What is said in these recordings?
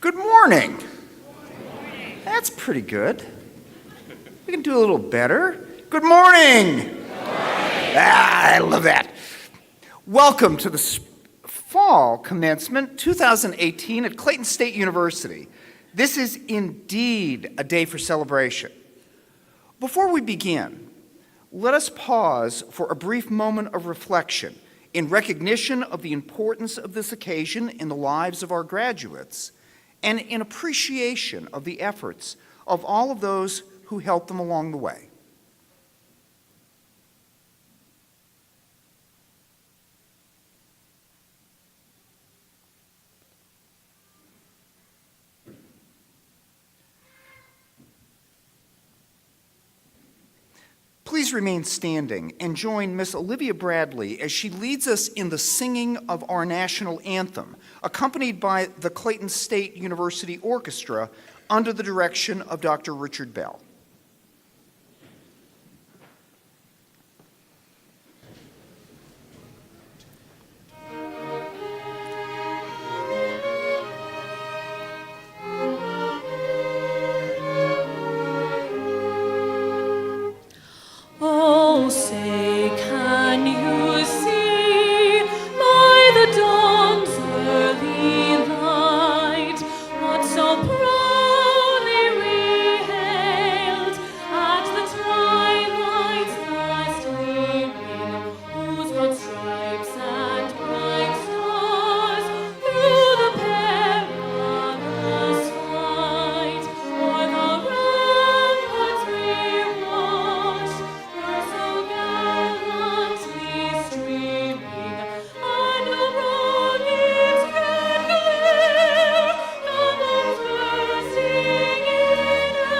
Good morning. That's pretty good. We can do a little better. Good morning. I love that. Welcome to the fall commencement 2018 at Clayton State University. This is indeed a day for celebration. Before we begin, let us pause for a brief moment of reflection in recognition of the importance of this occasion in the lives of our graduates and in appreciation of the efforts of all of those who helped them along the way. Please remain standing and join Miss Olivia Bradley as she leads us in the singing of our national anthem, accompanied by the Clayton State University Orchestra under the direction of Dr. Richard Bell. Oh, say, can you see by the dawn's early light what so proudly we hailed at the twilight's last gleaming, whose broad stripes and bright stars through the perilous fight o'er the ramparts we watched were so gallantly streaming, and abroad its red glare, double bursting in air,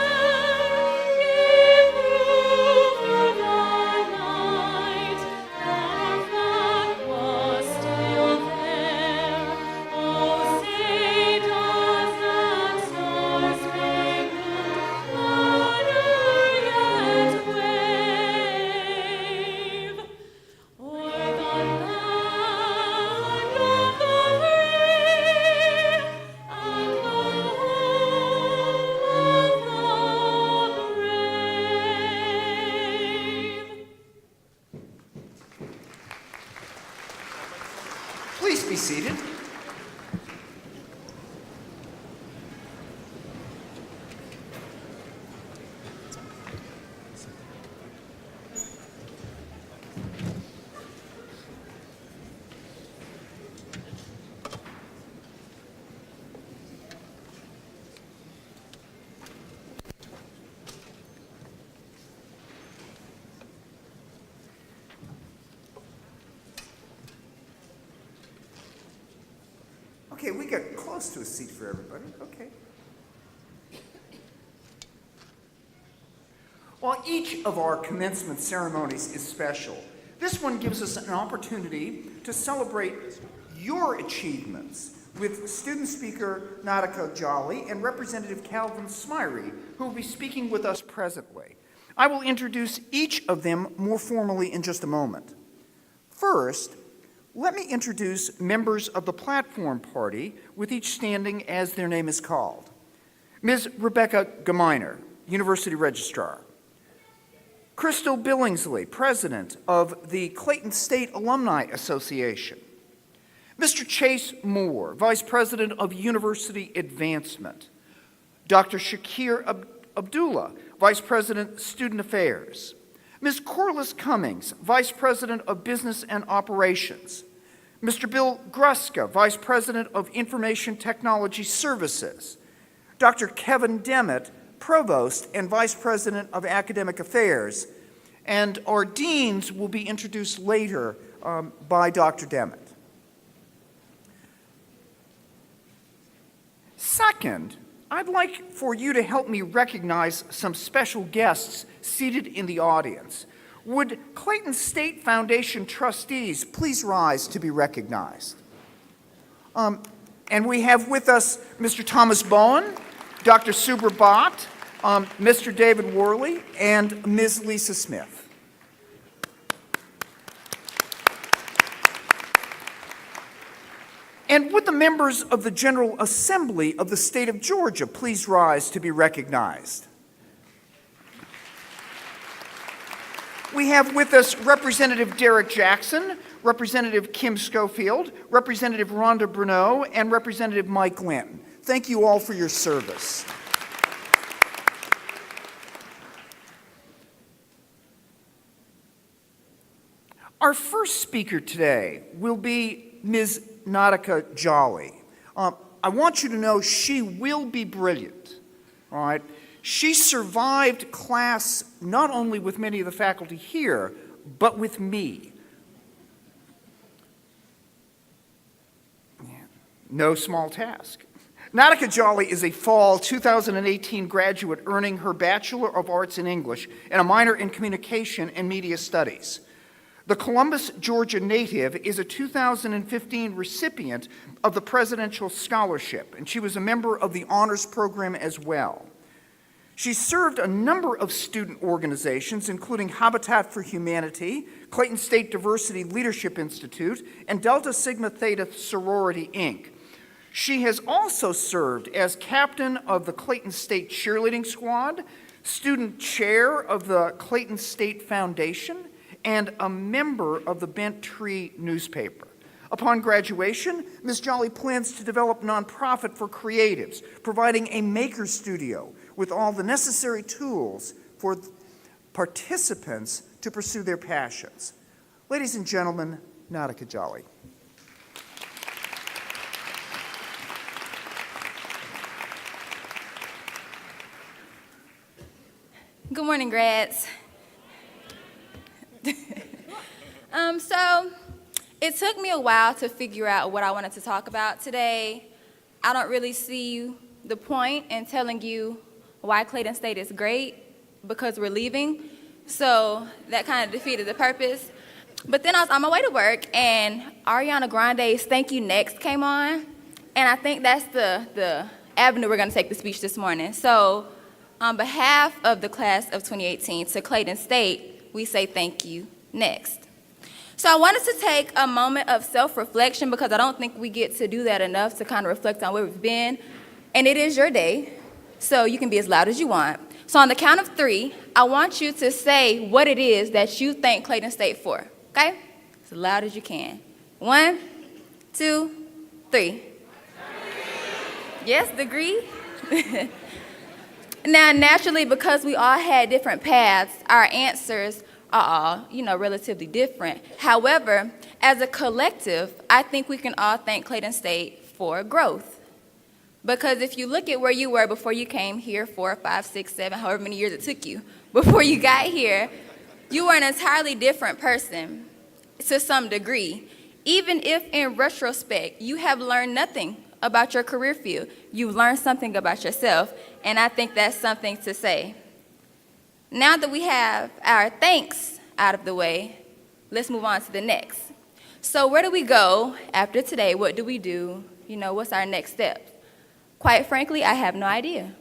gave proof through the night that our flag was still there. Oh, say does that star-spangled banner yet wave o'er the land of the free and the home of the brave. Please be seated. Okay, we got close to a seat for everybody. Okay. While each of our commencement ceremonies is special, this one gives us an opportunity to celebrate your achievements with student speaker Nadika Jolly and Representative Calvin Smyrie, who will be speaking with us presently. I will introduce each of them more formally in just a moment. First, let me introduce members of the platform party, with each standing as their name is called. Ms. Rebecca Gemeiner, University Registrar. Crystal Billingsley, President of the Clayton State Alumni Association. Mr. Chase Moore, Vice President of University Advancement. Dr. Shakir Abdullah, Vice President, Student Affairs. Ms. Corliss Cummings, Vice President of Business and Operations. Mr. Bill Gruska, Vice President of Information Technology Services. Dr. Kevin Demmett, Provost and Vice President of Academic Affairs. And our deans will be introduced later by Dr. Demmett. Second, I'd like for you to help me recognize some special guests seated in the audience. Would Clayton State Foundation trustees please rise to be recognized? And we have with us Mr. Thomas Bowen, Dr. Subra Bhatt, Mr. David Worley, and Ms. Lisa Smith. And would the members of the General Assembly of the state of Georgia please rise to be recognized? We have with us Representative Derek Jackson, Representative Kim Schofield, Representative Rhonda Bruneau, and Representative Mike Linton. Thank you all for your service. Our first speaker today will be Ms. Nautica Jolly. I want you to know she will be brilliant, all right? She survived class not only with many of the faculty here, but with me. No small task. Nautica Jolly is a fall 2018 graduate earning her Bachelor of Arts in English and a minor in Communication and Media Studies. The Columbus, Georgia native is a 2015 recipient of the Presidential Scholarship, and she was a member of the honors program as well. She served a number of student organizations, including Habitat for Humanity, Clayton State Diversity Leadership Institute, and Delta Sigma Theta Sorority, Inc. She has also served as captain of the Clayton State Cheerleading Squad, student chair of the Clayton State Foundation, and a member of the Bent Tree newspaper. Upon graduation, Ms. Jolly plans to develop nonprofit for creatives, providing a maker studio with all the necessary tools for participants to pursue their passions. Ladies and gentlemen, Nautica Jolly. Good morning, grads. So it took me a while to figure out what I wanted to talk about today. I don't really see the point in telling you why Clayton State is great because we're leaving. So that kind of defeated the purpose. But then I was on my way to work and Ariana Grande's Thank You Next came on. And I think that's the avenue we're going to take the speech this morning. So on behalf of the class of 2018 to Clayton State, we say thank you next. So I wanted to take a moment of self-reflection because I don't think we get to do that enough to kind of reflect on where we've been. And it is your day, so you can be as loud as you want. So on the count of 3, I want you to say what it is that you thank Clayton State for, okay? As loud as you can. 1, 2, 3. Yes, degree? Now, naturally, because we all had different paths, our answers are all, relatively different. However, as a collective, I think we can all thank Clayton State for growth. Because if you look at where you were before you came here, 4, 5, 6, 7, however many years it took you, before you got here, you were an entirely different person to some degree. Even if in retrospect, you have learned nothing about your career field, you've learned something about yourself, and I think that's something to say. Now that we have our thanks out of the way, let's move on to the next. So where do we go after today? What do we do? What's our next step? Quite frankly, I have no idea.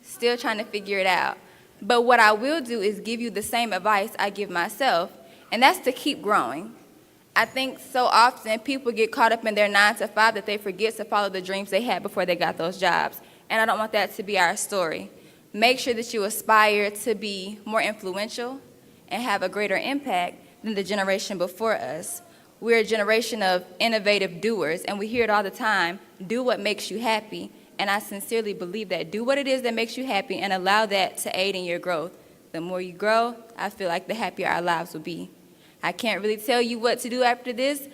Still trying to figure it out. But what I will do is give you the same advice I give myself, and that's to keep growing. I think so often people get caught up in their 9 to 5 that they forget to follow the dreams they had before they got those jobs. And I don't want that to be our story. Make sure that you aspire to be more influential and have a greater impact than the generation before us. We're a generation of innovative doers, and we hear it all the time, do what makes you happy. And I sincerely believe that. Do what it is that makes you happy and allow that to aid in your growth. The more you grow, I feel like the happier our lives will be. I can't really tell you what to do after this,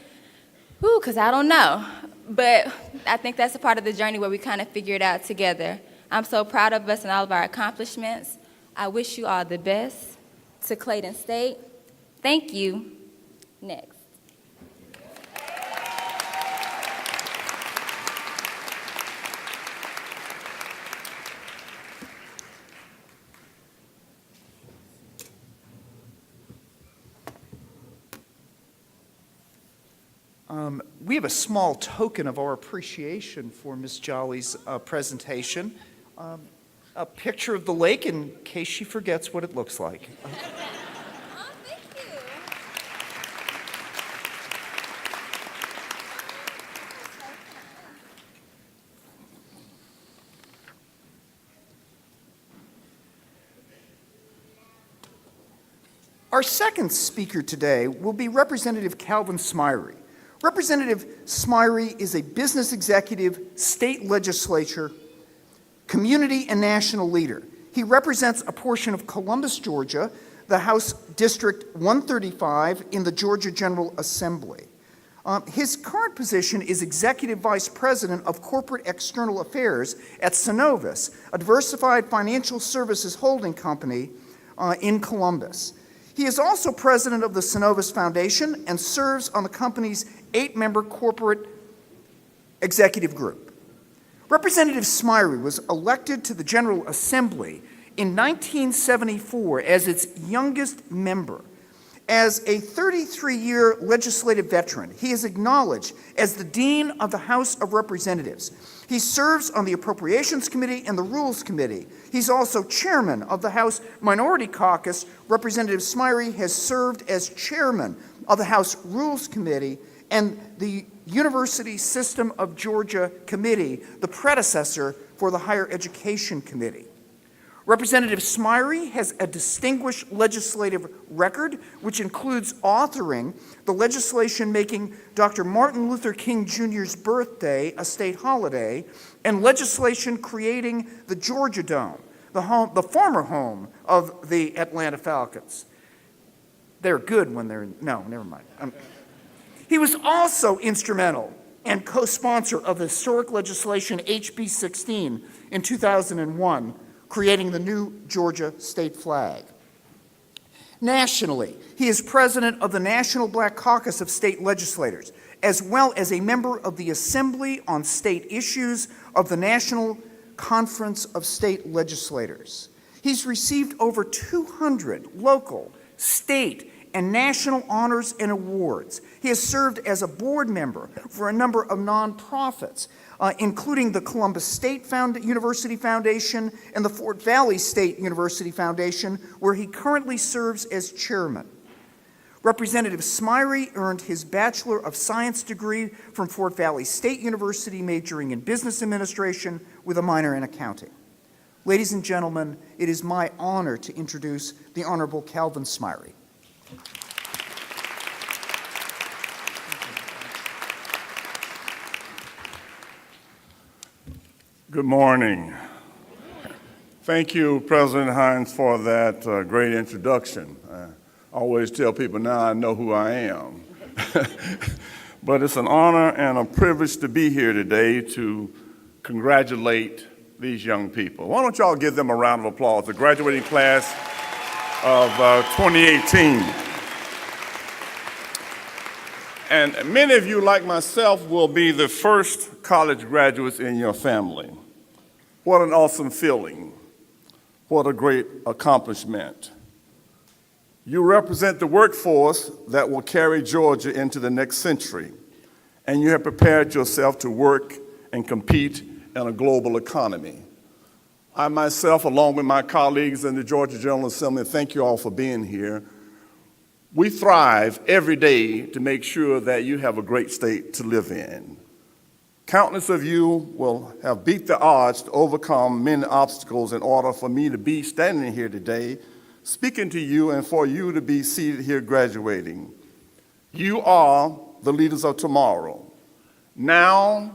because I don't know. But I think that's a part of the journey where we kind of figure it out together. I'm so proud of us and all of our accomplishments. I wish you all the best. To Clayton State, thank you. Next. We have a small token of our appreciation for Ms. Jolly's presentation. A picture of the lake in case she forgets what it looks like. Oh, thank you. Our second speaker today will be Representative Calvin Smyre. Representative Smyre is a business executive, state legislature, community and national leader. He represents a portion of Columbus, Georgia, the House District 135 in the Georgia General Assembly. His current position is Executive Vice President of Corporate External Affairs at Synovus, a diversified financial services holding company in Columbus. He is also president of the Synovus Foundation and serves on the company's 8-member corporate executive group. Representative Smyre was elected to the General Assembly in 1974 as its youngest member. As a 33-year legislative veteran, he is acknowledged as the Dean of the House of Representatives. He serves on the Appropriations Committee and the Rules Committee. He's also chairman of the House Minority Caucus. Representative Smyre has served as chairman of the House Rules Committee and the University System of Georgia Committee, the predecessor for the Higher Education Committee. Representative Smyre has a distinguished legislative record, which includes authoring the legislation making Dr. Martin Luther King Jr.'s birthday a state holiday, and legislation creating the Georgia Dome, the former home of the Atlanta Falcons. They're good when they're, no, never mind. He was also instrumental and co-sponsor of the historic legislation HB 16 in 2001, creating the new Georgia state flag. Nationally, he is president of the National Black Caucus of State Legislators, as well as a member of the Assembly on State Issues of the National Conference of State Legislators. He's received over 200 local, state, and national honors and awards. He has served as a board member for a number of nonprofits, including the Columbus State University Foundation and the Fort Valley State University Foundation, where he currently serves as chairman. Representative Smyre earned his Bachelor of Science degree from Fort Valley State University, majoring in business administration with a minor in accounting. Ladies and gentlemen, it is my honor to introduce the Honorable Calvin Smyre. Good morning. Thank you, President Hines, for that great introduction. I always tell people now I know who I am. But it's an honor and a privilege to be here today to congratulate these young people. Why don't y'all give them a round of applause, the graduating class of 2018. And many of you, like myself, will be the first college graduates in your family. What an awesome feeling. What a great accomplishment. You represent the workforce that will carry Georgia into the next century, and you have prepared yourself to work and compete in a global economy. I myself, along with my colleagues in the Georgia General Assembly, thank you all for being here. We thrive every day to make sure that you have a great state to live in. Countless of you will have beat the odds to overcome many obstacles in order for me to be standing here today, speaking to you and for you to be seated here graduating. You are the leaders of tomorrow. Now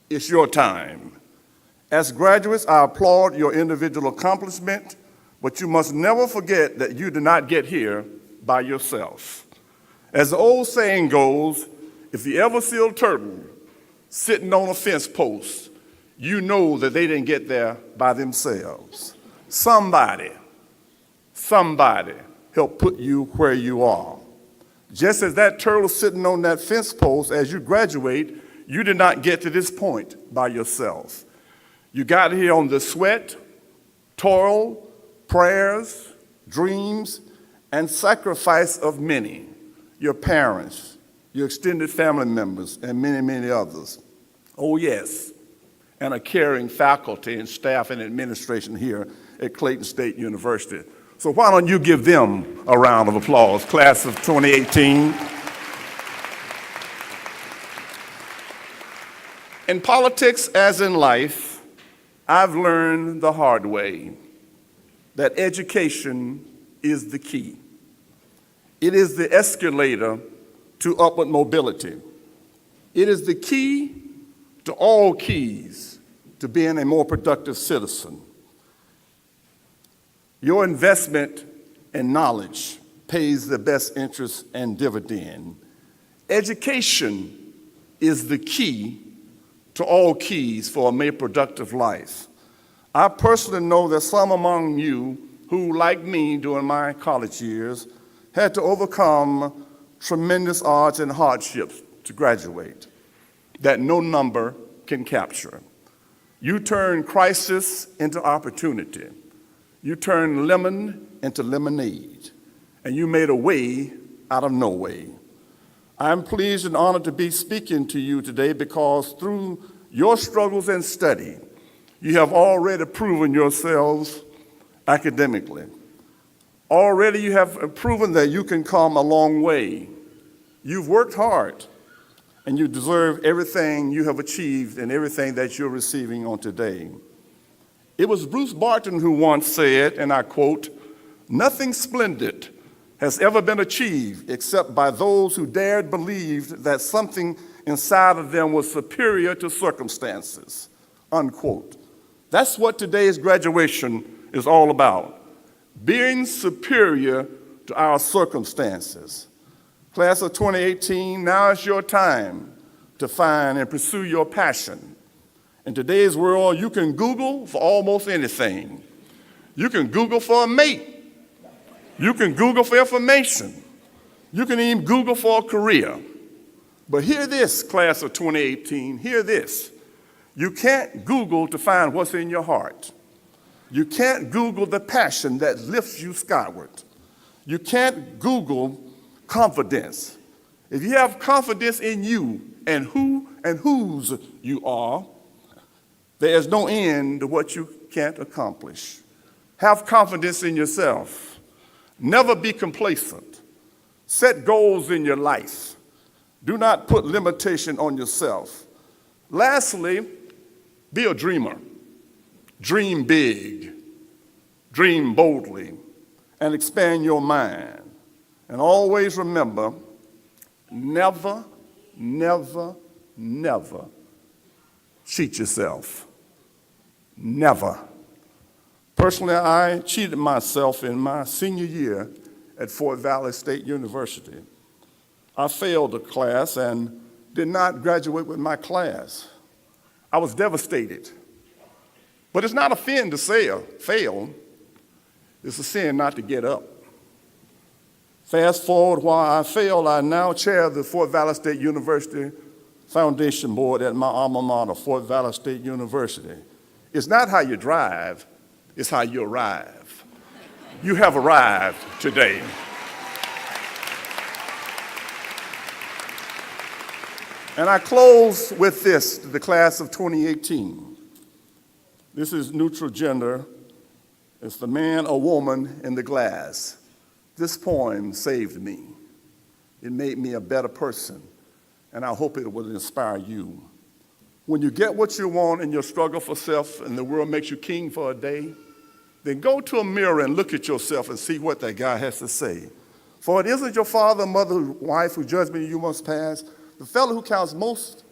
it's your time. As graduates, I applaud your individual accomplishment, but you must never forget that you did not get here by yourself. As the old saying goes, if you ever see a turtle sitting on a fence post, you know that they didn't get there by themselves. Somebody helped put you where you are. Just as that turtle sitting on that fence post, as you graduate, you did not get to this point by yourself. You got here on the sweat, toil, prayers, dreams, and sacrifice of many, your parents, your extended family members, and many, many others. Oh yes, and a caring faculty and staff and administration here at Clayton State University. So why don't you give them a round of applause, class of 2018. In politics, as in life, I've learned the hard way that education is the key. It is the escalator to upward mobility. It is the key to all keys to being a more productive citizen. Your investment in knowledge pays the best interest and dividend. Education is the key to all keys for a more productive life. I personally know that some among you who, like me during my college years, had to overcome tremendous odds and hardships to graduate that no number can capture. You turn crisis into opportunity. You turn lemon into lemonade, and you made a way out of no way. I'm pleased and honored to be speaking to you today because through your struggles and study, you have already proven yourselves academically. Already you have proven that you can come a long way. You've worked hard, and you deserve everything you have achieved and everything that you're receiving on today. It was Bruce Barton who once said, and I quote, "Nothing splendid has ever been achieved except by those who dared believe that something inside of them was superior to circumstances," unquote. That's what today's graduation is all about, being superior to our circumstances. Class of 2018, now is your time to find and pursue your passion. In today's world, you can Google for almost anything. You can Google for a mate. You can Google for information. You can even Google for a career. But hear this, class of 2018, hear this. You can't Google to find what's in your heart. You can't Google the passion that lifts you skyward. You can't Google confidence. If you have confidence in you and who and whose you are, there is no end to what you can't accomplish. Have confidence in yourself. Never be complacent. Set goals in your life. Do not put limitation on yourself. Lastly, be a dreamer. Dream big. Dream boldly. And expand your mind. And always remember, never, never, never cheat yourself. Never. Personally, I cheated myself in my senior year at Fort Valley State University. I failed a class and did not graduate with my class. I was devastated. But it's not a sin to fail. It's a sin not to get up. Fast forward, while I failed, I now chair the Fort Valley State University Foundation Board at my alma mater, Fort Valley State University. It's not how you drive, it's how you arrive. You have arrived today. And I close with this to the class of 2018. This is neutral gender. It's the man or woman in the glass. This poem saved me. It made me a better person, and I hope it will inspire you. When you get what you want in your struggle for self and the world makes you king for a day, then go to a mirror and look at yourself and see what that guy has to say. For it isn't your father, mother, wife who judgment you must pass. The fellow who counts most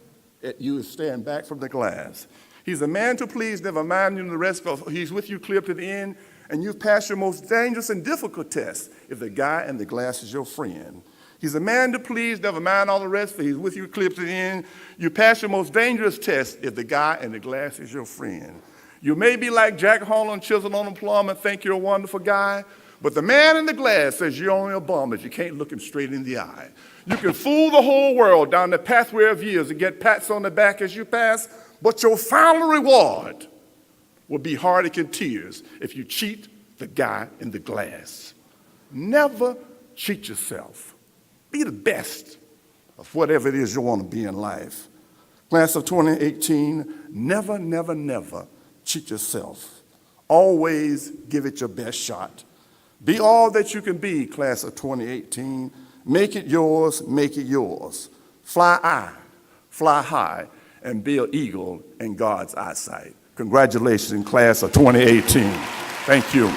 at you is staring back from the glass. He's a man to please, never mind you the rest, for he's with you clear to the end, and you've passed your most dangerous and difficult test if the guy in the glass is your friend. He's a man to please, never mind all the rest, for he's with you clear to the end. You pass your most dangerous test if the guy in the glass is your friend. You may be like Jack Harlan, chiseled on a plum, and think you're a wonderful guy, but the man in the glass says you're only a bum if you can't look him straight in the eye. You can fool the whole world down the pathway of years and get pats on the back as you pass, but your final reward will be heartache and tears if you cheat the guy in the glass. Never cheat yourself. Be the best of whatever it is you want to be in life. Class of 2018, never, never, never cheat yourself. Always give it your best shot. Be all that you can be, class of 2018. Make it yours, make it yours. Fly high, and be an eagle in God's eyesight. Congratulations, class of 2018. Thank you.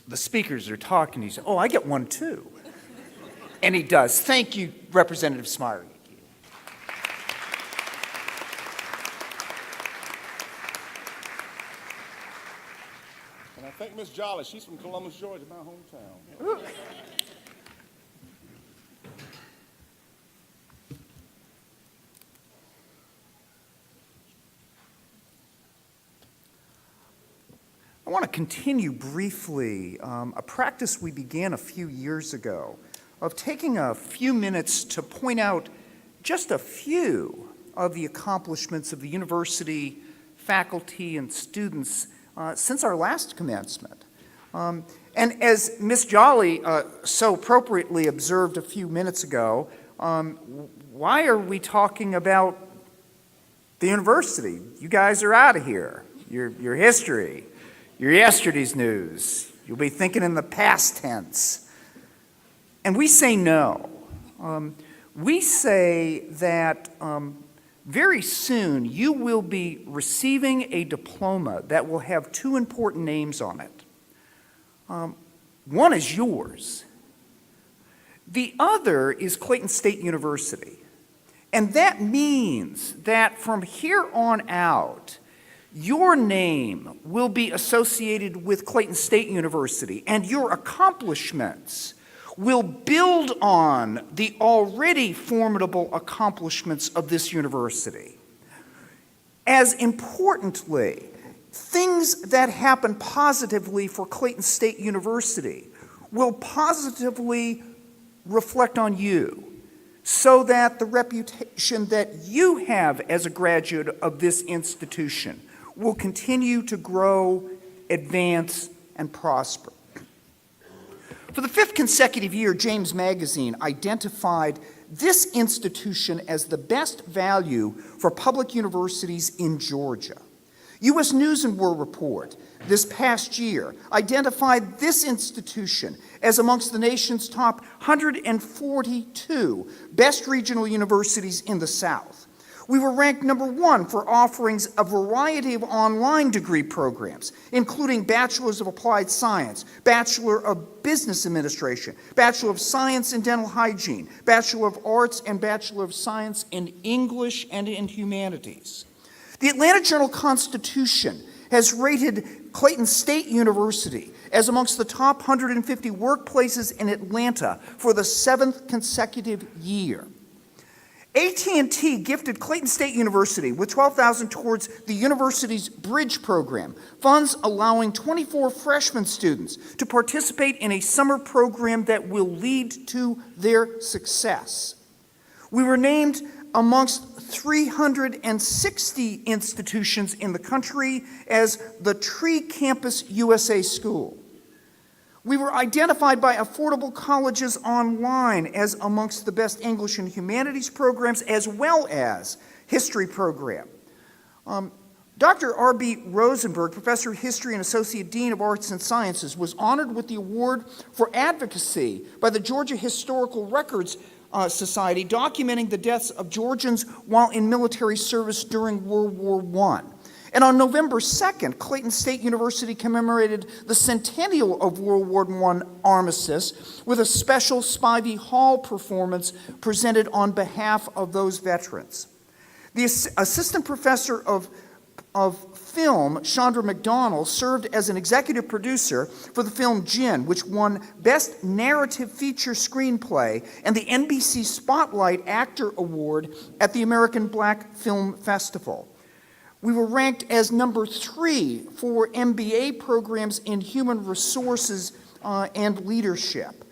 the speakers are talking, he says, "Oh, I get one too." And he does. Thank you, Representative Smyre. And I thank Miss Jolly. She's from Columbus, Georgia, my hometown. I want to continue briefly a practice we began a few years ago of taking a few minutes to point out just a few of the accomplishments of the university, faculty, and students since our last commencement. And as Ms. Jolly so appropriately observed a few minutes ago, why are we talking about the university? You guys are out of here. Your history. Your yesterday's news. You'll be thinking in the past tense. And we say no. We say that very soon you will be receiving a diploma that will have two important names on it. One is yours. The other is Clayton State University. And that means that from here on out, your name will be associated with Clayton State University, and your accomplishments will build on the already formidable accomplishments of this university. As importantly, things that happen positively for Clayton State University will positively reflect on you, so that the reputation that you have as a graduate of this institution will continue to grow, advance, and prosper. For the fifth consecutive year, James Magazine identified this institution as the best value for public universities in Georgia. U.S. News and World Report this past year identified this institution as amongst the nation's top 142 best regional universities in the South. We were ranked number one for offerings a variety of online degree programs, including Bachelor's of Applied Science, Bachelor of Business Administration, Bachelor of Science in Dental Hygiene, Bachelor of Arts, and Bachelor of Science in English and in Humanities. The Atlanta Journal-Constitution has rated Clayton State University as amongst the top 150 workplaces in Atlanta for the seventh consecutive year. AT&T gifted Clayton State University with $12,000 towards the university's Bridge program, funds allowing 24 freshman students to participate in a summer program that will lead to their success. We were named amongst 360 institutions in the country as the Tree Campus USA School. We were identified by Affordable Colleges Online as amongst the best English and Humanities programs, as well as history program. Dr. R.B. Rosenberg, Professor of History and Associate Dean of Arts and Sciences, was honored with the award for advocacy by the Georgia Historical Records Society, documenting the deaths of Georgians while in military service during World War I. And on November 2nd, Clayton State University commemorated the centennial of World War I armistice with a special Spivey Hall performance presented on behalf of those veterans. The assistant professor of film, Chandra McDonald, served as an executive producer for the film Gin, which won Best Narrative Feature Screenplay and the NBC Spotlight Actor Award at the American Black Film Festival. We were ranked as number 3 for MBA programs in human resources and leadership.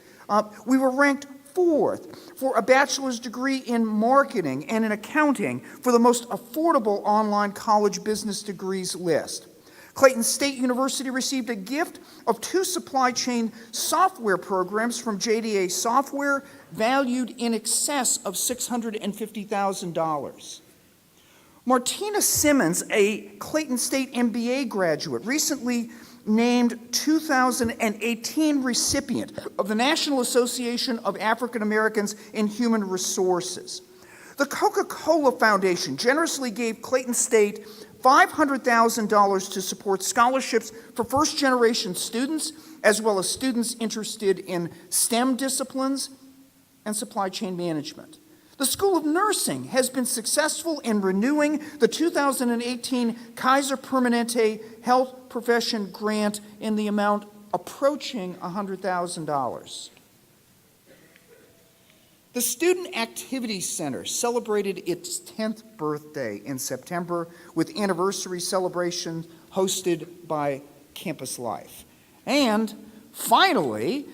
We were ranked 4th for a bachelor's degree in marketing and in accounting for the most affordable online college business degrees list. Clayton State University received a gift of 2 supply chain software programs from JDA Software, valued in excess of $650,000. Martina Simmons, a Clayton State MBA graduate, recently named 2018 recipient of the National Association of African Americans in Human Resources. The Coca-Cola Foundation generously gave Clayton State $500,000 to support scholarships for first-generation students, as well as students interested in STEM disciplines and supply chain management. The School of Nursing has been successful in renewing the 2018 Kaiser Permanente Health Profession Grant in the amount approaching $100,000. The Student Activity Center celebrated its 10th birthday in September with anniversary celebrations hosted by Campus Life. And finally,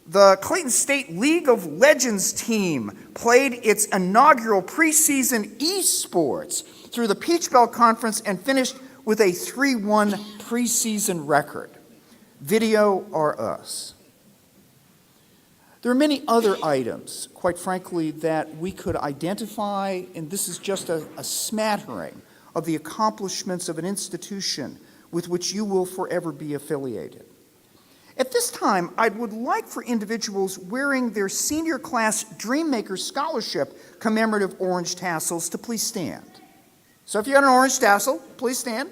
the Clayton State League of Legends team played its inaugural preseason esports through the Peach Belt Conference and finished with a 3-1 preseason record. Video or us. There are many other items, quite frankly, that we could identify, and this is just a smattering of the accomplishments of an institution with which you will forever be affiliated. At this time, I would like for individuals wearing their senior class Dreammaker Scholarship commemorative orange tassels to please stand. So if you got an orange tassel, please stand.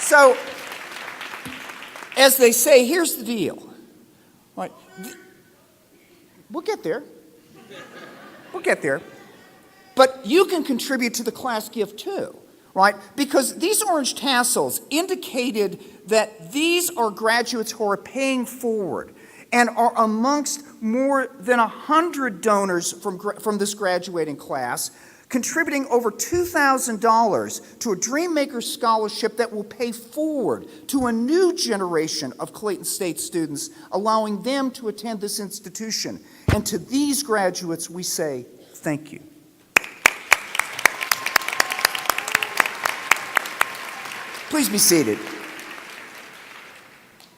So, as they say, here's the deal. Right. We'll get there. We'll get there. But you can contribute to the class gift too, right? Because these orange tassels indicated that these are graduates who are paying forward and are amongst more than 100 donors from this graduating class, contributing over $2,000 to a Dreammaker scholarship that will pay forward to a new generation of Clayton State students, allowing them to attend this institution. And to these graduates, we say thank you. Please be seated.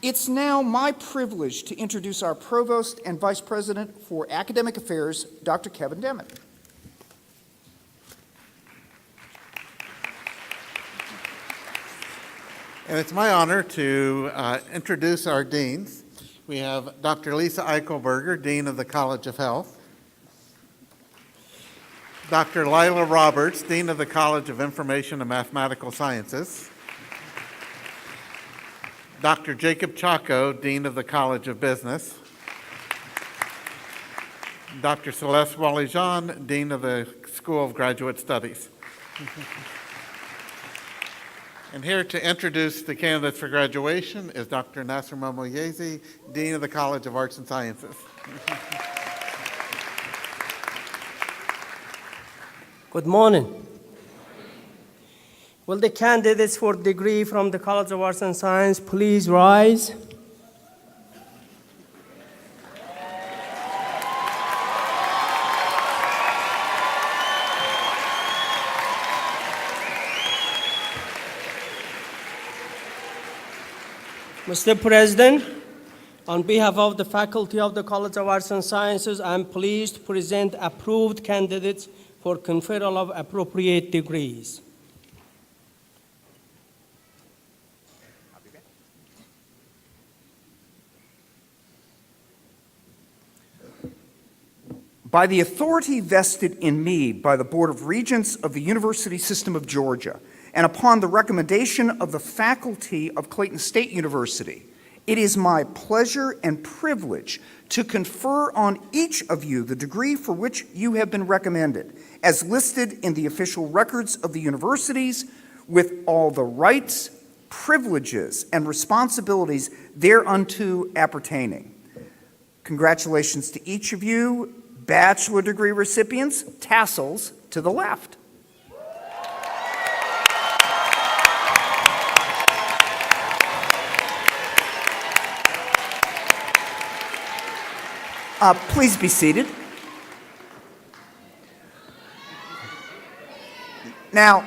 It's now my privilege to introduce our Provost and Vice President for Academic Affairs, Dr. Kevin Demmett. And it's my honor to introduce our deans. We have Dr. Lisa Eichelberger, Dean of the College of Health. Dr. Lila Roberts, Dean of the College of Information and Mathematical Sciences. Dr. Jacob Chaco, Dean of the College of Business. Dr. Celeste Wally-Jean, Dean of the School of Graduate Studies. And here to introduce the candidates for graduation is Dr. Nasser Momoyezi, Dean of the College of Arts and Sciences. Good morning. Will the candidates for degree from the College of Arts and Science please rise? Mr. President, on behalf of the faculty of the College of Arts and Sciences, I am pleased to present approved candidates for conferral of appropriate degrees. By the authority vested in me by the Board of Regents of the University System of Georgia, and upon the recommendation of the faculty of Clayton State University, it is my pleasure and privilege to confer on each of you the degree for which you have been recommended, as listed in the official records of the universities, with all the rights, privileges, and responsibilities thereunto appertaining. Congratulations to each of you. Bachelor degree recipients, tassels to the left. Please be seated. Now,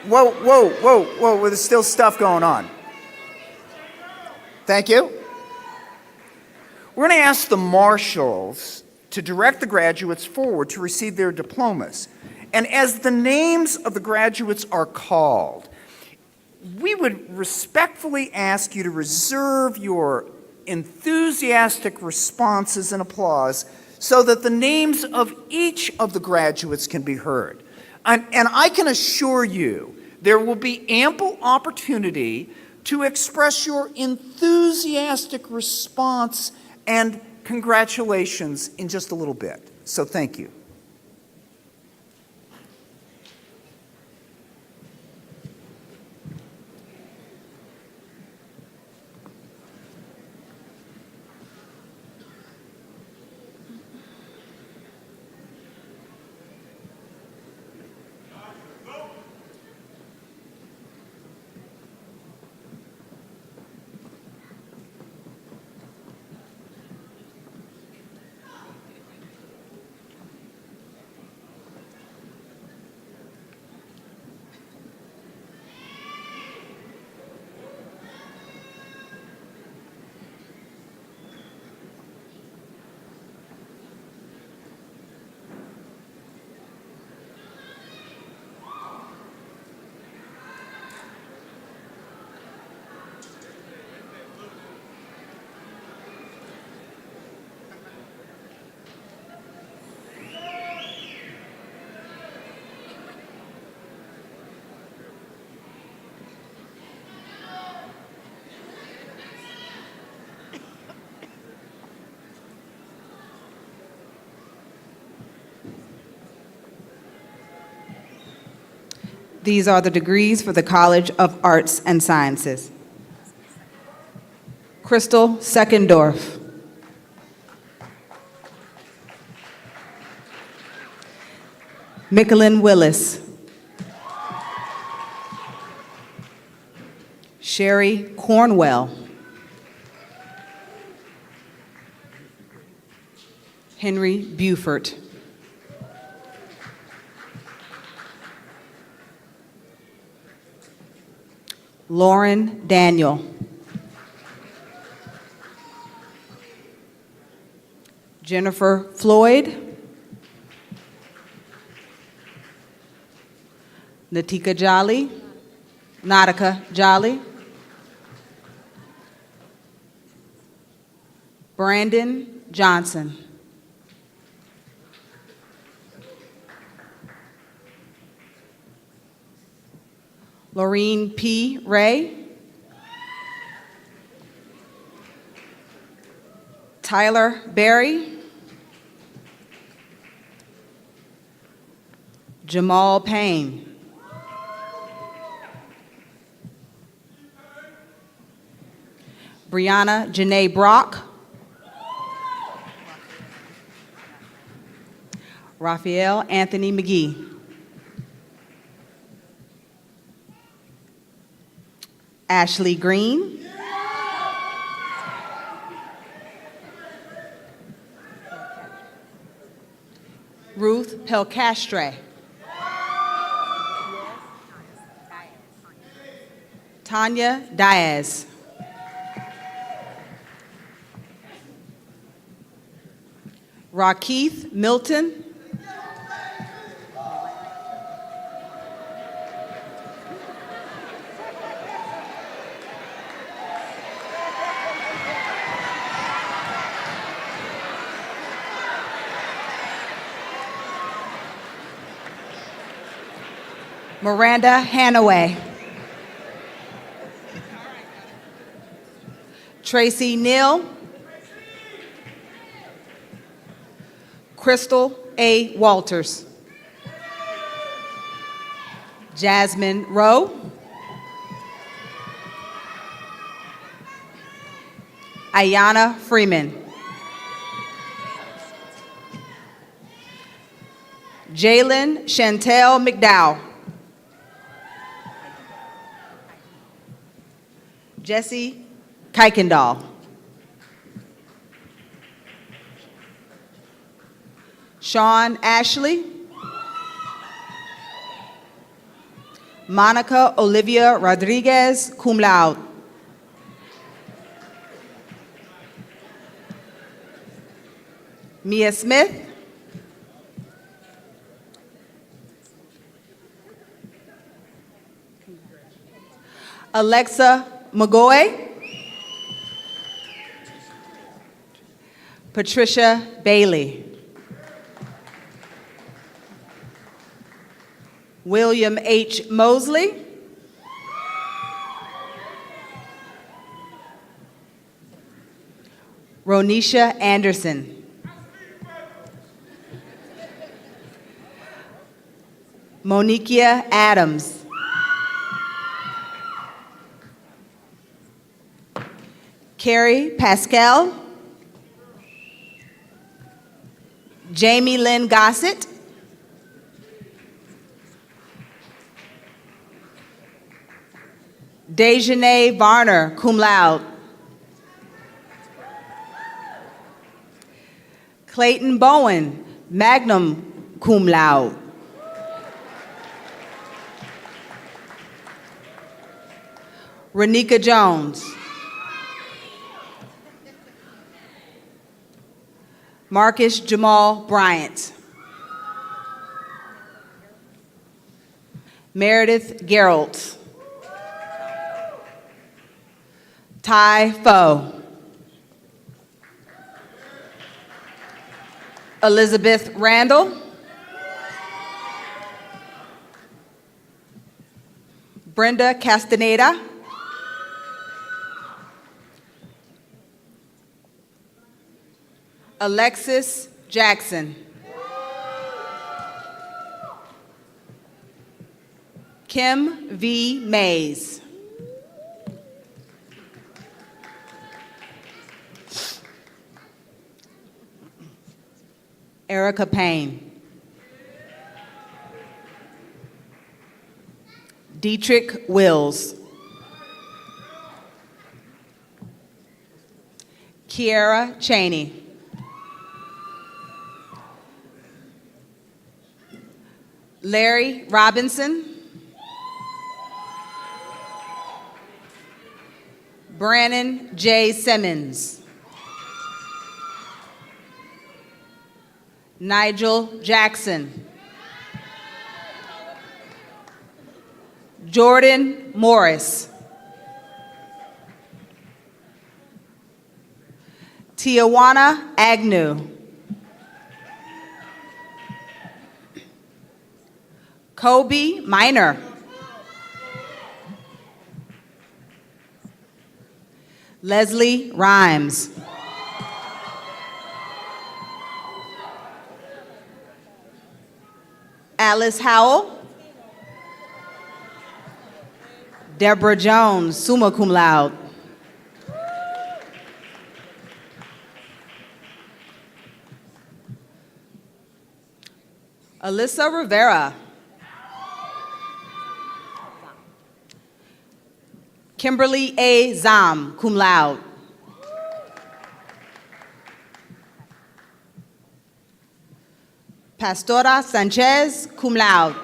whoa, there's still stuff going on. Thank you. We're going to ask the marshals to direct the graduates forward to receive their diplomas. And as the names of the graduates are called, we would respectfully ask you to reserve your enthusiastic responses and applause so that the names of each of the graduates can be heard. And I can assure you there will be ample opportunity to express your enthusiastic response and congratulations in just a little bit. So thank you. These are the degrees for the College of Arts and Sciences. Crystal Seckendorf. Michelin Willis. Sherry Cornwell. Henry Buford. Lauren Daniel. Jennifer Floyd. Natika Jolly. Nautica Jolly. Brandon Johnson. Laureen P. Ray. Tyler Berry. Jamal Payne. Brianna Janae Brock. Raphael Anthony McGee. Ashley Green. Ruth Pelcastre. Tanya Diaz. Rakeith Milton. Miranda Hanaway. Tracy Neal. Crystal A. Walters. Jasmine Rowe. Ayana Freeman. Jalen Chantel McDowell. Jesse Kuykendall. Sean Ashley. Monica Olivia Rodriguez, cum laude. Mia Smith. Alexa McGoy. Patricia Bailey. William H. Mosley. Ronisha Anderson. Monikia Adams. Carrie Pascal. Jamie Lynn Gossett. Dejanay Varner, cum laude. Clayton Bowen, magnum cum laude. Renika Jones. Marcus Jamal Bryant. Meredith Geralt. Ty Foe. Elizabeth Randall. Brenda Castaneda. Alexis Jackson. Kim V. Mays. Erica Payne. Dietrich Wills. Kiara Cheney. Larry Robinson. Brannon J. Simmons. Nigel Jackson. Jordan Morris. Tijuana Agnew. Kobe Minor. Leslie Rhymes. Alice Howell. Deborah Jones, summa cum laude. Alyssa Rivera. Kimberly A. Zam, cum laude. Pastora Sanchez, cum laude.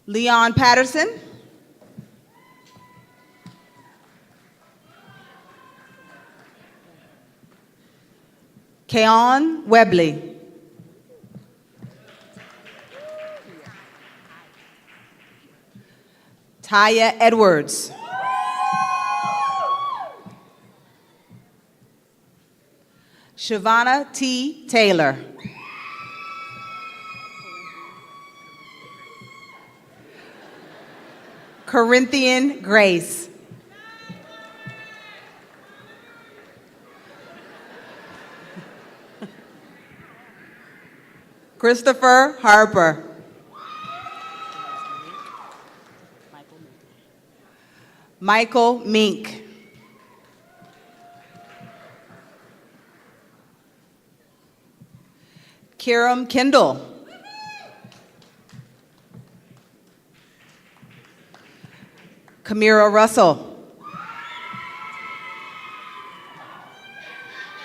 Leon Patterson. Keon Webley. Taya Edwards. Shavana T. Taylor. Corinthian Grace. Christopher Harper. Michael Mink. Kiram Kendall. Kamira Russell.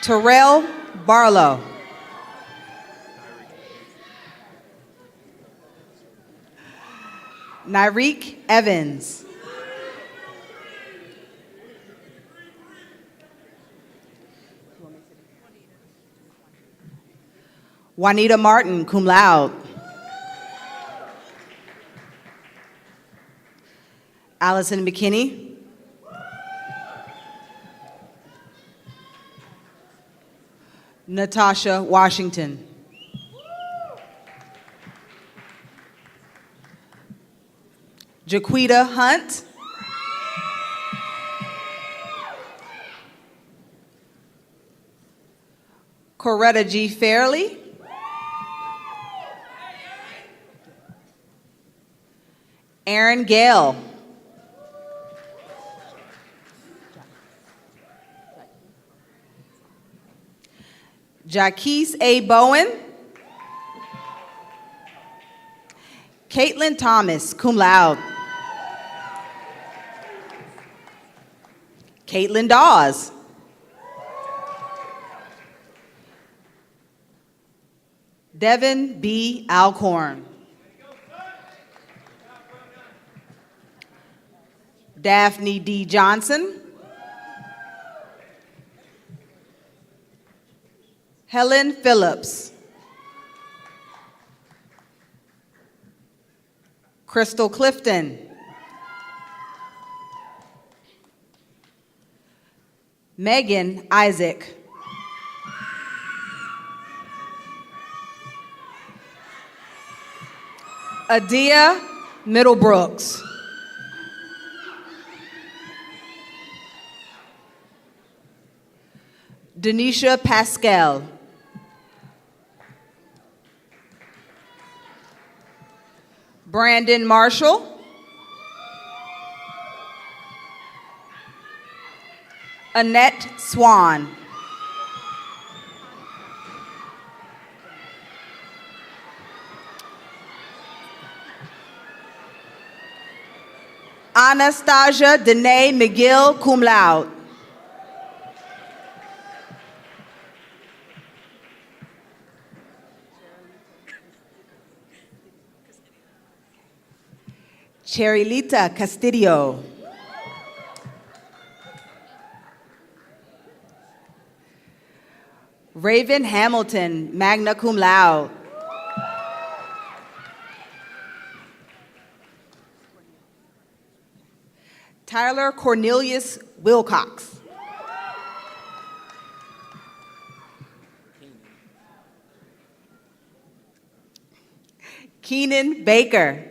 Terrell Barlow. Nyreek Evans. Juanita Martin, cum laude. Allison McKinney. Natasha Washington. Jaquita Hunt. Coretta G. Fairley. Aaron Gale. Jaquise A. Bowen. Caitlin Thomas, cum laude. Caitlin Dawes. Devin B. Alcorn. Daphne D. Johnson. Helen Phillips. Crystal Clifton. Megan Isaac. Adia Middlebrooks. Denisha Pascal. Brandon Marshall. Annette Swan. Anastasia Danae McGill, cum laude. Cherilita Castillo. Raven Hamilton, magna cum laude. Tyler Cornelius Wilcox. Keenan Baker.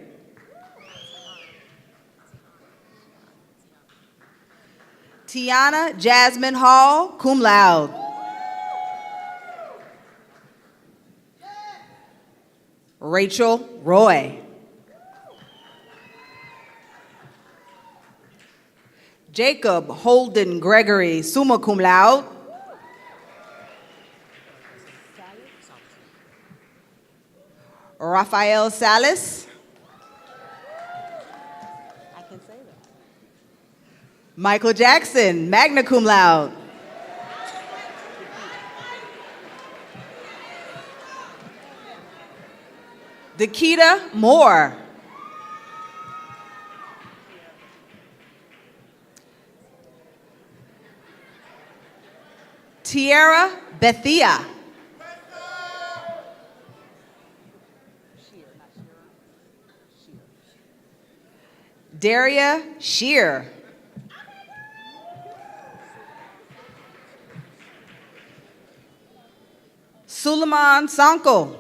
Tiana Jasmine Hall, cum laude. Rachel Roy. Jacob Holden Gregory, summa cum laude. Rafael Salas. Michael Jackson, magna cum laude. Dakita Moore. Tierra Bethia. Daria Shear. Suleiman Sanko.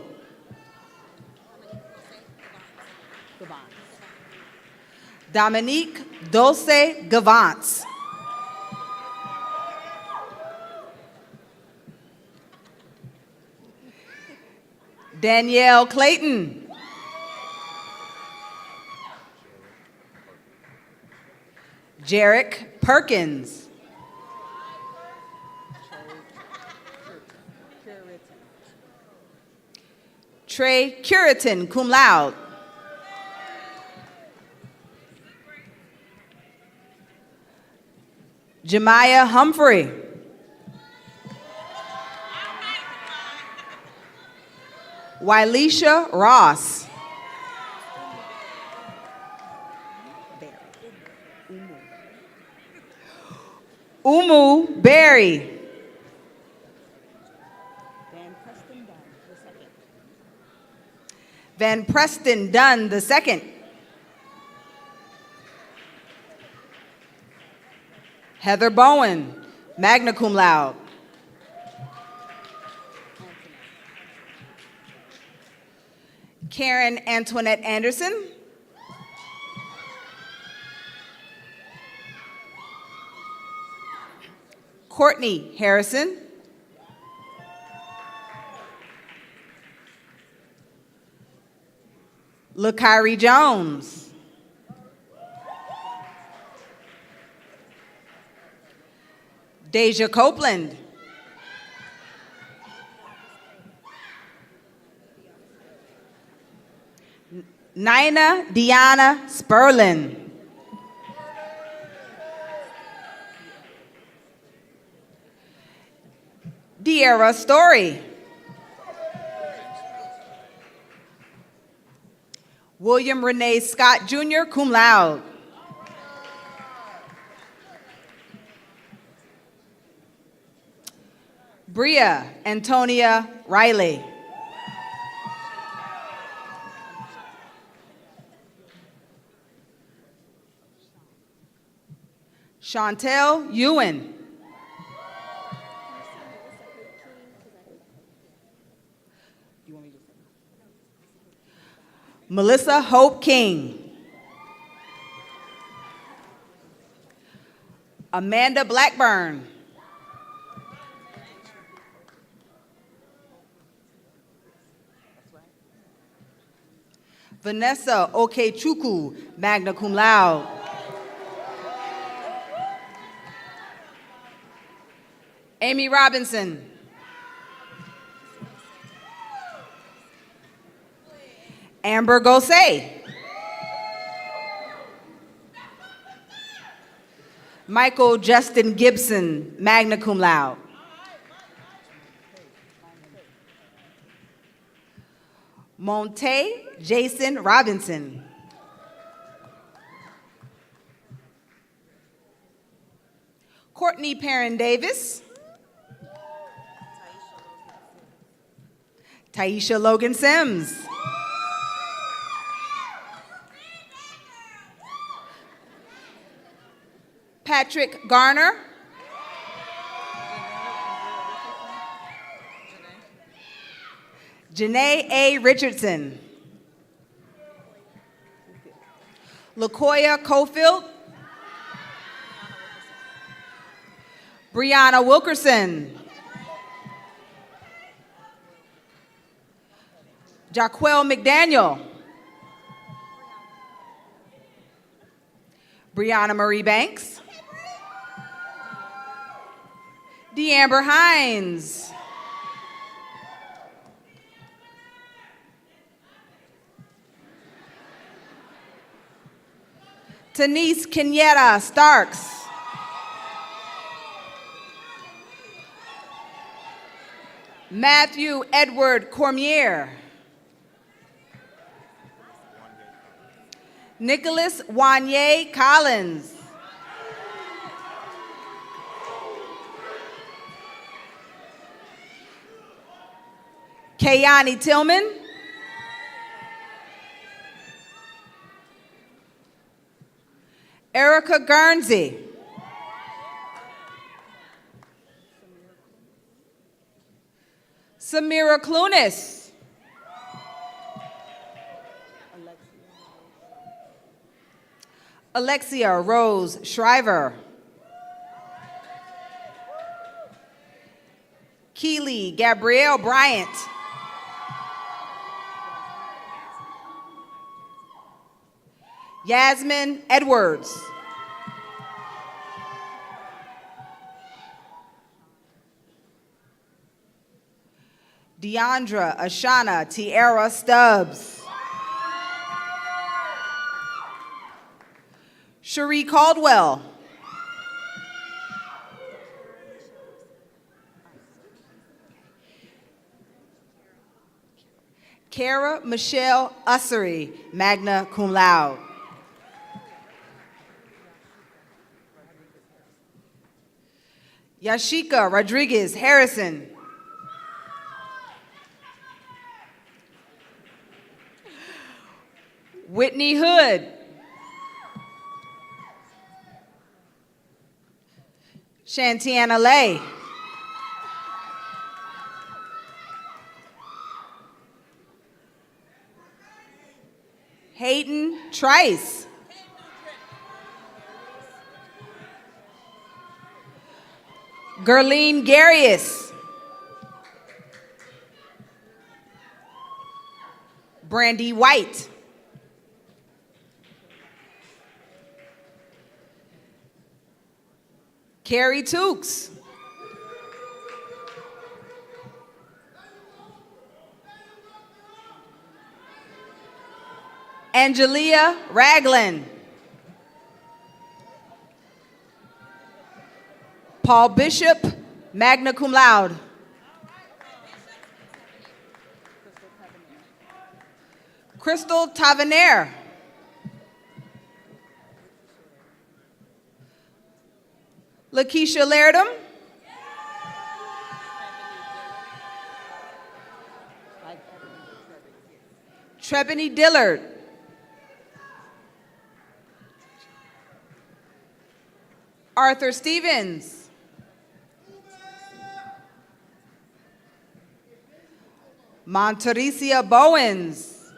Dominique Dulce Gavance. Danielle Clayton. Jarek Perkins. Trey Curitin, cum laude. Jemiah Humphrey. Wylisha Ross. Umu Berry. Van Preston Dunn II. Heather Bowen, magna cum laude. Karen Antoinette Anderson. Courtney Harrison. LaKyrie Jones. Deja Copeland. Nina Deanna Sperlin. De'Ara Story. William Renee Scott Jr., cum laude. Bria Antonia Riley. Chantel Ewan. Melissa Hope King. Amanda Blackburn. Vanessa Okechukwu, magna cum laude. Amy Robinson. Amber Gosay. Michael Justin Gibson, magna cum laude. Monte Jason Robinson. Courtney Perrin Davis. Taisha Logan Sims. Patrick Garner. Janae A. Richardson. LaKoya Cofield. Brianna Wilkerson. Jaquel McDaniel. Brianna Marie Banks. Deamber Hines. Denise Kenyatta Starks. Matthew Edward Cormier. Nicholas Wanye Collins. Kayani Tillman. Erica Guernsey. Samira Clunis. Alexia Rose Shriver. Keely Gabrielle Bryant. Yasmin Edwards. Deandra Ashana Tiara Stubbs. Cherie Caldwell. Kara Michelle Ussery, magna cum laude. Yashika Rodriguez Harrison. Whitney Hood. Shantiana Lay. Hayden Trice. Gerline Garius. Brandy White. Carrie Tukes. Angelia Ragland. Paul Bishop, magna cum laude. Crystal Tavernier. Lakeisha Lairdom. Trebony Dillard. Arthur Stevens. Montericia Bowens.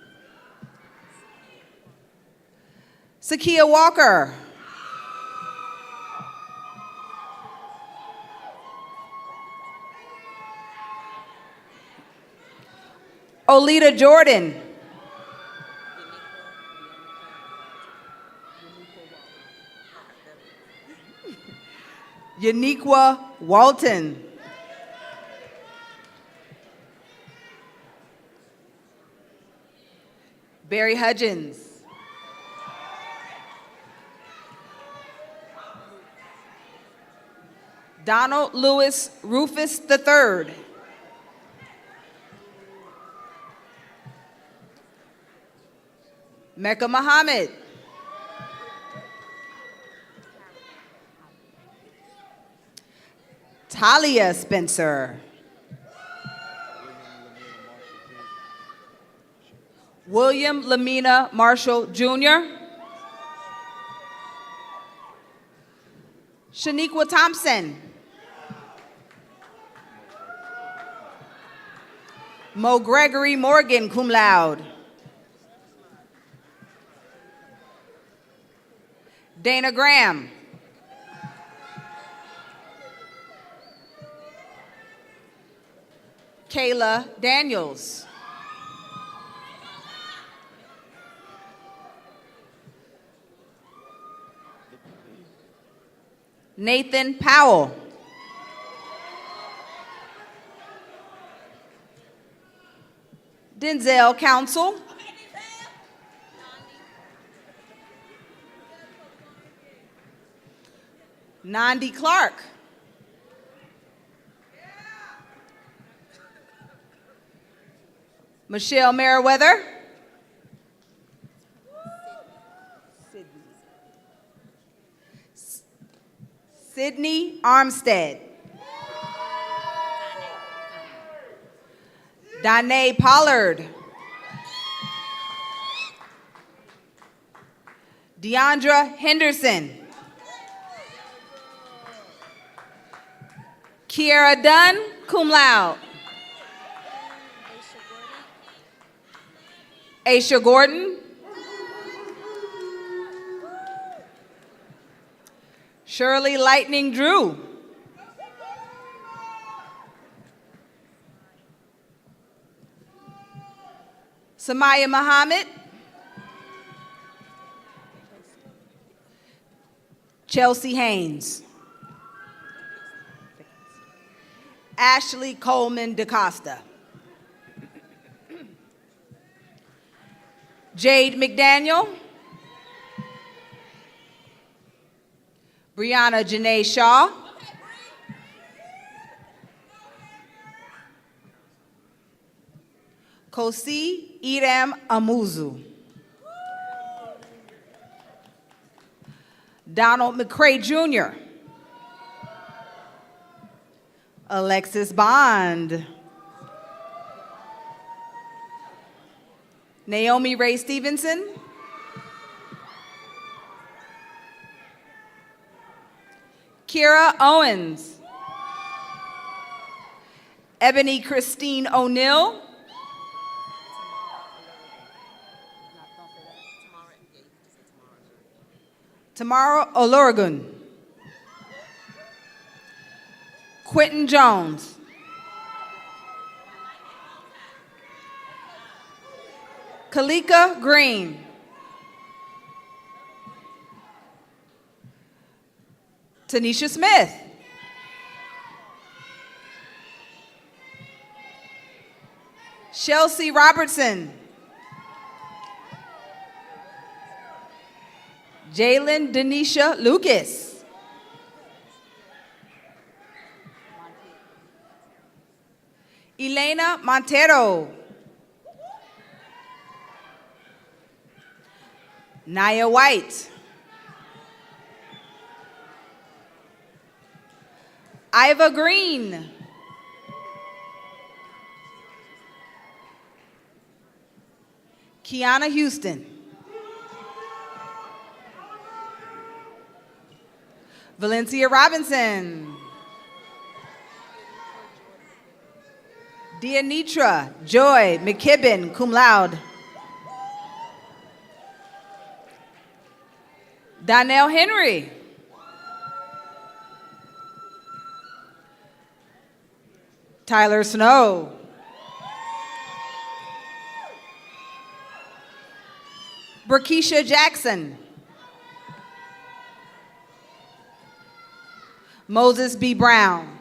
Sakia Walker. Olita Jordan. Uniqua Walton. Barry Hudgens. Donald Lewis Rufus III. Mecca Muhammad. Talia Spencer. William Lamina Marshall Jr. Shaniqua Thompson. Mo Gregory Morgan, cum laude. Dana Graham. Kayla Daniels. Nathan Powell. Denzel Council. Nandi Clark. Michelle Merriweather. Sydney Armstead. Danae Pollard. Deandra Henderson. Kiara Dunn, cum laude. Aisha Gordon. Shirley Lightning Drew. Samaya Muhammad. Chelsea Haynes. Ashley Coleman DaCosta. Jade McDaniel. Brianna Janae Shaw. Kosi Iram Amuzu. Donald McCray Jr. Alexis Bond. Naomi Ray Stevenson. Kira Owens. Ebony Christine O'Neill. Tamara Olorigun. Quentin Jones. Kalika Green. Tanisha Smith. Chelsea Robertson. Jalen Denisha Lucas. Elena Montero. Naya White. Iva Green. Kiana Houston. Valencia Robinson. Dianitra Joy McKibben, cum laude. Donnell Henry. Tyler Snow. Berkeisha Jackson. Moses B. Brown.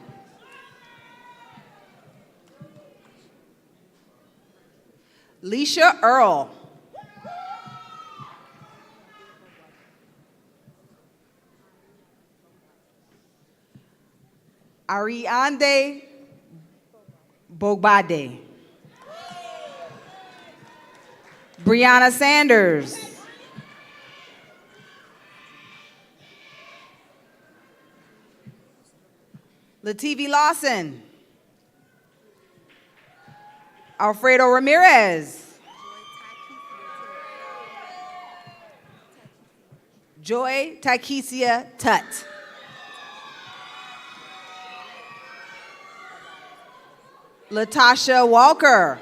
Leisha Earl. Ariande Bogbade. Brianna Sanders. Lativi Lawson. Alfredo Ramirez. Joy Takesia Tut. Latasha Walker.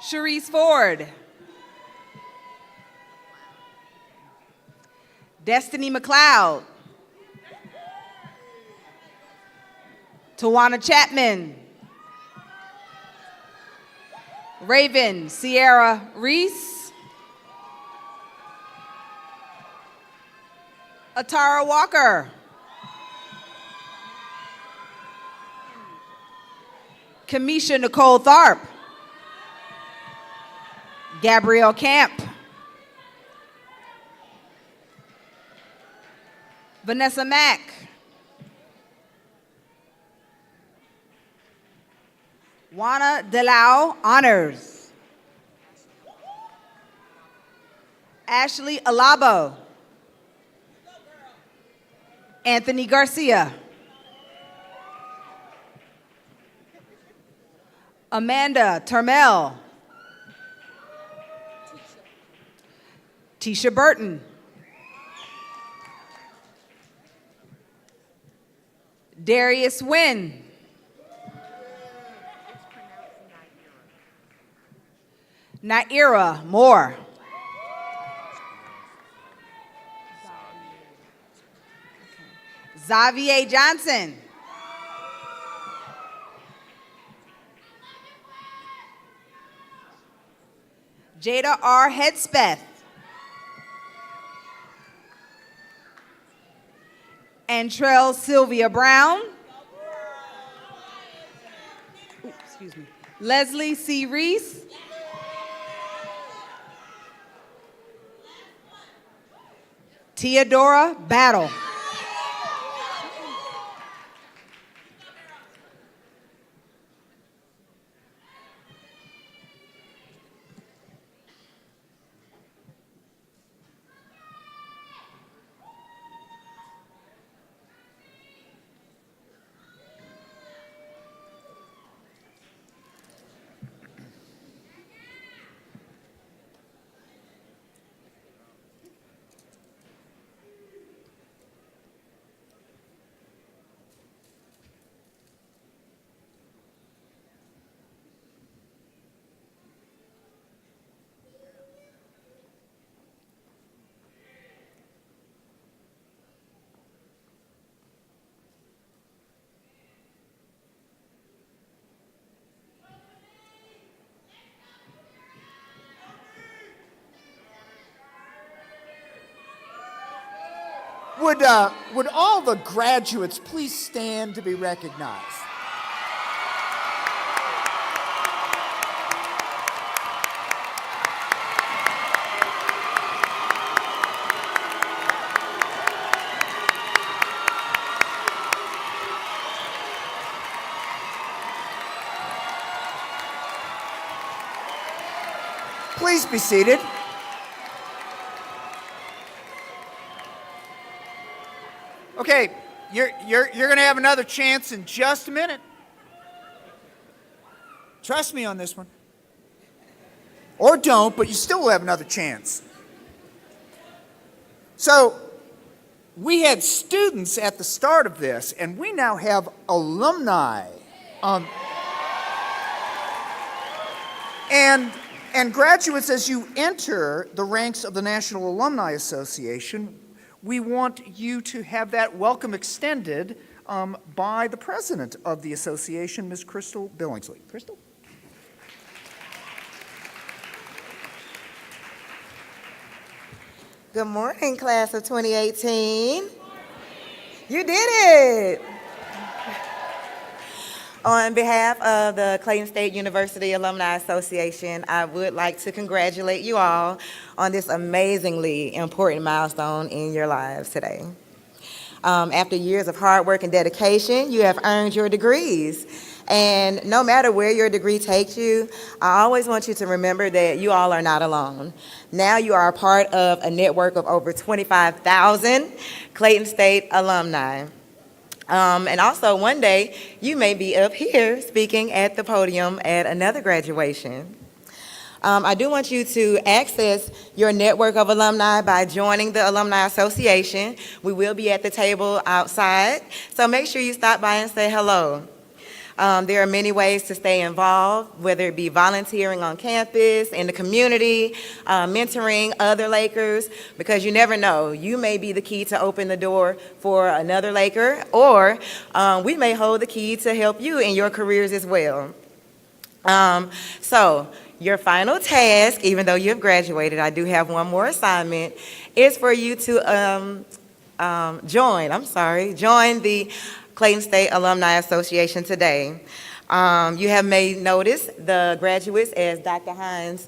Sharice Ford. Destiny McLeod. Tawana Chapman. Raven Sierra Reese. Atara Walker. Kamisha Nicole Tharp. Gabrielle Camp. Vanessa Mack. Juana Delau Honors. Ashley Alabo. Anthony Garcia. Amanda Termel. Tisha Burton. Darius Wynn. Naira Moore. Xavier Johnson. Jada R. Hedspeth. Antrell Sylvia Brown. Ooh, excuse me. Leslie C. Reese. Theodora Battle. Would all the graduates please stand to be recognized? Please be seated. Okay, you're going to have another chance in just a minute. Trust me on this one. Or don't, but you still will have another chance. So, we had students at the start of this, and we now have alumni. And graduates, as you enter the ranks of the National Alumni Association, we want you to have that welcome extended by the president of the association, Ms. Crystal Billingsley. Crystal? Good morning, class of 2018. You did it! On behalf of the Clayton State University Alumni Association, I would like to congratulate you all on this amazingly important milestone in your lives today. After years of hard work and dedication, you have earned your degrees. And no matter where your degree takes you, I always want you to remember that you all are not alone. Now you are a part of a network of over 25,000 Clayton State alumni. And also one day, you may be up here speaking at the podium at another graduation. I do want you to access your network of alumni by joining the Alumni Association. We will be at the table outside, so make sure you stop by and say hello. There are many ways to stay involved, whether it be volunteering on campus, in the community, mentoring other Lakers, because you never know. You may be the key to open the door for another Laker, or we may hold the key to help you in your careers as well. So your final task, even though you have graduated, I do have one more assignment, is for you to join the Clayton State Alumni Association today. You have may notice the graduates, as Dr. Hines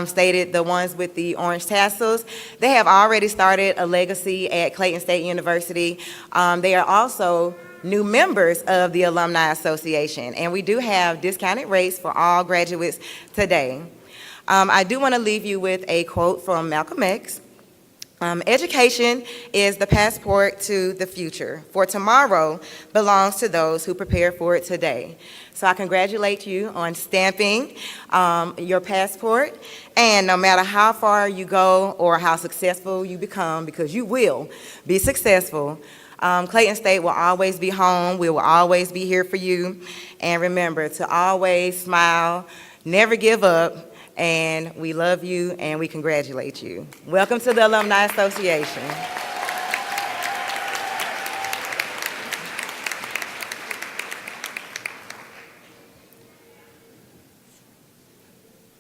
stated, the ones with the orange tassels, they have already started a legacy at Clayton State University. They are also new members of the Alumni Association, and we do have discounted rates for all graduates today. I do want to leave you with a quote from Malcolm X. Education is the passport to the future, for tomorrow belongs to those who prepare for it today. So I congratulate you on stamping your passport, and no matter how far you go or how successful you become, because you will be successful, Clayton State will always be home. We will always be here for you. And remember to always smile, never give up, and we love you and we congratulate you. Welcome to the Alumni Association.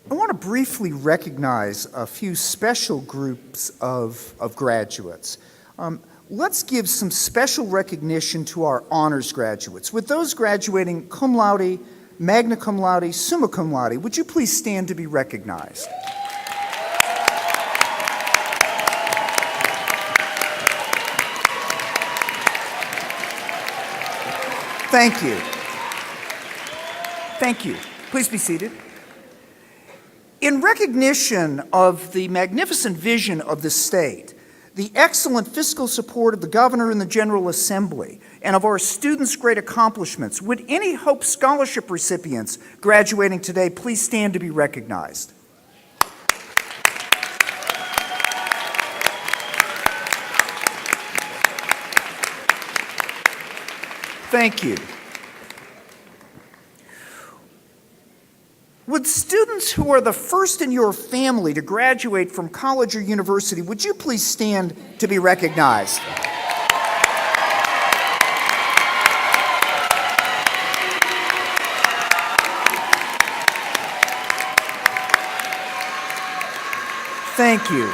I want to briefly recognize a few special groups of graduates. Let's give some special recognition to our honors graduates. With those graduating cum laude, magna cum laude, summa cum laude, would you please stand to be recognized? Thank you. Thank you. Please be seated. In recognition of the magnificent vision of the state, the excellent fiscal support of the Governor and the General Assembly, and of our students' great accomplishments, would any Hope Scholarship recipients graduating today please stand to be recognized? Thank you. Would students who are the first in your family to graduate from college or university, would you please stand to be recognized? Thank you.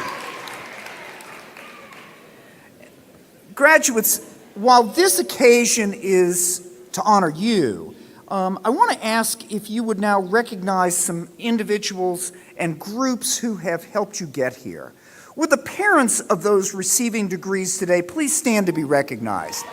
Graduates, while this occasion is to honor you, I want to ask if you would now recognize some individuals and groups who have helped you get here. Would the parents of those receiving degrees today please stand to be recognized?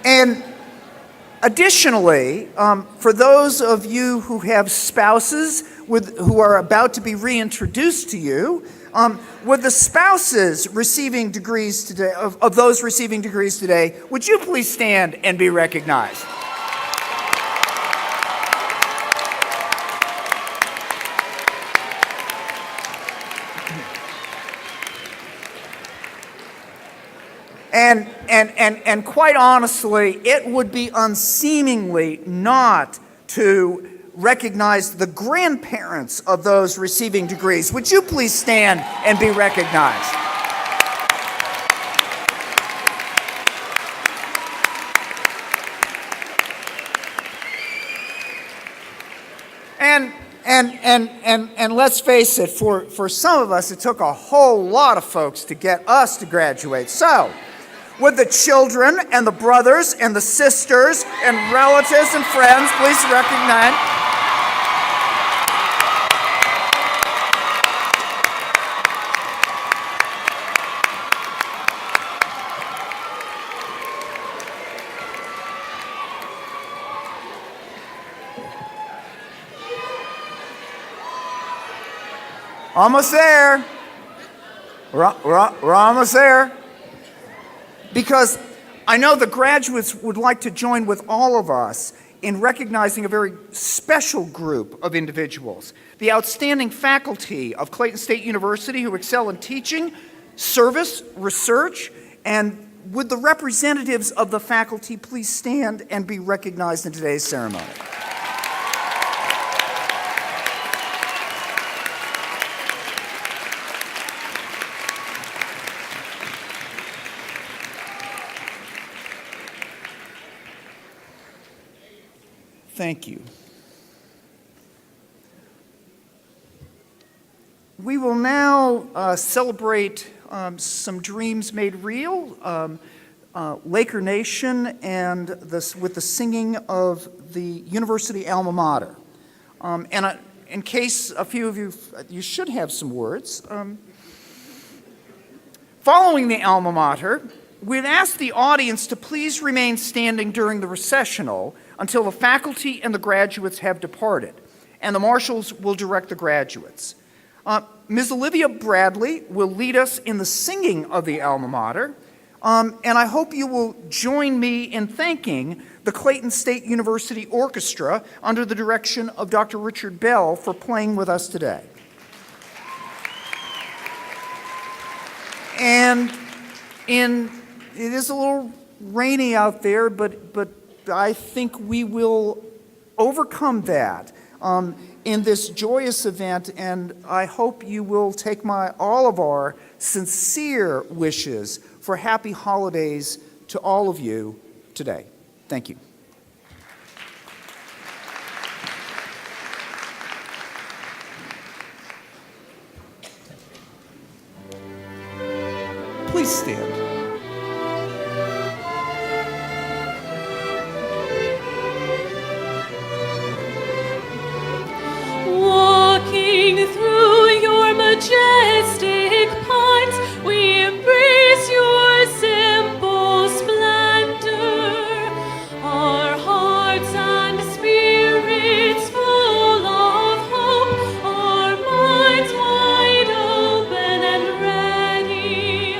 And additionally, for those of you who have spouses who are about to be reintroduced to you, would the spouses receiving degrees today, of those receiving degrees today, would you please stand and be recognized? And quite honestly, it would be unseemingly not to recognize the grandparents of those receiving degrees. Would you please stand and be recognized? And let's face it, for some of us, it took a whole lot of folks to get us to graduate. So, would the children and the brothers and the sisters and relatives and friends please recognize? Almost there. We're almost there. Because I know the graduates would like to join with all of us in recognizing a very special group of individuals, the outstanding faculty of Clayton State University who excel in teaching, service, research, and would the representatives of the faculty please stand and be recognized in today's ceremony? Thank you. We will now celebrate some dreams made real, Laker Nation, and with the singing of the University alma mater. In case a few of you should have some words. Following the alma mater, we'd ask the audience to please remain standing during the recessional until the faculty and the graduates have departed, and the marshals will direct the graduates. Ms. Olivia Bradley will lead us in the singing of the alma mater, and I hope you will join me in thanking the Clayton State University Orchestra under the direction of Dr. Richard Bell for playing with us today. And it is a little rainy out there, but I think we will overcome that in this joyous event, and I hope you will take all of our sincere wishes for happy holidays to all of you today. Thank you. Please stand. Walking through your majestic pines, we embrace your simple splendor. Our hearts and spirits full of hope, our minds wide open and ready.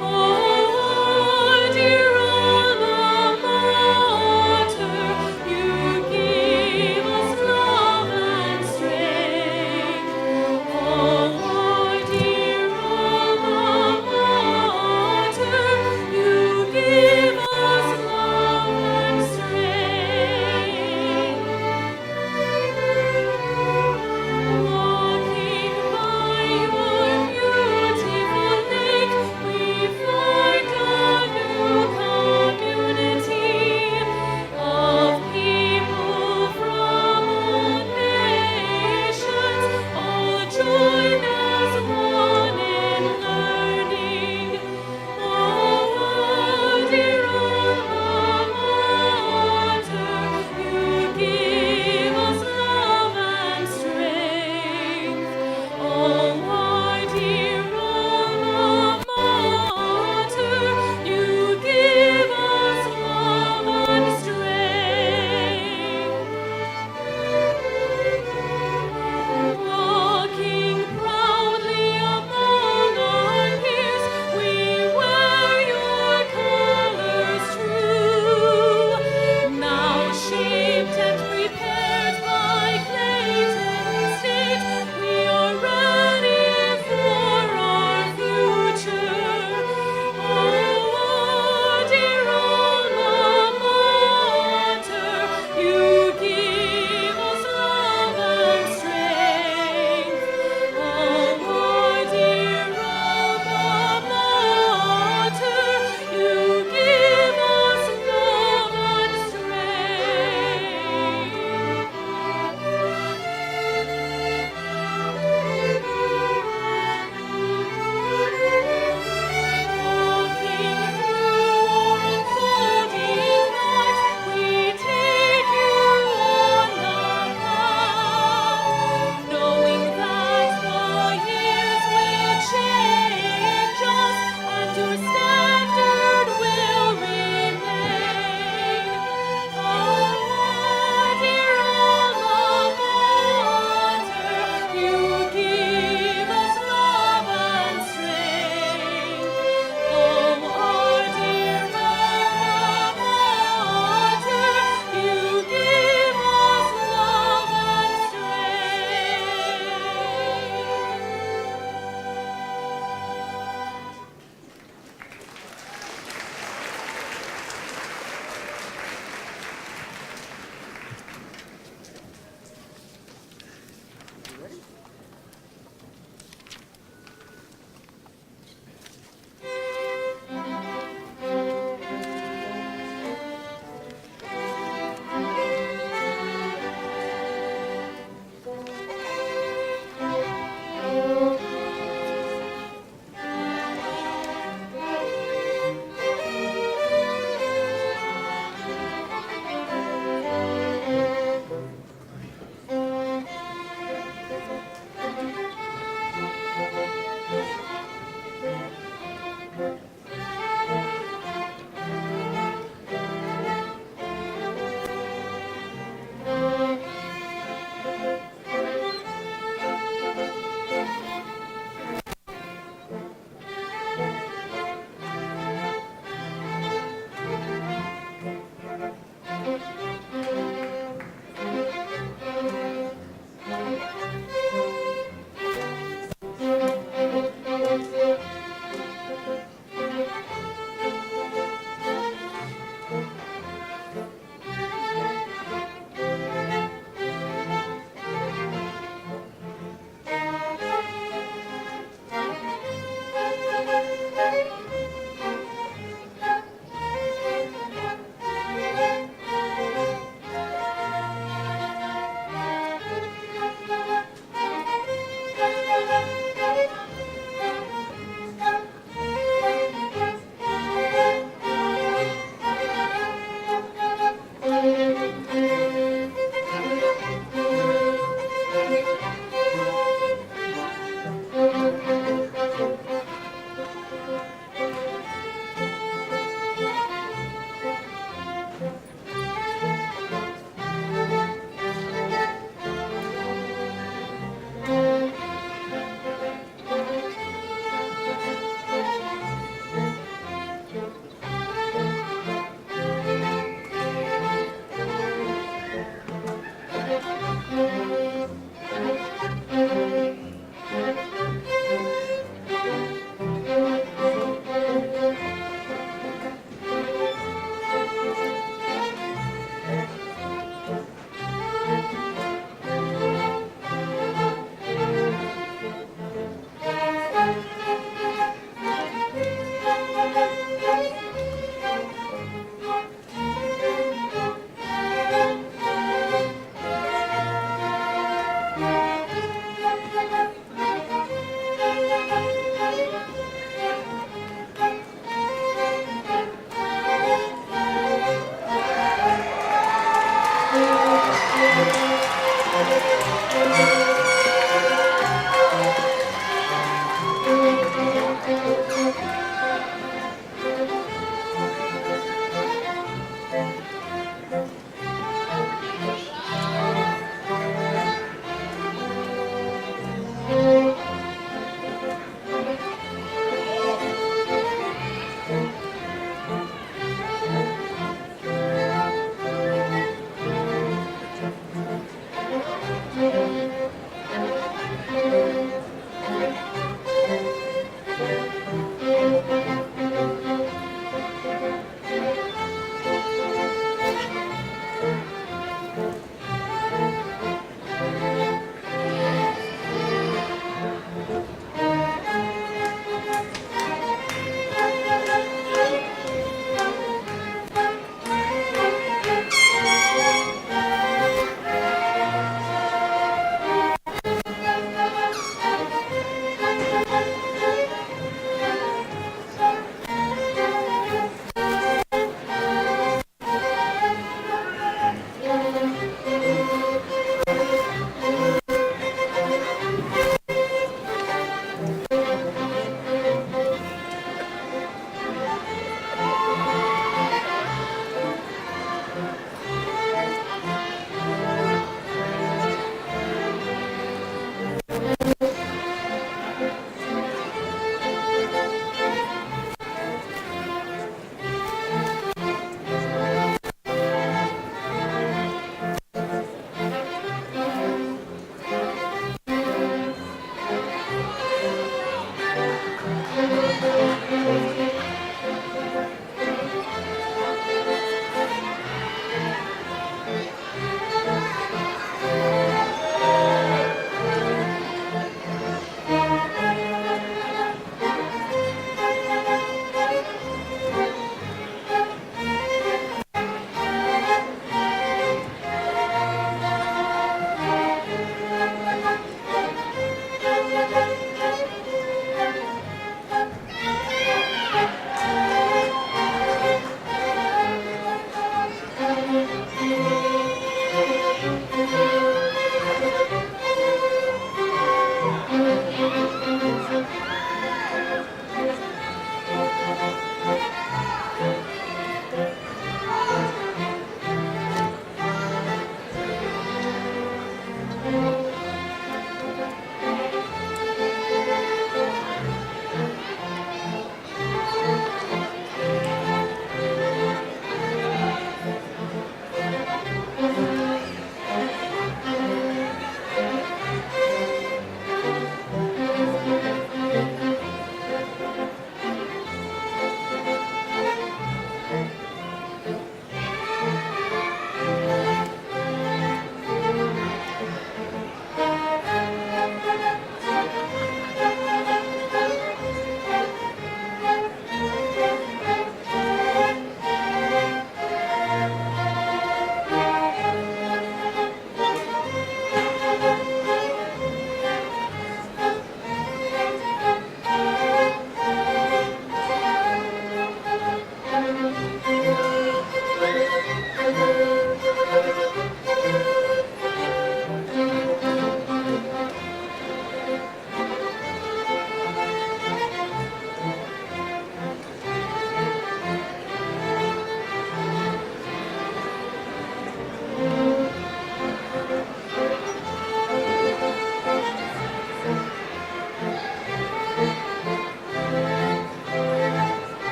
Oh, dear alma mater, you give us love and strength. Oh, dear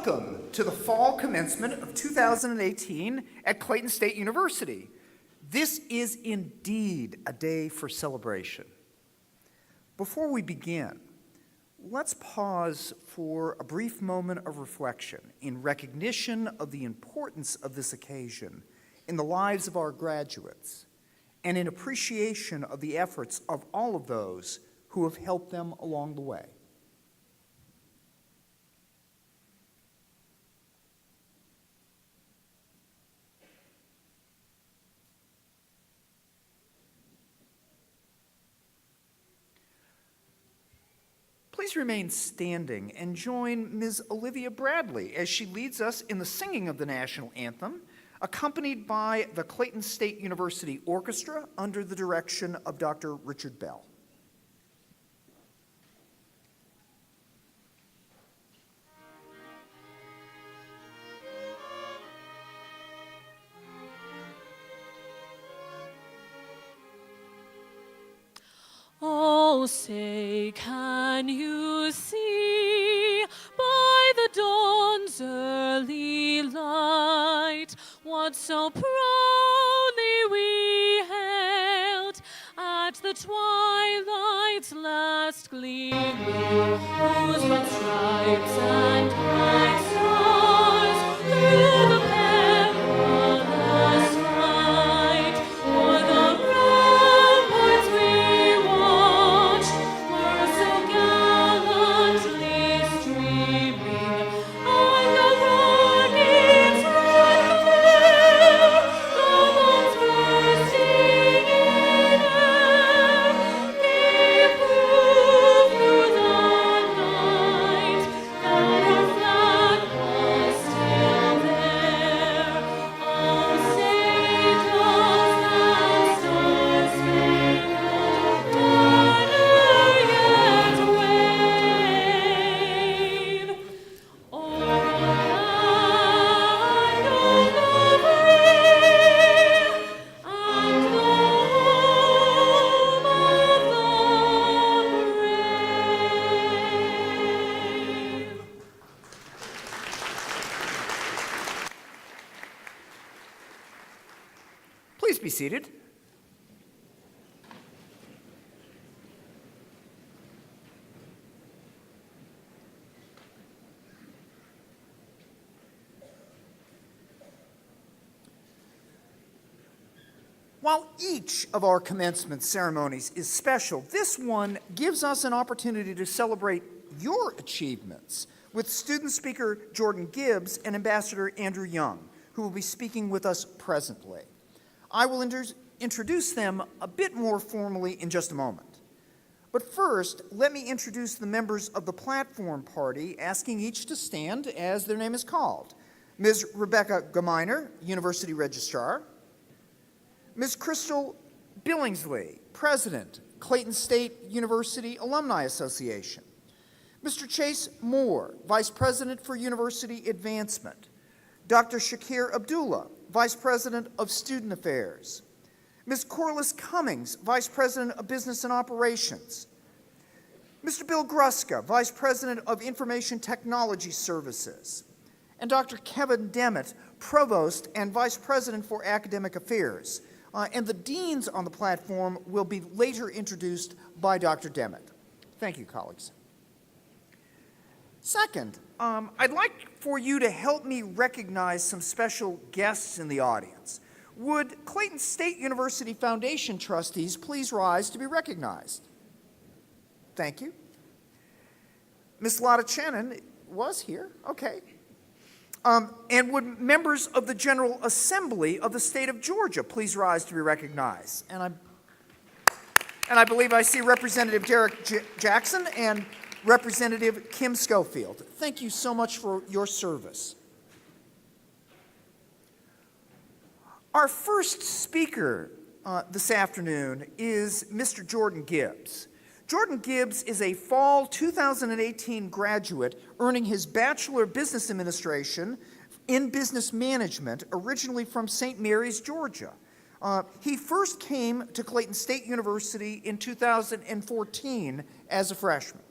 Welcome to the fall commencement of 2018 at Clayton State University. This is indeed a day for celebration. Before we begin, let's pause for a brief moment of reflection in recognition of the importance of this occasion in the lives of our graduates and in appreciation of the efforts of all of those who have helped them along the way. Please remain standing and join Ms. Olivia Bradley as she leads us in the singing of the national anthem, accompanied by the Clayton State University Orchestra under the direction of Dr. Richard Bell. Oh, say, can you see by the dawn's early light what so proudly we hailed at the twilight's last gleaming, whose red stripes and bright stars through the perilous fight o'er the ramparts we watched were so gallantly streaming, and the rockets red glare, the bombs bursting in air, gave proof through the night that our flag was still there. Oh, say does that star-spangled banner yet wave o'er the land of the free and the home of the brave? Please be seated. While each of our commencement ceremonies is special, this one gives us an opportunity to celebrate your achievements with student speaker Jordan Gibbs and Ambassador Andrew Young, who will be speaking with us presently. I will introduce them a bit more formally in just a moment. But first, let me introduce the members of the platform party, asking each to stand as their name is called. Ms. Rebecca Geminer, University Registrar. Ms. Crystal Billingsley, President, Clayton State University Alumni Association. Mr. Chase Moore, Vice President for University Advancement. Dr. Shakir Abdullah, Vice President of Student Affairs. Ms. Corliss Cummings, Vice President of Business and Operations. Mr. Bill Gruska, Vice President of Information Technology Services. And Dr. Kevin Demmett, Provost and Vice President for Academic Affairs. And the deans on the platform will be later introduced by Dr. Demmett. Thank you, colleagues. Second, I'd like for you to help me recognize some special guests in the audience. Would Clayton State University Foundation trustees please rise to be recognized? Thank you. Miss Lotta Chenin was here, okay. And would members of the General Assembly of the state of Georgia please rise to be recognized? And I believe I see Representative Derek Jackson and Representative Kim Schofield. Thank you so much for your service. Our first speaker this afternoon is Mr. Jordan Gibbs. Jordan Gibbs is a fall 2018 graduate earning his Bachelor of Business Administration in Business Management, originally from St. Mary's, Georgia. He first came to Clayton State University in 2014 as a freshman.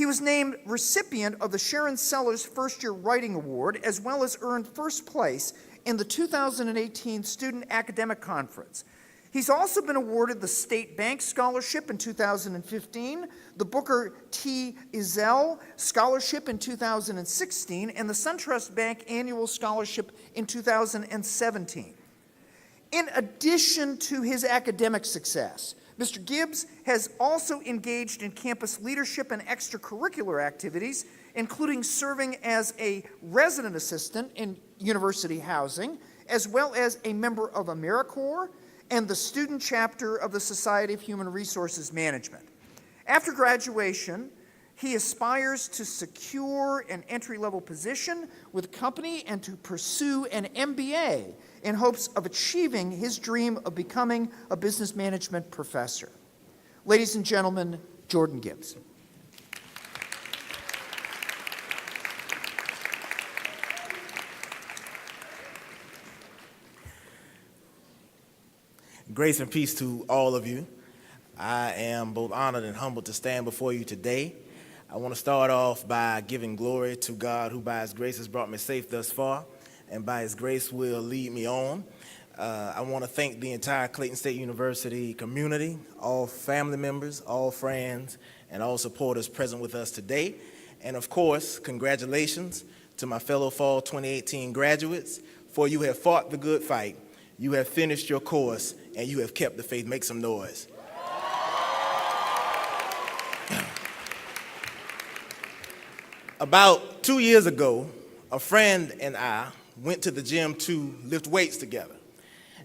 He was named recipient of the Sharon Sellers First Year Writing Award, as well as earned first place in the 2018 Student Academic Conference. He's also been awarded the State Bank Scholarship in 2015, the Booker T. Ezell Scholarship in 2016, and the SunTrust Bank Annual Scholarship in 2017. In addition to his academic success, Mr. Gibbs has also engaged in campus leadership and extracurricular activities, including serving as a resident assistant in university housing, as well as a member of AmeriCorps and the student chapter of the Society of Human Resources Management. After graduation, he aspires to secure an entry-level position with a company and to pursue an MBA in hopes of achieving his dream of becoming a business management professor. Ladies and gentlemen, Jordan Gibbs. Grace and peace to all of you. I am both honored and humbled to stand before you today. I want to start off by giving glory to God, who by his grace has brought me safe thus far, and by his grace will lead me on. I want to thank the entire Clayton State University community, all family members, all friends, and all supporters present with us today. And of course, congratulations to my fellow Fall 2018 graduates, for you have fought the good fight, you have finished your course, and you have kept the faith. Make some noise. About 2 years ago, a friend and I went to the gym to lift weights together.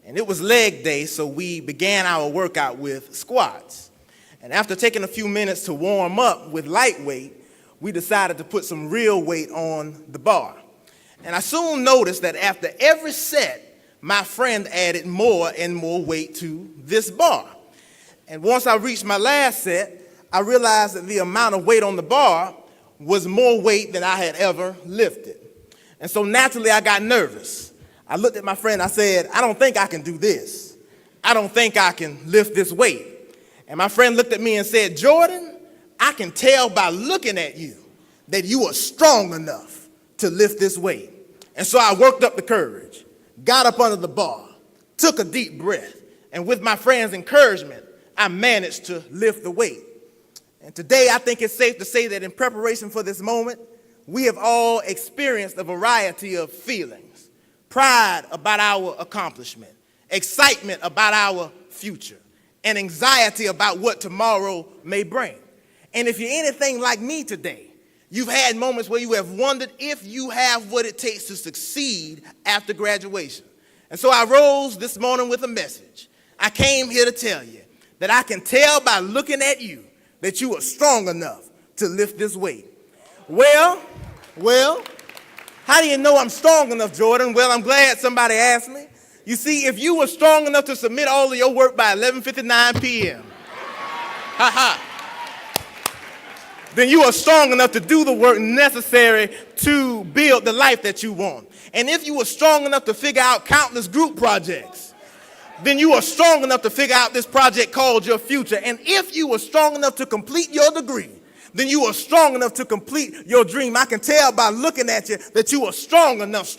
And it was leg day, so we began our workout with squats. And after taking a few minutes to warm up with light weight, we decided to put some real weight on the bar. And I soon noticed that after every set, my friend added more and more weight to this bar. And once I reached my last set, I realized that the amount of weight on the bar was more weight than I had ever lifted. And so naturally I got nervous. I looked at my friend, I said, I don't think I can do this. I don't think I can lift this weight. And my friend looked at me and said, Jordan, I can tell by looking at you that you are strong enough to lift this weight. And so I worked up the courage, got up under the bar, took a deep breath, and with my friend's encouragement, I managed to lift the weight. And today, I think it's safe to say that in preparation for this moment, we have all experienced a variety of feelings. Pride about our accomplishment, excitement about our future, and anxiety about what tomorrow may bring. And if you're anything like me today, you've had moments where you have wondered if you have what it takes to succeed after graduation. And so I rose this morning with a message. I came here to tell you that I can tell by looking at you that you are strong enough to lift this weight. Well, how do you know I'm strong enough, Jordan? Well, I'm glad somebody asked me. You see, if you were strong enough to submit all of your work by 11:59 p.m., then you are strong enough to do the work necessary to build the life that you want. And if you were strong enough to figure out countless group projects, then you are strong enough to figure out this project called your future. And if you were strong enough to complete your degree, then you are strong enough to complete your dream. I can tell by looking at you that you are strong enough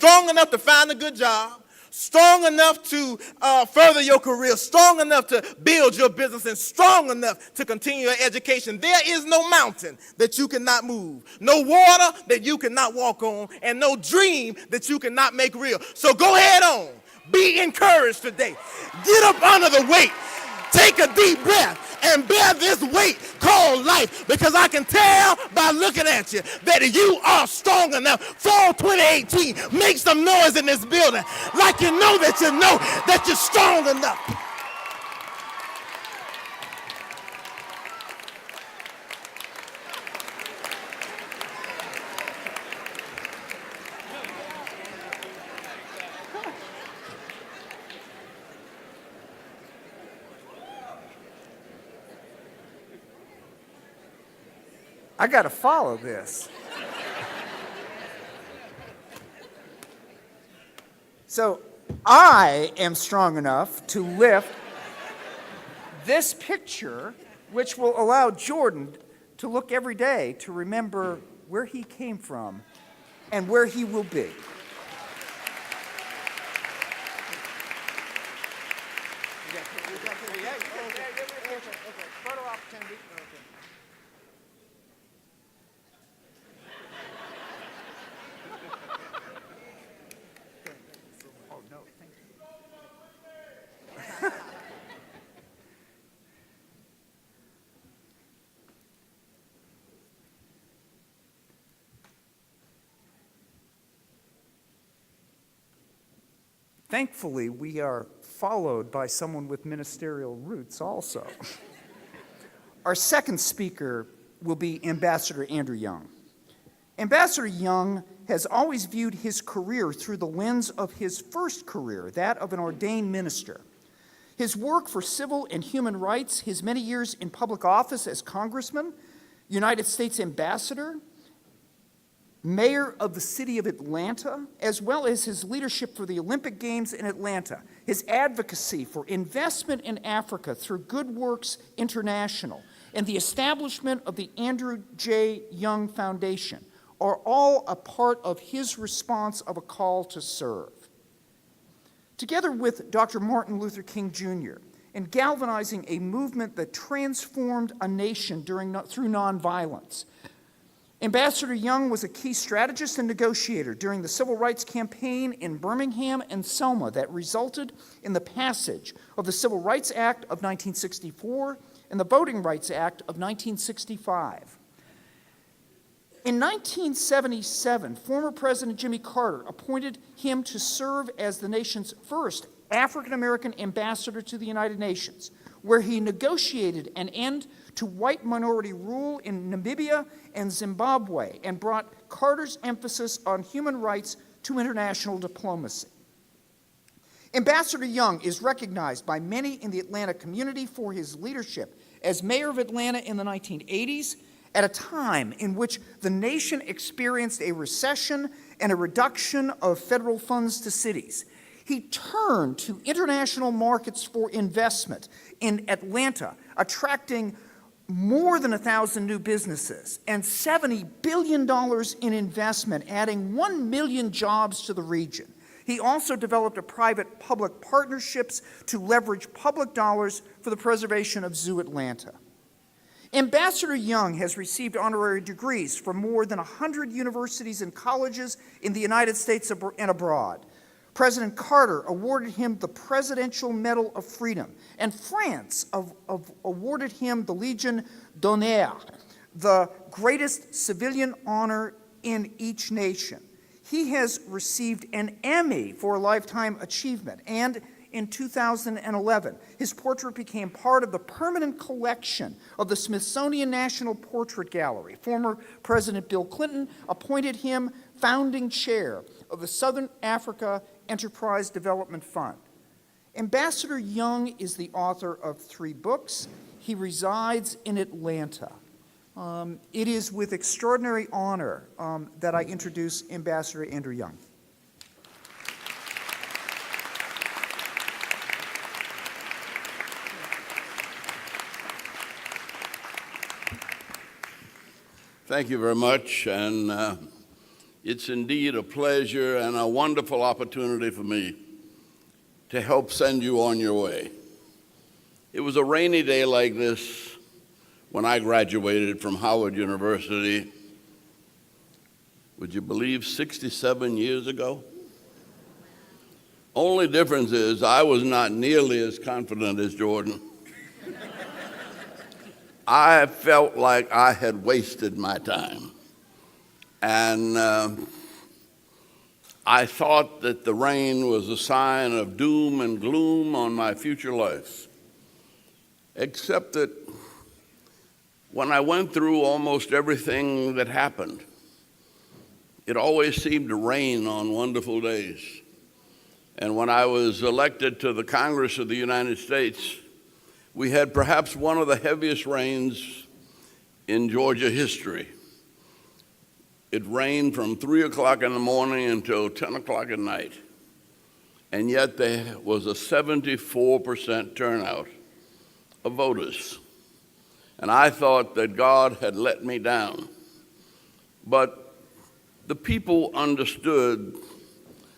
to find a good job, strong enough to further your career, strong enough to build your business, and strong enough to continue your education. There is no mountain that you cannot move, no water that you cannot walk on, and no dream that you cannot make real. So go ahead on. Be encouraged today. Get up under the weight. Take a deep breath and bear this weight called life, because I can tell by looking at you that you are strong enough. Fall 2018, make some noise in this building like you know that you're strong enough. I got to follow this. So I am strong enough to lift this picture, which will allow Jordan to look every day to remember where he came from and where he will be. Photo opportunity. Oh, no, thank you. Thankfully, we are followed by someone with ministerial roots also. Our second speaker will be Ambassador Andrew Young. Ambassador Young has always viewed his career through the lens of his first career, that of an ordained minister. His work for civil and human rights, his many years in public office as congressman, United States ambassador, mayor of the city of Atlanta, as well as his leadership for the Olympic Games in Atlanta, his advocacy for investment in Africa through Good Works International, and the establishment of the Andrew J. Young Foundation are all a part of his response of a call to serve. Together with Dr. Martin Luther King Jr., in galvanizing a movement that transformed a nation through nonviolence, Ambassador Young was a key strategist and negotiator during the civil rights campaign in Birmingham and Selma that resulted in the passage of the Civil Rights Act of 1964 and the Voting Rights Act of 1965. In 1977, former President Jimmy Carter appointed him to serve as the nation's first African-American ambassador to the United Nations, where he negotiated an end to white minority rule in Namibia and Zimbabwe and brought Carter's emphasis on human rights to international diplomacy. Ambassador Young is recognized by many in the Atlanta community for his leadership as mayor of Atlanta in the 1980s, at a time in which the nation experienced a recession and a reduction of federal funds to cities. He turned to international markets for investment in Atlanta, attracting more than 1,000 new businesses and $70 billion in investment, adding 1 million jobs to the region. He also developed a private-public partnerships to leverage public dollars for the preservation of Zoo Atlanta. Ambassador Young has received honorary degrees from more than 100 universities and colleges in the United States and abroad. President Carter awarded him the Presidential Medal of Freedom, and France awarded him the Legion d'honneur, the greatest civilian honor in each nation. He has received an Emmy for Lifetime Achievement, and in 2011, his portrait became part of the permanent collection of the Smithsonian National Portrait Gallery. Former President Bill Clinton appointed him founding chair of the Southern Africa Enterprise Development Fund. Ambassador Young is the author of 3 books. He resides in Atlanta. It is with extraordinary honor that I introduce Ambassador Andrew Young. Thank you very much, and it's indeed a pleasure and a wonderful opportunity for me to help send you on your way. It was a rainy day like this when I graduated from Howard University, would you believe 67 years ago? Only difference is I was not nearly as confident as Jordan. I felt like I had wasted my time. And I thought that the rain was a sign of doom and gloom on my future life. Except that when I went through almost everything that happened, it always seemed to rain on wonderful days. And when I was elected to the Congress of the United States, we had perhaps one of the heaviest rains in Georgia history. It rained from 3 o'clock in the morning until 10 o'clock at night. And yet there was a 74% turnout of voters. and I thought that God had let me down. But the people understood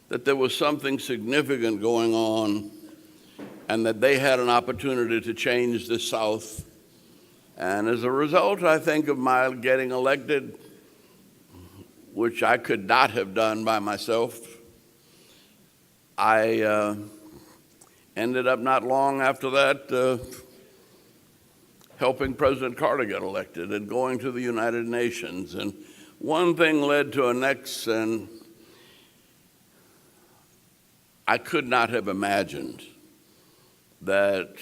that there was something significant going on and that they had an opportunity to change the South. And as a result, I think, of my getting elected, which I could not have done by myself, I ended up not long after that helping President Carter get elected and going to the United Nations. And one thing led to the next, and I could not have imagined that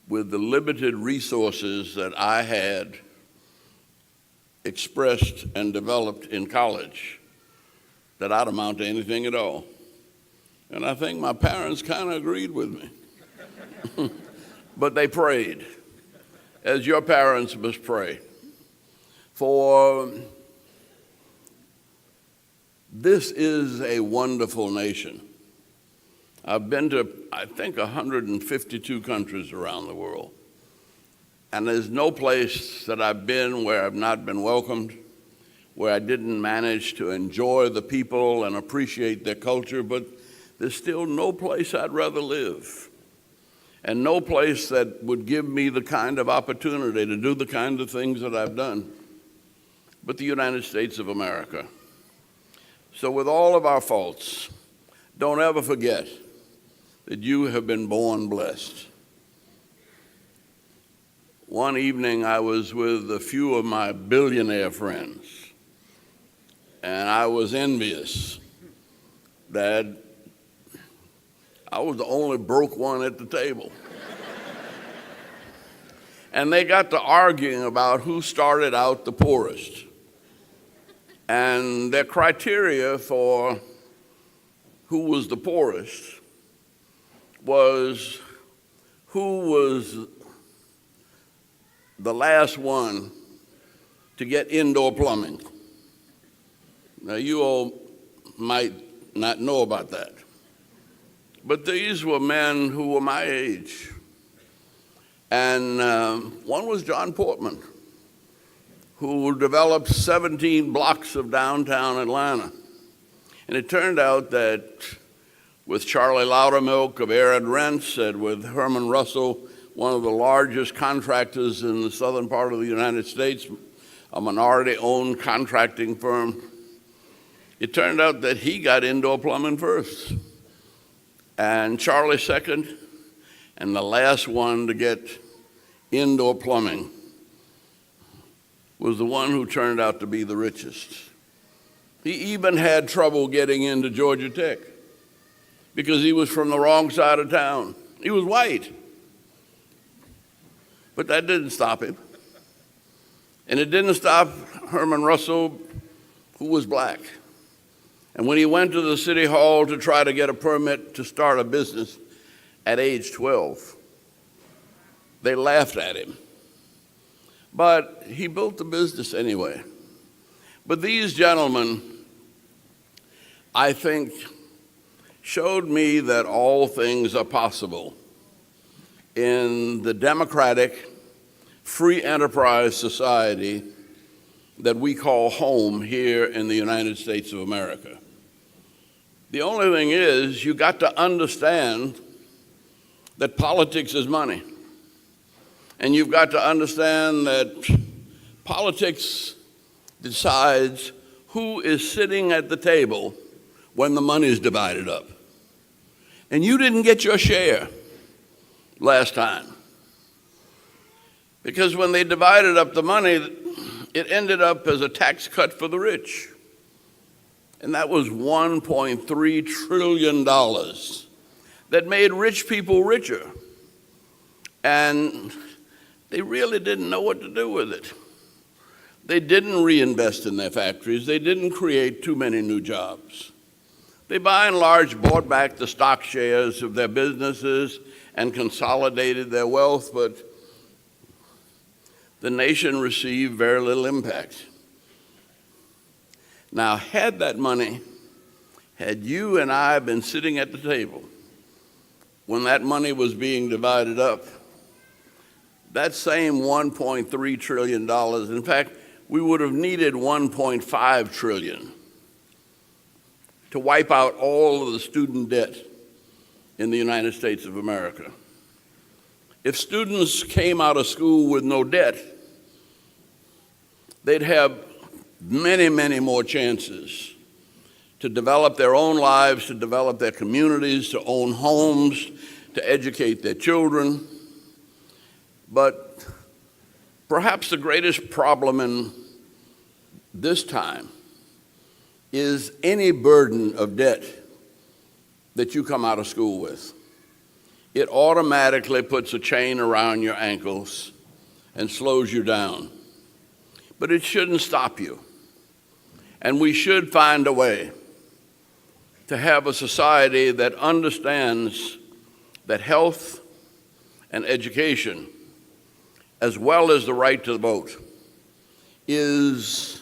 with the limited resources that I had expressed and developed in college, that I'd amount to anything at all. And I think my parents kind of agreed with me. But they prayed, as your parents must pray, for this is a wonderful nation. I've been to, I think, 152 countries around the world. And there's no place that I've been where I've not been welcomed, where I didn't manage to enjoy the people and appreciate their culture, but there's still no place I'd rather live, and no place that would give me the kind of opportunity to do the kind of things that I've done, but the United States of America. So with all of our faults, don't ever forget that you have been born blessed. One evening I was with a few of my billionaire friends, and I was envious that I was the only broke one at the table. And they got to arguing about who started out the poorest. And their criteria for who was the poorest was who was the last one to get indoor plumbing. Now, you all might not know about that, but these were men who were my age. And one was John Portman, who developed 17 blocks of downtown Atlanta. And it turned out that with Charlie Loudermilk of Arid Rents and with Herman Russell, one of the largest contractors in the southern part of the United States, a minority-owned contracting firm, it turned out that he got indoor plumbing first, and Charlie second, and the last one to get indoor plumbing was the one who turned out to be the richest. He even had trouble getting into Georgia Tech because he was from the wrong side of town. He was white. But that didn't stop him. And it didn't stop Herman Russell, who was black. And when he went to the city hall to try to get a permit to start a business at age 12, they laughed at him. But he built the business anyway. But these gentlemen, I think, showed me that all things are possible in the democratic, free enterprise society that we call home here in the United States of America. The only thing is, you got to understand that politics is money. And you've got to understand that politics decides who is sitting at the table when the money is divided up. And you didn't get your share last time. Because when they divided up the money, it ended up as a tax cut for the rich. And that was $1.3 trillion that made rich people richer. And they really didn't know what to do with it. They didn't reinvest in their factories. They didn't create too many new jobs. They, by and large, bought back the stock shares of their businesses and consolidated their wealth, but the nation received very little impact. Now, had that money, had you and I been sitting at the table when that money was being divided up, that same $1.3 trillion, in fact, we would have needed $1.5 trillion to wipe out all of the student debt in the United States of America. If students came out of school with no debt, they'd have many, many more chances to develop their own lives, to develop their communities, to own homes, to educate their children. But perhaps the greatest problem in this time is any burden of debt that you come out of school with. It automatically puts a chain around your ankles and slows you down. But it shouldn't stop you. And we should find a way to have a society that understands that health and education, as well as the right to vote, is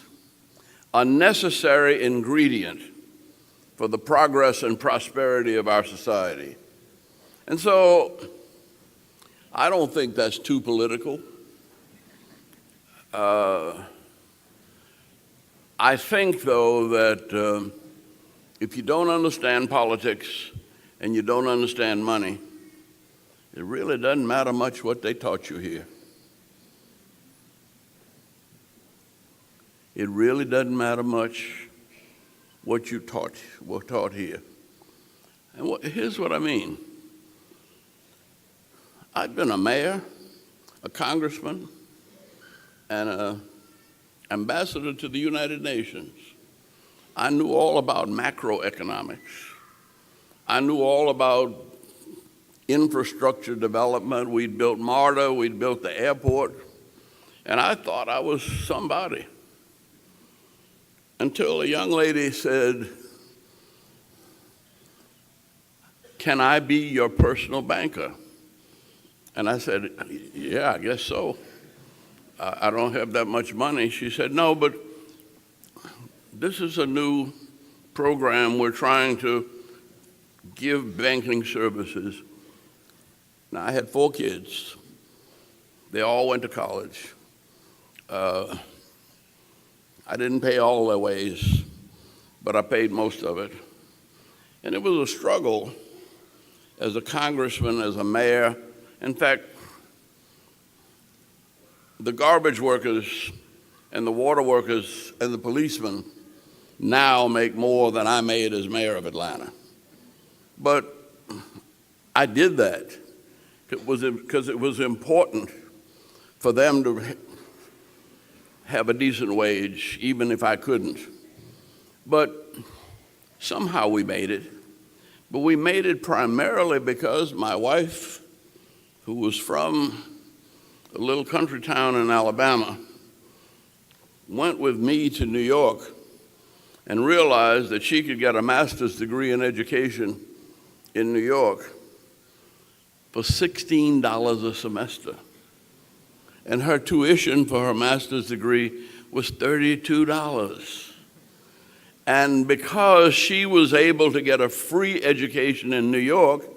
a necessary ingredient for the progress and prosperity of our society. And so I don't think that's too political. I think, though, that if you don't understand politics and you don't understand money, it really doesn't matter much what they taught you here. It really doesn't matter much what you were taught here. And here's what I mean. I've been a mayor, a congressman, and an ambassador to the United Nations. I knew all about macroeconomics. I knew all about infrastructure development. We'd built MARTA, we'd built the airport, and I thought I was somebody. Until a young lady said, "Can I be your personal banker?" And I said, "Yeah, I guess so. I don't have that much money." She said, "No, but this is a new program. We're trying to give banking services." Now, I had 4 kids. They all went to college. I didn't pay all their ways, but I paid most of it. And it was a struggle as a congressman, as a mayor. In fact, the garbage workers and the water workers and the policemen now make more than I made as mayor of Atlanta. But I did that because it was important for them to have a decent wage, even if I couldn't. But somehow we made it. But we made it primarily because my wife, who was from a little country town in Alabama, went with me to New York and realized that she could get a master's degree in education in New York for $16 a semester. And her tuition for her master's degree was $32. And because she was able to get a free education in New York,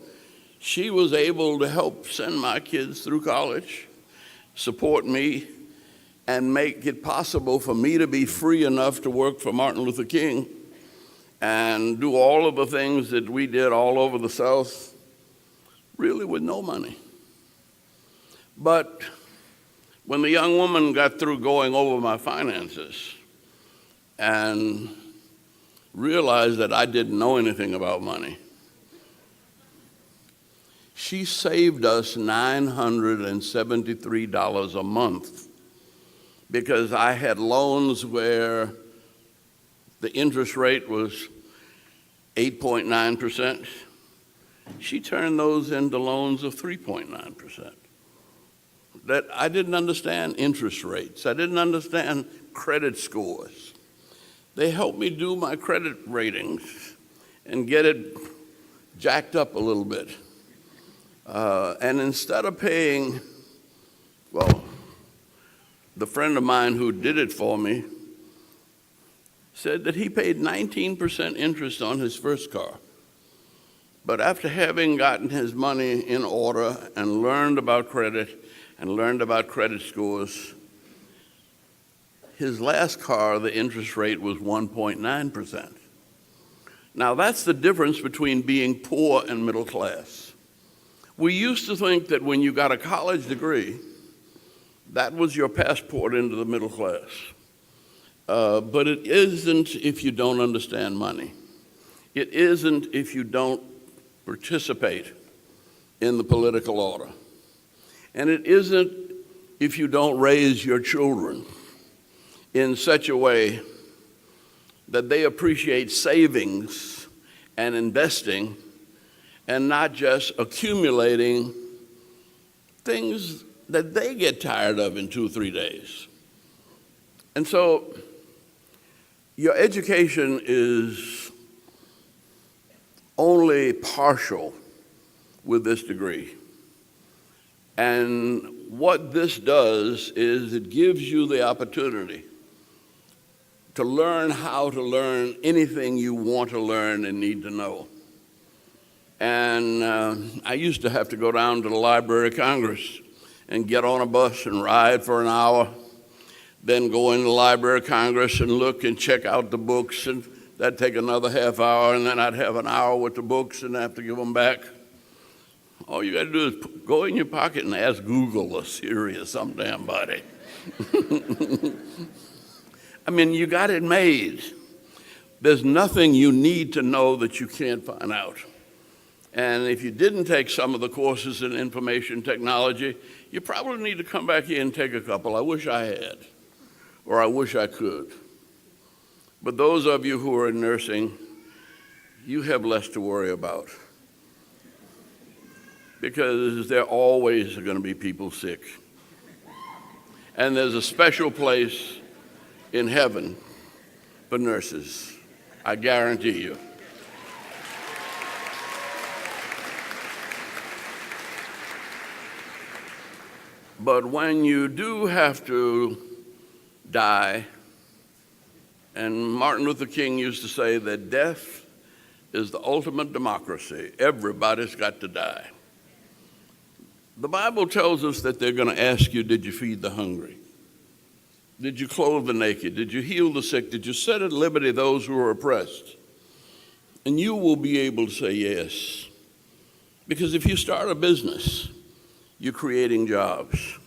she was able to help send my kids through college, support me, and make it possible for me to be free enough to work for Martin Luther King and do all of the things that we did all over the South, really with no money. But when the young woman got through going over my finances and realized that I didn't know anything about money, she saved us $973 a month because I had loans where the interest rate was 8.9%. She turned those into loans of 3.9%. That I didn't understand interest rates. I didn't understand credit scores. They helped me do my credit ratings and get it jacked up a little bit. And instead of paying, well, the friend of mine who did it for me said that he paid 19% interest on his first car. But after having gotten his money in order and learned about credit and learned about credit scores. His last car, the interest rate was 1.9%. Now, that's the difference between being poor and middle class. We used to think that when you got a college degree, that was your passport into the middle class. But it isn't if you don't understand money. It isn't if you don't participate in the political order. And it isn't if you don't raise your children in such a way that they appreciate savings and investing and not just accumulating things that they get tired of in 2 or 3 days. And so your education is only partial with this degree. And what this does is it gives you the opportunity to learn how to learn anything you want to learn and need to know. And I used to have to go down to the Library of Congress and get on a bus and ride for an hour, then go in the Library of Congress and look and check out the books, and that'd take another half hour, and then I'd have an hour with the books and have to give them back. All you got to do is go in your pocket and ask Google or Siri or some damn body. I mean, you got it made. There's nothing you need to know that you can't find out. And if you didn't take some of the courses in information technology, you probably need to come back here and take a couple. I wish I had, or I wish I could. But those of you who are in nursing, you have less to worry about, because there always are going to be people sick. And there's a special place in heaven for nurses, I guarantee you. But when you do have to die, and Martin Luther King used to say that death is the ultimate democracy. Everybody's got to die. The Bible tells us that they're going to ask you, did you feed the hungry? Did you clothe the naked? Did you heal the sick? Did you set at liberty those who are oppressed? And you will be able to say yes. Because if you start a business, you're creating jobs.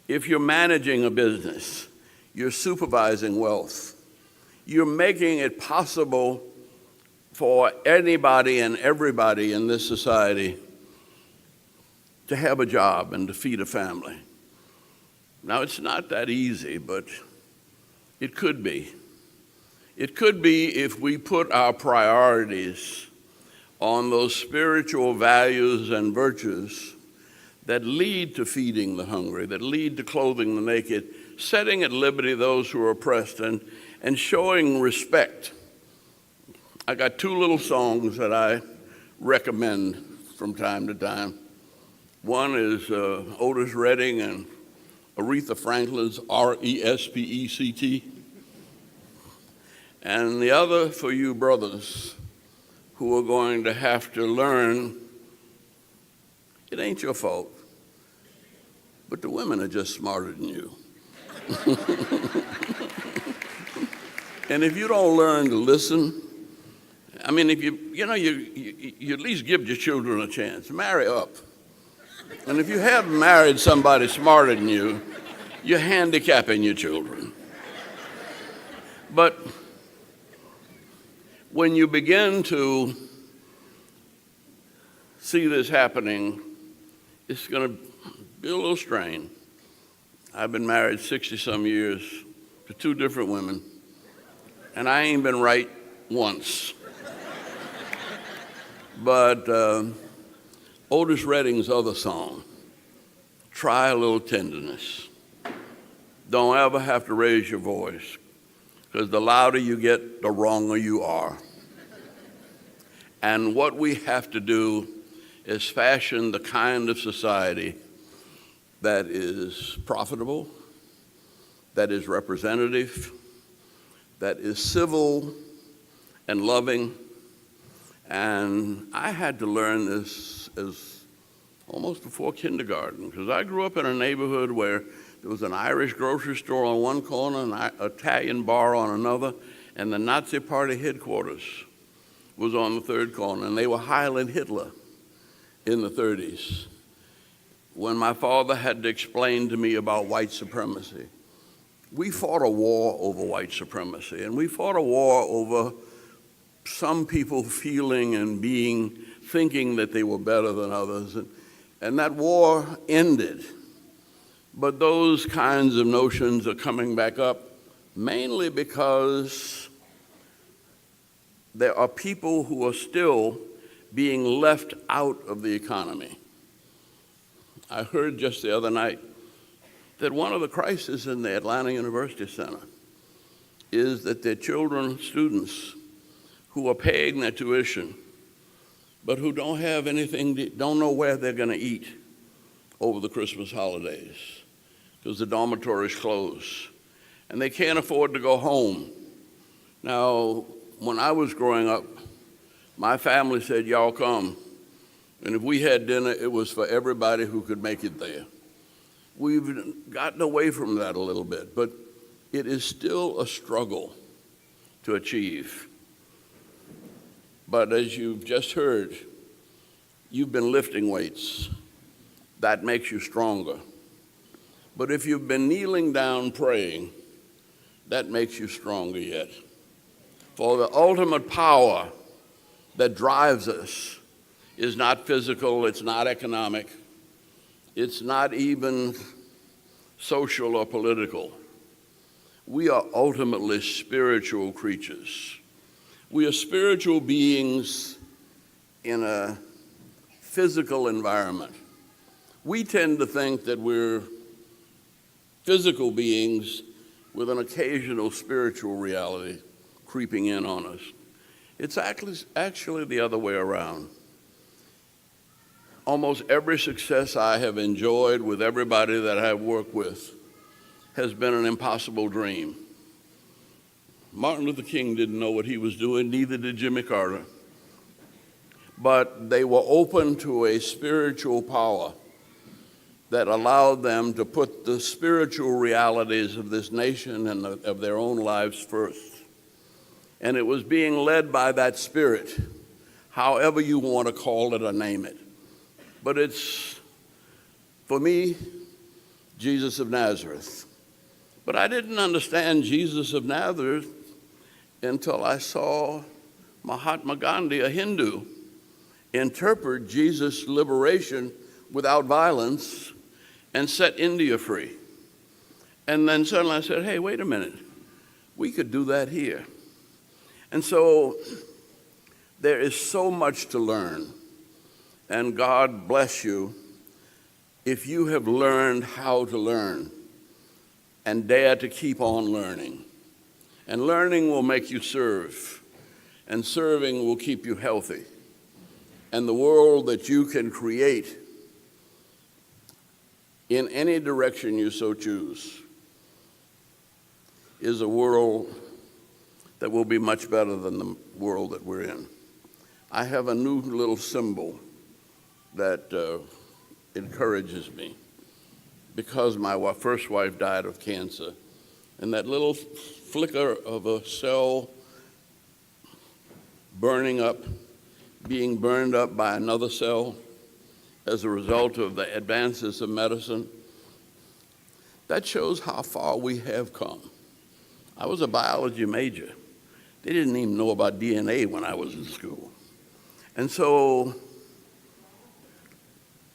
If you're managing a business, you're supervising wealth. You're making it possible for anybody and everybody in this society to have a job and to feed a family. Now, it's not that easy, but it could be. It could be if we put our priorities on those spiritual values and virtues that lead to feeding the hungry, that lead to clothing the naked, setting at liberty those who are oppressed, and showing respect. I got 2 little songs that I recommend from time to time. One is Otis Redding and Aretha Franklin's R-E-S-P-E-C-T. And the other for you brothers who are going to have to learn, it ain't your fault, but the women are just smarter than you. And if you don't learn to listen, I mean, if you at least give your children a chance. Marry up. And if you haven't married somebody smarter than you, you're handicapping your children. But when you begin to see this happening, it's going to be a little strain. I've been married 60-some years to 2 different women, and I ain't been right once. But Otis Redding's other song, Try a Little Tenderness. Don't ever have to raise your voice, because the louder you get, the wronger you are. And what we have to do is fashion the kind of society that is profitable, that is representative, that is civil and loving. And I had to learn this as almost before kindergarten, because I grew up in a neighborhood where there was an Irish grocery store on one corner, an Italian bar on another, and the Nazi Party headquarters was on the third corner, and they were Highland Hitler in the 30s. When my father had to explain to me about white supremacy, we fought a war over white supremacy, and we fought a war over some people feeling and thinking that they were better than others, and that war ended. But those kinds of notions are coming back up mainly because there are people who are still being left out of the economy. I heard just the other night that one of the crises in the Atlanta University Center is that their children, students, who are paying their tuition, but who don't have anything, don't know where they're going to eat over the Christmas holidays because the dormitories close, and they can't afford to go home. Now, when I was growing up, my family said, y'all come. And if we had dinner, it was for everybody who could make it there. We've gotten away from that a little bit, but it is still a struggle to achieve. But as you've just heard, you've been lifting weights. That makes you stronger. But if you've been kneeling down praying, that makes you stronger yet. For the ultimate power that drives us is not physical, it's not economic, it's not even social or political. We are ultimately spiritual creatures. We are spiritual beings in a physical environment. We tend to think that we're physical beings with an occasional spiritual reality creeping in on us. It's actually the other way around. Almost every success I have enjoyed with everybody that I've worked with has been an impossible dream. Martin Luther King didn't know what he was doing, neither did Jimmy Carter. But they were open to a spiritual power that allowed them to put the spiritual realities of this nation and of their own lives first. And it was being led by that spirit, however you want to call it or name it. But it's, for me, Jesus of Nazareth. But I didn't understand Jesus of Nazareth until I saw Mahatma Gandhi, a Hindu, interpret Jesus' liberation without violence and set India free. And then suddenly I said, hey, wait a minute, we could do that here. And so there is so much to learn. And God bless you if you have learned how to learn and dare to keep on learning. And learning will make you serve, and serving will keep you healthy. And the world that you can create in any direction you so choose is a world that will be much better than the world that we're in. I have a new little symbol that encourages me because my first wife died of cancer. And that little flicker of a cell burning up, being burned up by another cell as a result of the advances of medicine, that shows how far we have come. I was a biology major. They didn't even know about DNA when I was in school. And so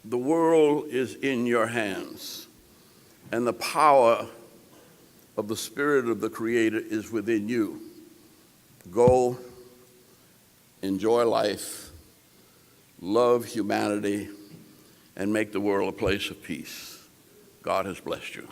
the world is in your hands, and the power of the Spirit of the Creator is within you. Go, enjoy life, love humanity, and make the world a place of peace. God has blessed you.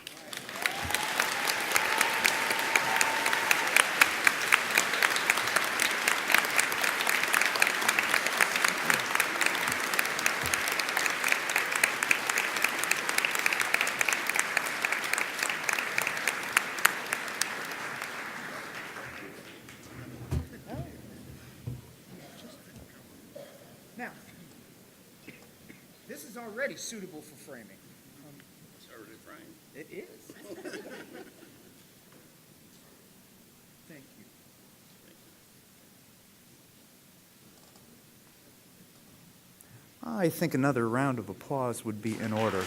Now, this is is already suitable for framing. It's already framed. It is. Thank you. I think another round of applause would be in order.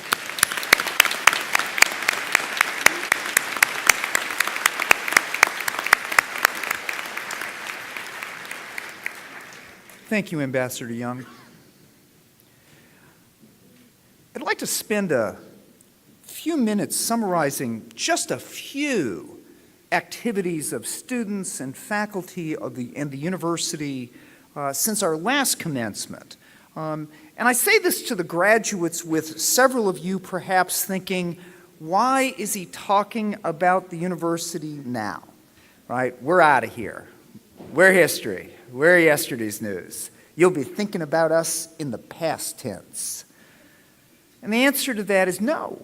Thank you, Ambassador Young. I'd like to spend a few minutes summarizing just a few activities of students and faculty of the university since our last commencement. And I say this to the graduates with several of you perhaps thinking, why is he talking about the university now? Right? We're out of here. We're history. We're yesterday's news. You'll be thinking about us in the past tense. And the answer to that is no.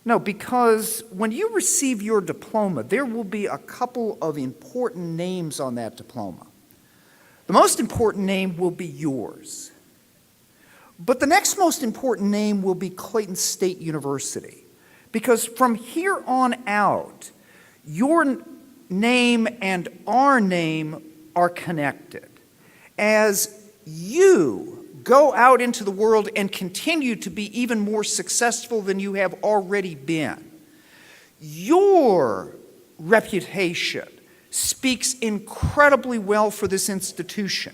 No, because when you receive your diploma, there will be a couple of important names on that diploma. The most important name will be yours. But the next most important name will be Clayton State University. Because from here on out, your name and our name are connected. As you go out into the world and continue to be even more successful than you have already been, your reputation speaks incredibly well for this institution.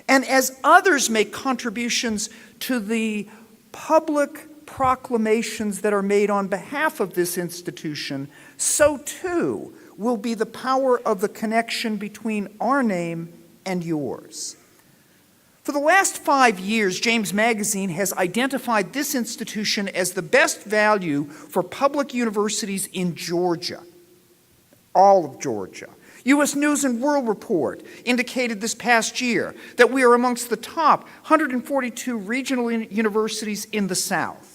And as others make contributions to the public proclamations that are made on behalf of this institution, so too will be the power of the connection between our name and yours. For the last 5 years, James Magazine has identified this institution as the best value for public universities in Georgia, all of Georgia. U.S. News and World Report indicated this past year that we are amongst the top 142 regional universities in the South,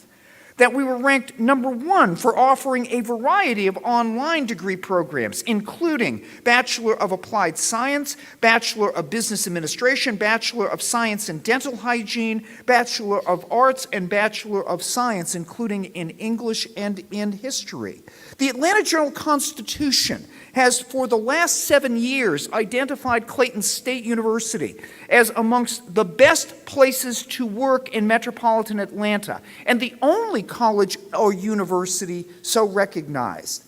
that we were ranked number 1 for offering a variety of online degree programs, including Bachelor of Applied Science, Bachelor of Business Administration, Bachelor of Science in Dental Hygiene, Bachelor of Arts, and Bachelor of Science, including in English and in History. The Atlanta Journal-Constitution has, for the last 7 years, identified Clayton State University as amongst the best places to work in metropolitan Atlanta, and the only college or university so recognized.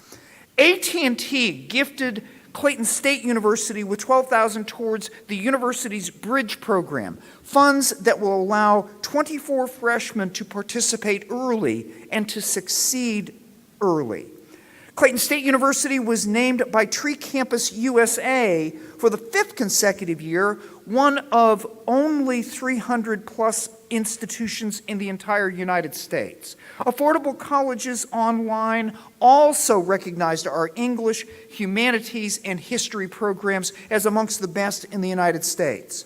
AT&T gifted Clayton State University with $12,000 towards the university's Bridge program, funds that will allow 24 freshmen to participate early and to succeed early. Clayton State University was named by Tree Campus USA for the 5th consecutive year, one of only 300+ institutions in the entire United States. Affordable Colleges Online also recognized our English, humanities, and history programs as amongst the best in the United States.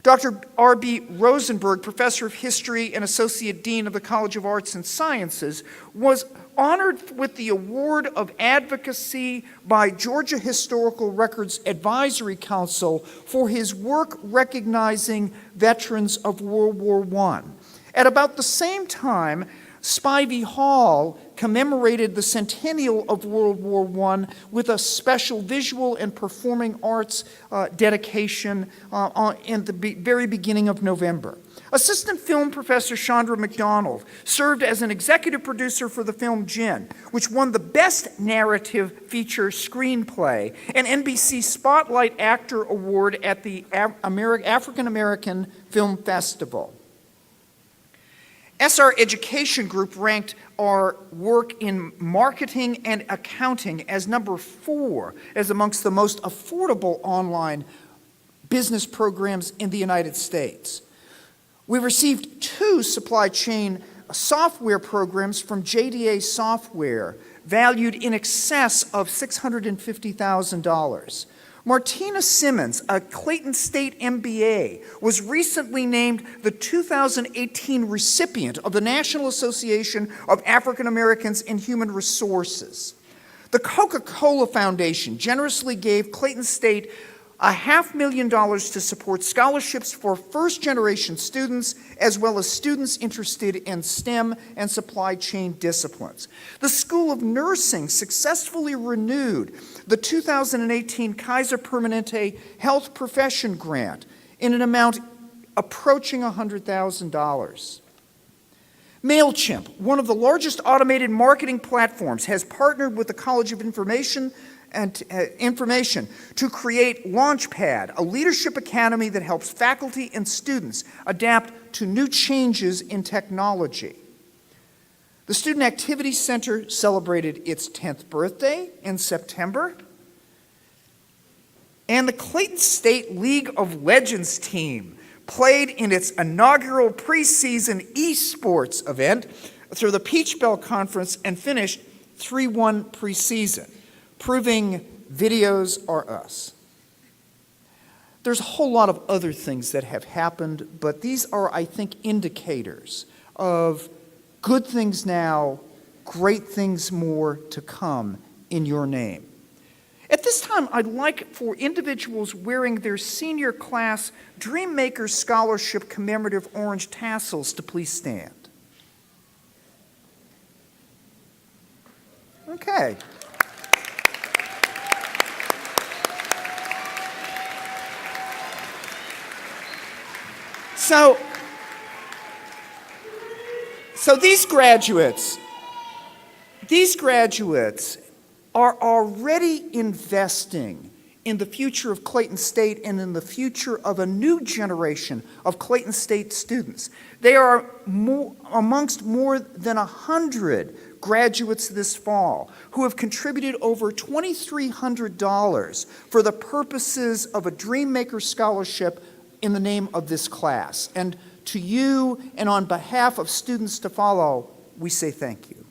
Dr. R.B. Rosenberg, Professor of History and Associate Dean of the College of Arts and Sciences, was honored with the Award of Advocacy by Georgia Historical Records Advisory Council for his work recognizing veterans of World War I. At about the same time, Spivey Hall commemorated the centennial of World War I with a special visual and performing arts dedication in the very beginning of November. Assistant film professor Chandra McDonald served as an executive producer for the film Gin, which won the Best Narrative Feature Screenplay and NBC Spotlight Actor Award at the African American Film Festival. SR Education Group ranked our work in marketing and accounting as number 4 as amongst the most affordable online business programs in the United States. We received 2 supply chain software programs from JDA Software, valued in excess of $650,000. Martina Simmons, a Clayton State MBA, was recently named the 2018 recipient of the National Association of African Americans in Human Resources. The Coca-Cola Foundation generously gave Clayton State $500,000 to support scholarships for first-generation students, as well as students interested in STEM and supply chain disciplines. The School of Nursing successfully renewed the 2018 Kaiser Permanente Health Profession Grant in an amount approaching $100,000. MailChimp, one of the largest automated marketing platforms, has partnered with the College of Information to create Launchpad, a leadership academy that helps faculty and students adapt to new changes in technology. The Student Activity Center celebrated its 10th birthday in September. And the Clayton State League of Legends team played in its inaugural preseason esports event through the Peach Bell Conference and finished 3-1 preseason, proving videos are us. There's a whole lot of other things that have happened, but these are, I think, indicators of good things now, great things more to come in your name. At this time, I'd like for individuals wearing their senior class Dreammaker Scholarship commemorative orange tassels to please stand. Okay. So these graduates are already investing in the future of Clayton State and in the future of a new generation of Clayton State students. They are amongst more than 100 graduates this fall who have contributed over $2,300 for the purposes of a Dreammaker Scholarship in the name of this class. And to you and on behalf of students to follow, we say thank you.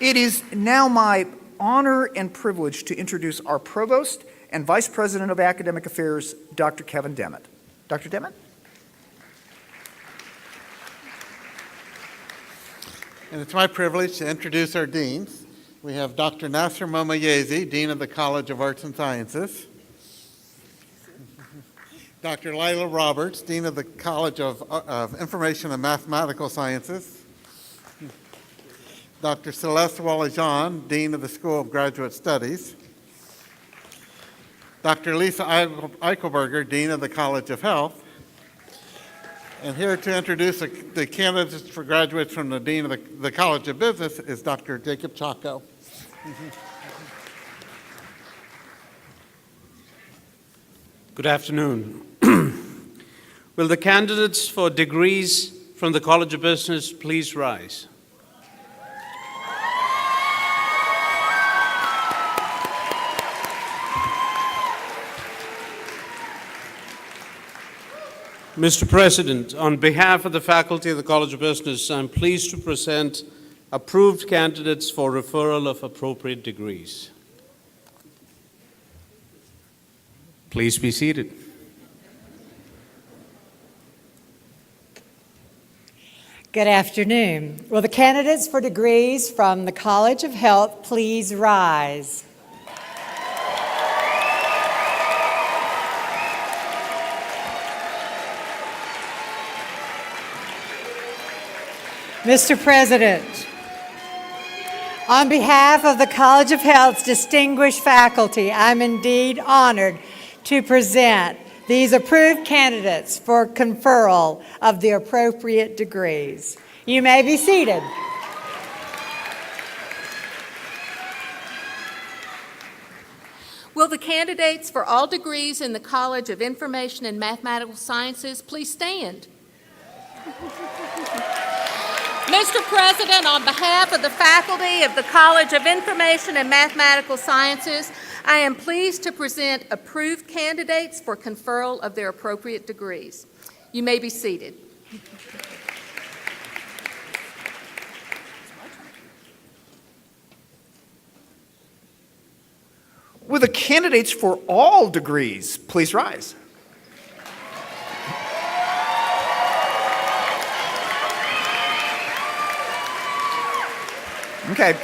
It is now my honor and privilege to introduce our Provost and Vice President of Academic Affairs, Dr. Kevin Demmett. Dr. Demmett? And it's my privilege to introduce our deans. We have Dr. Nasser Momayezi, Dean of the College of Arts and Sciences. Dr. Lila Roberts, Dean of the College of Information and Mathematical Sciences. Dr. Celeste Wallajan, Dean of the School of Graduate Studies. Dr. Lisa Eichelberger, Dean of the College of Health. And here to introduce the candidates for graduates from the Dean of the College of Business is Dr. Jacob Chaco. Good afternoon. Will the candidates for degrees from the College of Business please rise? Mr. President, on behalf of the faculty of the College of Business, I'm pleased to present approved candidates for referral of appropriate degrees. Please be seated. Good afternoon. Will the candidates for degrees from the College of Health please rise? Mr. President, on behalf of the College of Health's distinguished faculty, I'm indeed honored to present these approved candidates for conferral of the appropriate degrees. You may be seated. Will the candidates for all degrees in the College of Information and Mathematical Sciences please stand? Mr. President, on behalf of the faculty of the College of Information and Mathematical Sciences, I am pleased to present approved candidates for conferral of their appropriate degrees. You may be seated. Will the candidates for all degrees please rise? Okay.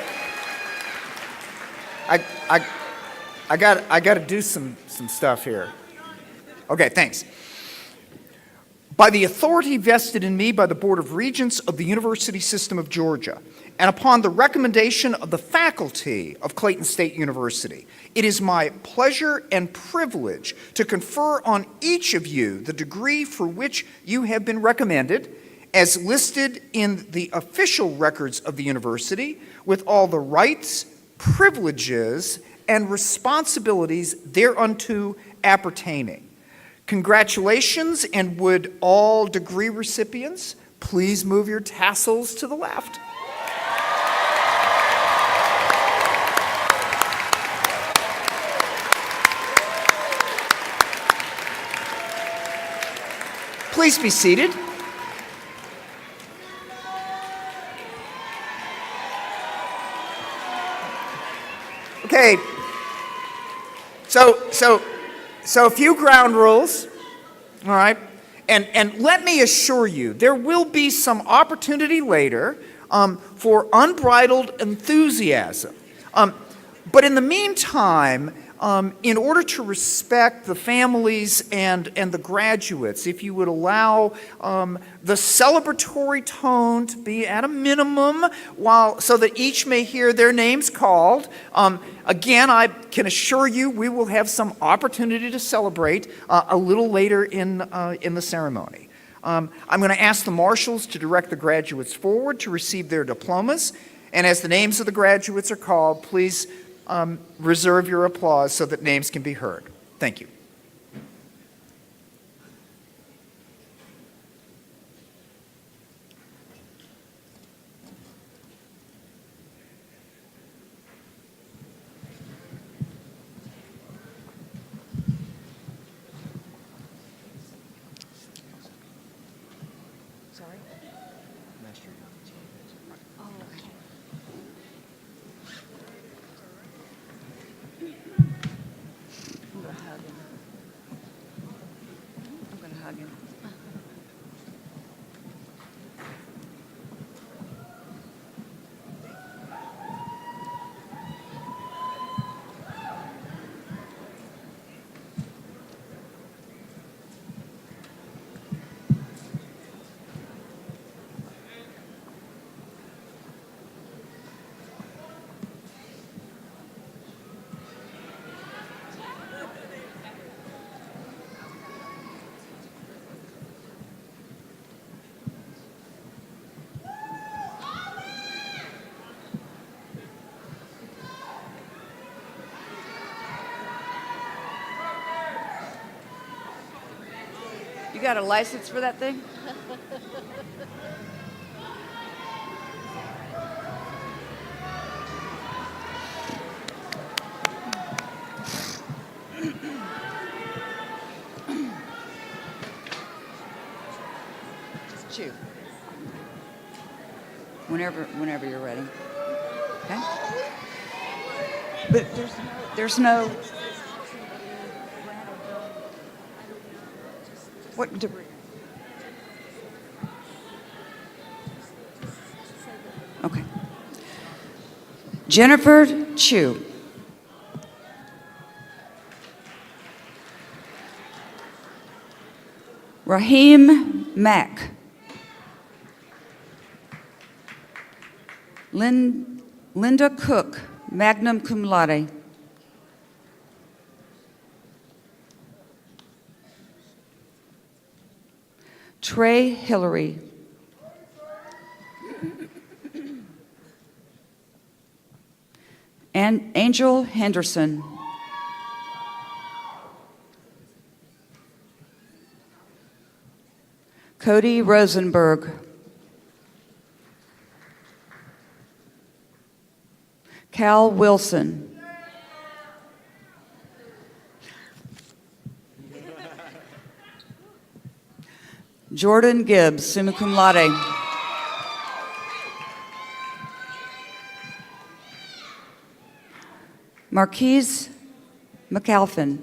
I got to do some stuff here. Okay, thanks. By the authority vested in me by the Board of Regents of the University System of Georgia, and upon the recommendation of the faculty of Clayton State University, it is my pleasure and privilege to confer on each of you the degree for which you have been recommended, as listed in the official records of the university, with all the rights, privileges, and responsibilities thereunto appertaining. Congratulations, and would all degree recipients please move your tassels to the left? Please be seated. Okay. So a few ground rules, all right? And let me assure you, there will be some opportunity later for unbridled enthusiasm. But in the meantime, in order to respect the families and the graduates, if you would allow the celebratory tone to be at a minimum, so that each may hear their names called. Again, I can assure you we will have some opportunity to celebrate a little later in the ceremony. I'm going to ask the marshals to direct the graduates forward to receive their diplomas. And as the names of the graduates are called, please reserve your applause so that names can be heard. Thank you. You got a license for that thing? Just chew. Whenever you're ready. Okay? But there's no what debris? Okay. Jennifer Chu. Raheem Mack. Linda Cook, magna cum laude. Trey Hillary. And Angel Henderson. Cody Rosenberg. Cal Wilson. Jordan Gibbs, summa cum laude. Marquise McAlphin.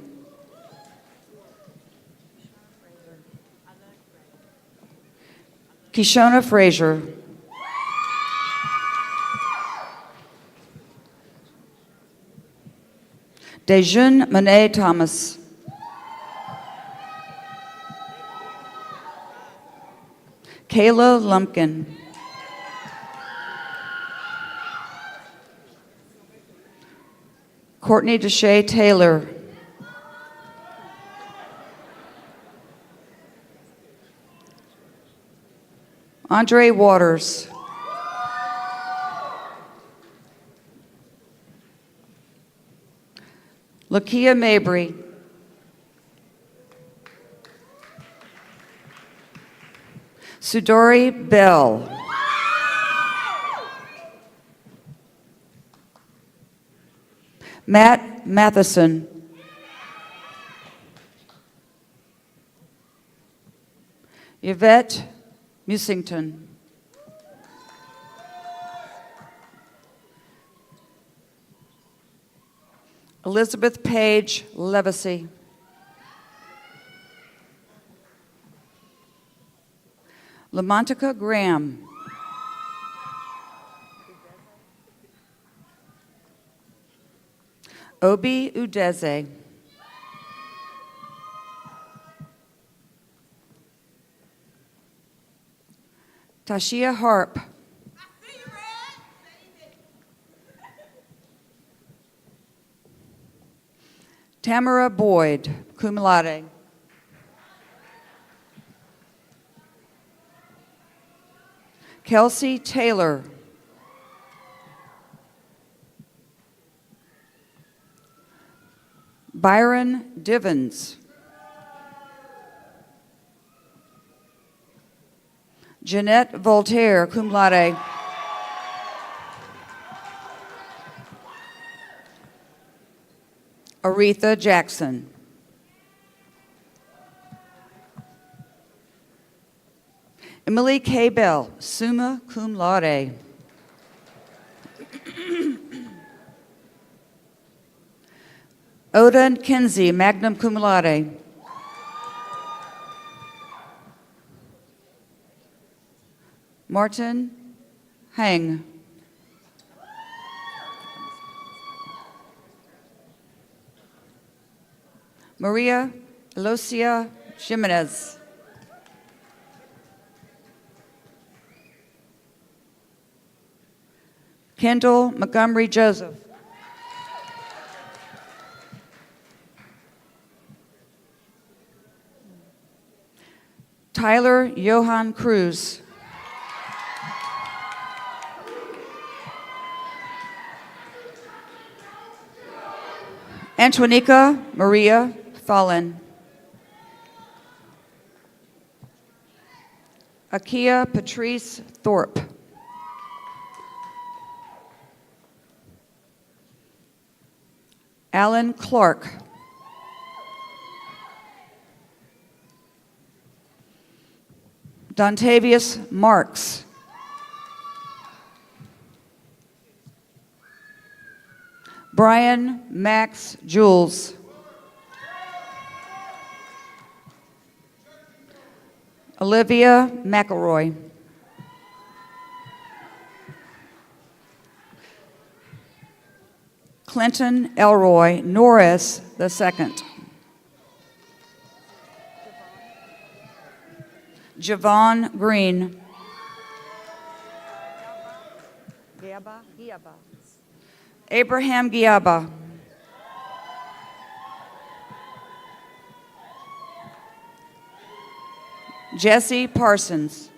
Kishona Frazier. Dejun Monet Thomas. Kayla Lumpkin. Courtney Deshay Taylor. Andre Waters. Lakia Mabry. Sudori Bell. Matt Matheson. Yvette Musington. Elizabeth Page Levacy. Lamontica Graham. Obi Udeze. Tashia Harp. Tamara Boyd, cum laude. Kelsey Taylor. Byron Divens. Jeanette Voltaire, cum laude. Aretha Jackson. Emily K. Bell, summa cum laude. Oda Kinsey, magna cum laude. Martin Hang. Maria Elosia Jimenez. Kendall Montgomery Joseph. Tyler Johan Cruz. Antonica Maria Fallon. Akia Patrice Thorpe. Alan Clark. Dontavius Marks. Brian Max Jules. Olivia McElroy. Clinton Elroy Norris II. Javon Green. Abraham Giaba. Jesse Parsons.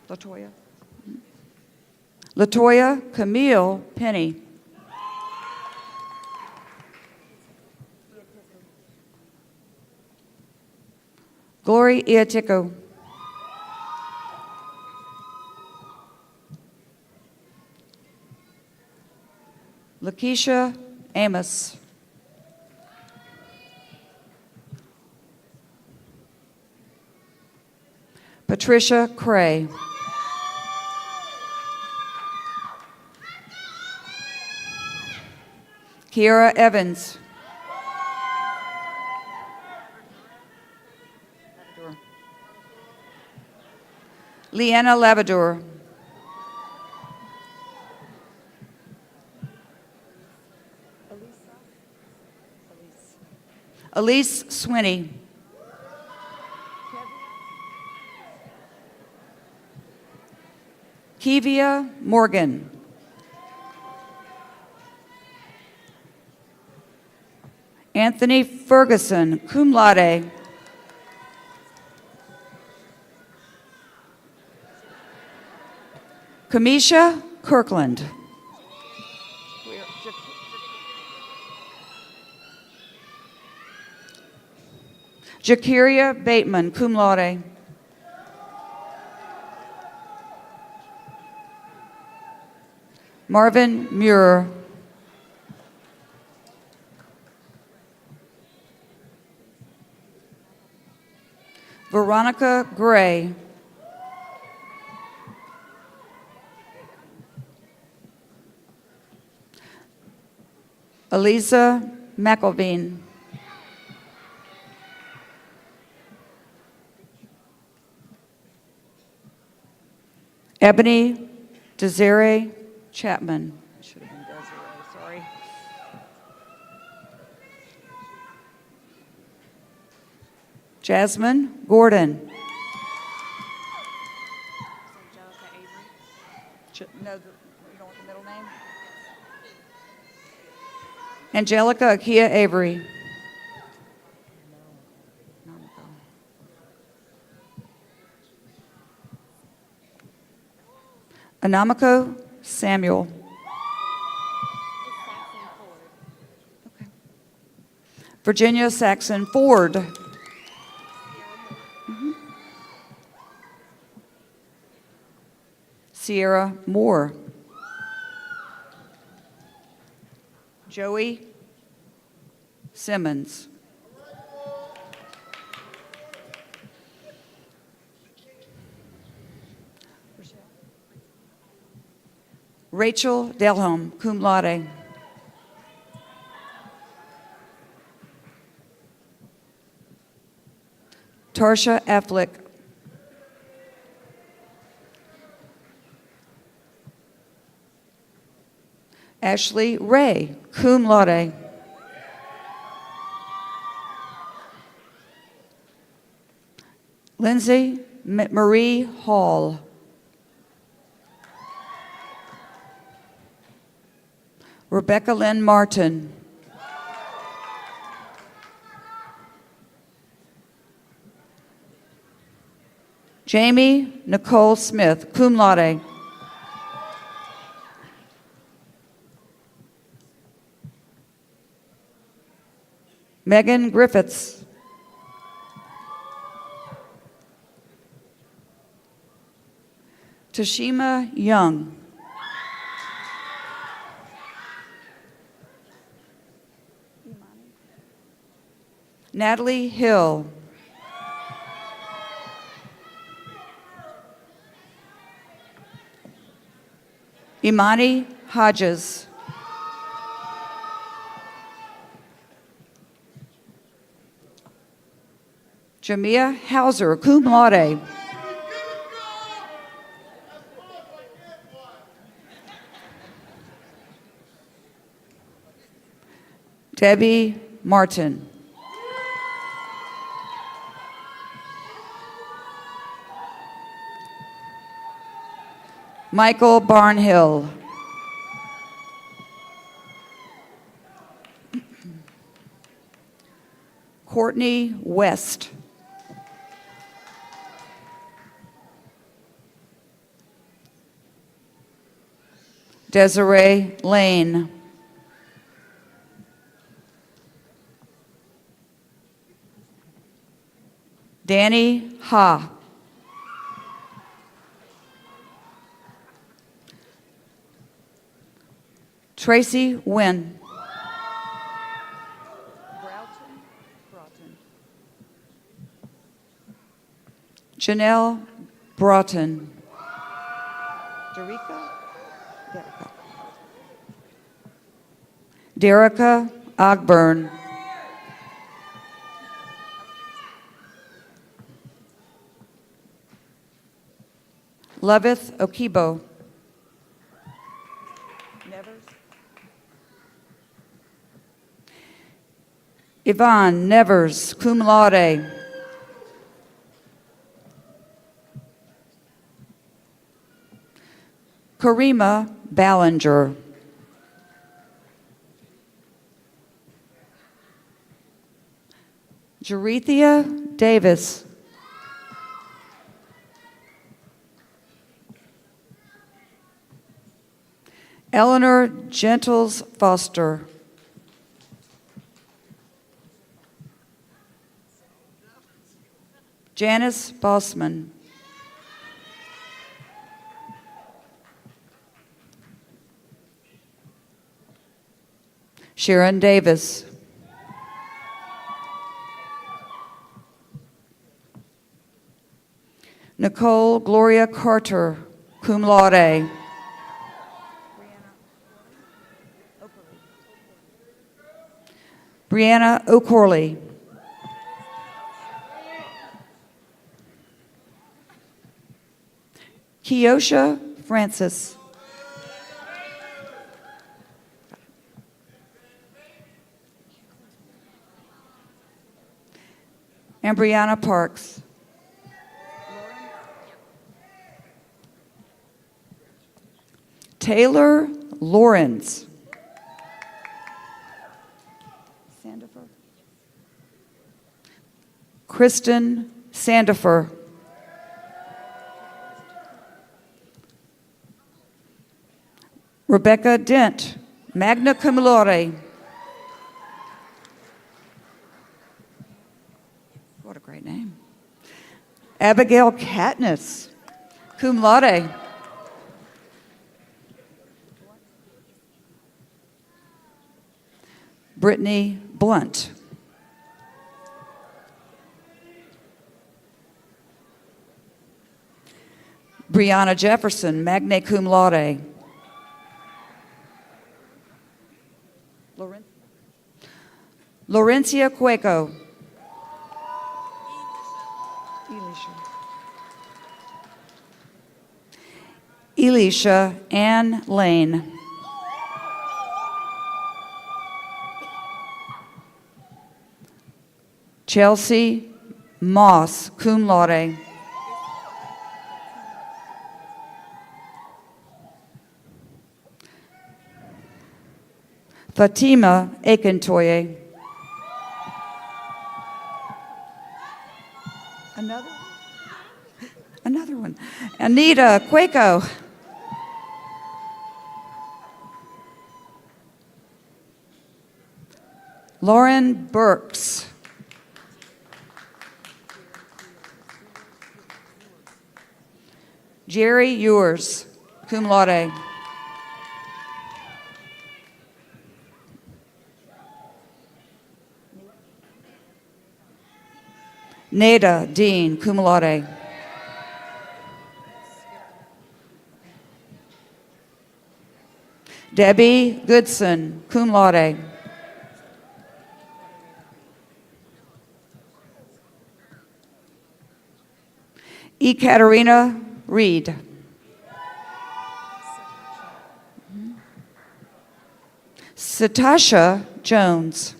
Latoya. Latoya Camille Penny. Glory Iatiko. Lakeisha Amos. Patricia Cray. Kiara Evans. Leanna Lavador. Elise Swinney. Kevia Morgan. Anthony Ferguson, cum laude. Kamisha Kirkland. Jakiria Bateman, cum laude. Marvin Muir. Veronica Gray. Eliza McElveen. Ebony Desiree Chapman. Should have been Desiree, sorry. Jasmine Gordon. No, you don't want the middle name? Angelica Akia Avery. Anamiko Samuel. Okay. Virginia Saxon Ford. Sierra Moore. Joey Simmons. Rachel Delholm, cum laude. Tarsha Affleck. Ashley Ray, cum laude. Lindsay Marie Hall. Rebecca Lynn Martin. Jamie Nicole Smith, cum laude. Megan Griffiths. Tashima Young. Natalie Hill. Imani Hodges. Jamia Hauser, cum laude. Debbie Martin. Michael Barnhill. Courtney West. Desiree Lane. Danny Ha. Tracy Wynn. Janelle Broughton. Derica Ogburn. Loveth Okibo. Yvonne Nevers, cum laude. Karima Ballinger. Jarethia Davis. Eleanor Gentles Foster. Janice Bossman. Sharon Davis. Nicole Gloria Carter, cum laude. Brianna O'Corley. Keosha Francis. And Brianna Parks. Taylor Lawrence. Sandifer. Kristen Sandifer. Rebecca Dent, magna cum laude. What a great name. Abigail Katniss, cum laude. Brittany Blunt. Brianna Jefferson, magna cum laude. Laurencia Cueco. Elisha Ann Lane. Chelsea Moss, cum laude. Fatima Akintoye. Another one. Anita Cueco. Lauren Burks. Jerry Ewers, cum laude. Nada Dean, cum laude. Debbie Goodson, cum laude. Ekaterina Reed. Satasha Jones.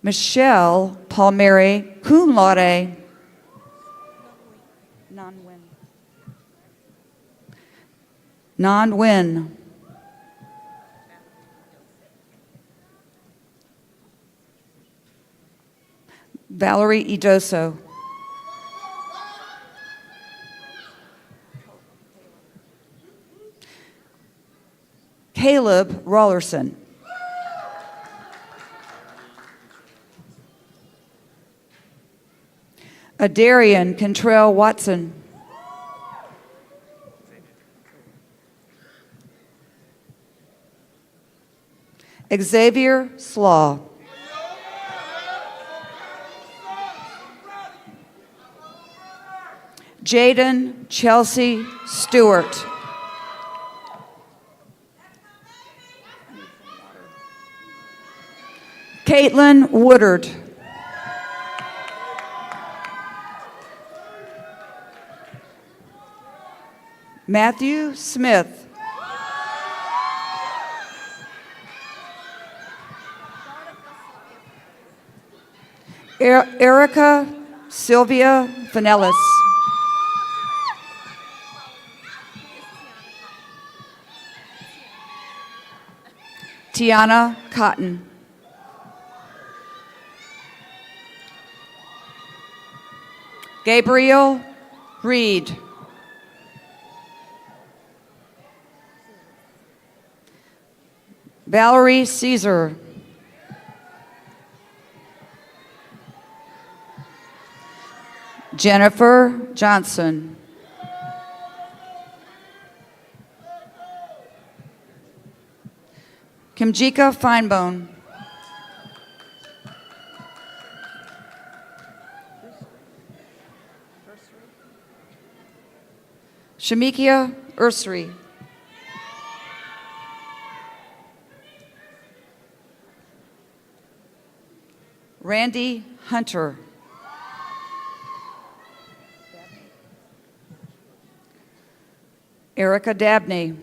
Michelle Palmieri, cum laude. Non-win. Valerie Idoso. Caleb Rollerson. Adarian Cantrell Watson. Xavier Slaw. Jaden Chelsea Stewart. Caitlin Woodard. Matthew Smith. Erica Sylvia Vanellis. Tiana Cotton. Gabriel Reed. Valerie Caesar. Jennifer Johnson. Kimjika Feinbone. Shamikia Ursary. Randy Hunter. Erica Dabney.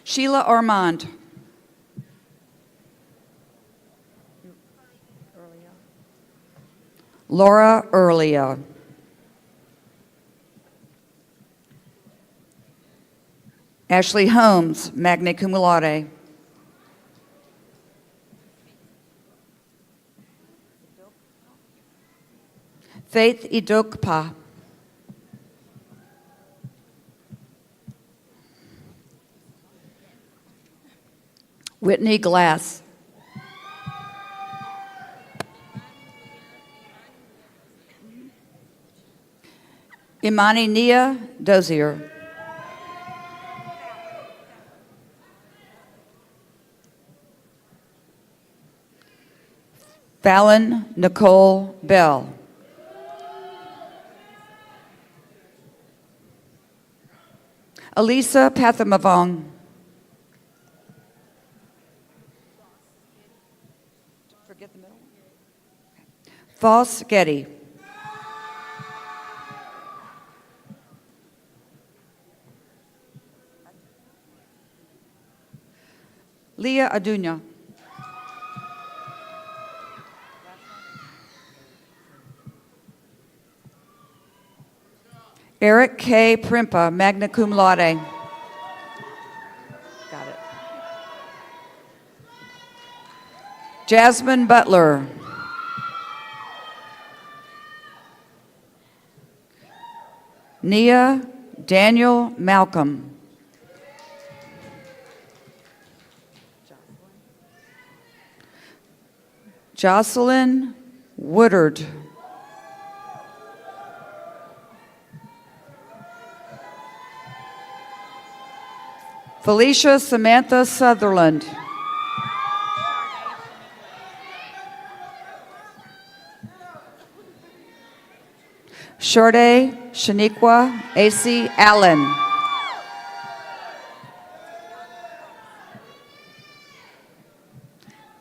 Sheila Armand. Laura Earlia. Ashley Holmes, magna cum laude. Faith Idokpa. Whitney Glass. Imani Nia Dozier. Fallon Nicole Bell. Elisa Pathamavong. Forget the middle one. Foss Getty. Leah Adunya. Eric K. Primpa, magna cum laude. Got it. Jasmine Butler. Nia Daniel Malcolm. Jocelyn Woodard. Felicia Samantha Sutherland. Shorde Shaniqua A.C. Allen.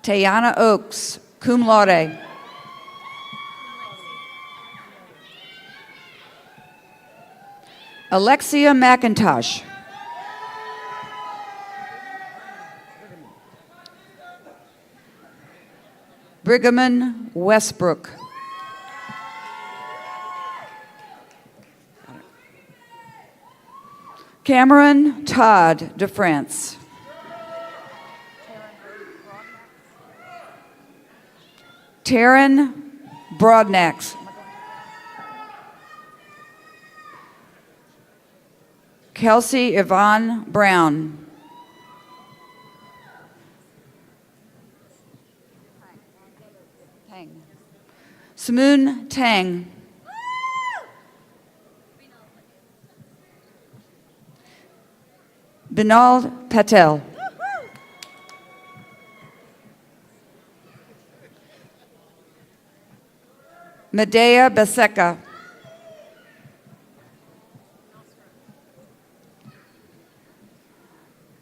Tayana Oaks, cum laude. Alexia McIntosh. Brigham Westbrook. Cameron Todd DeFrance. Taryn Broadnax. Kelsey Yvonne Brown. Samoon Tang. Binal Patel. Medea Beseka.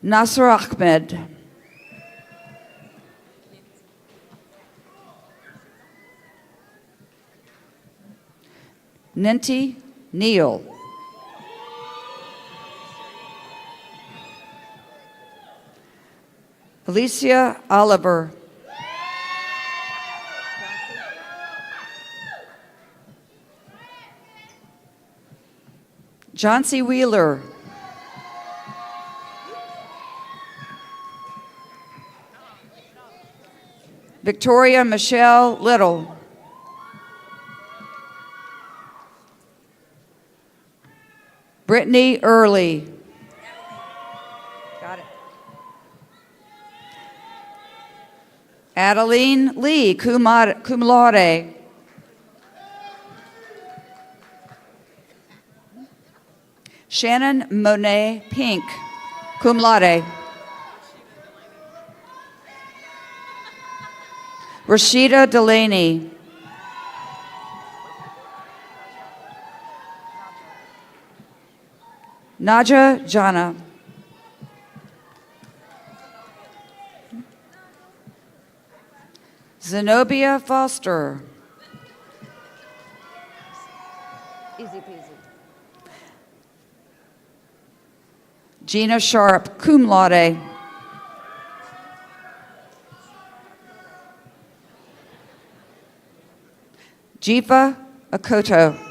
Nasser Ahmed. Ninti Neal. Alicia Oliver. Johnsy Wheeler. Victoria Michelle Little. Brittany Early. Got it. Adeline Lee, cum laude. Shannon Monet Pink, cum laude. Rashida Delaney. Naja Jana. Zenobia Foster. Easy peasy. Gina Sharp, cum laude. Jifa Akoto.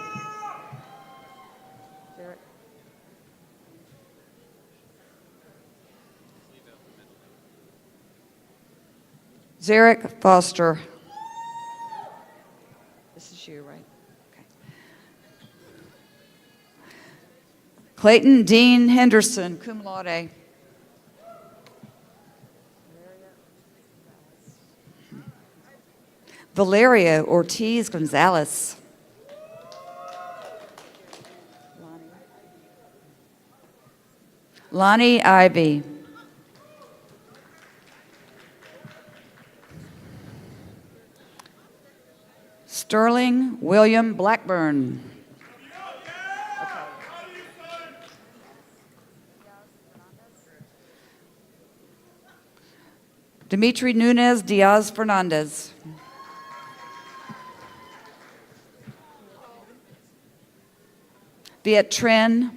Zarek Foster. This is you, right? Okay. Clayton Dean Henderson, cum laude. Valeria Ortiz Gonzalez. Lonnie Ivy. Sterling William Blackburn. Dimitri Nunez Diaz Fernandez. Viet Trin.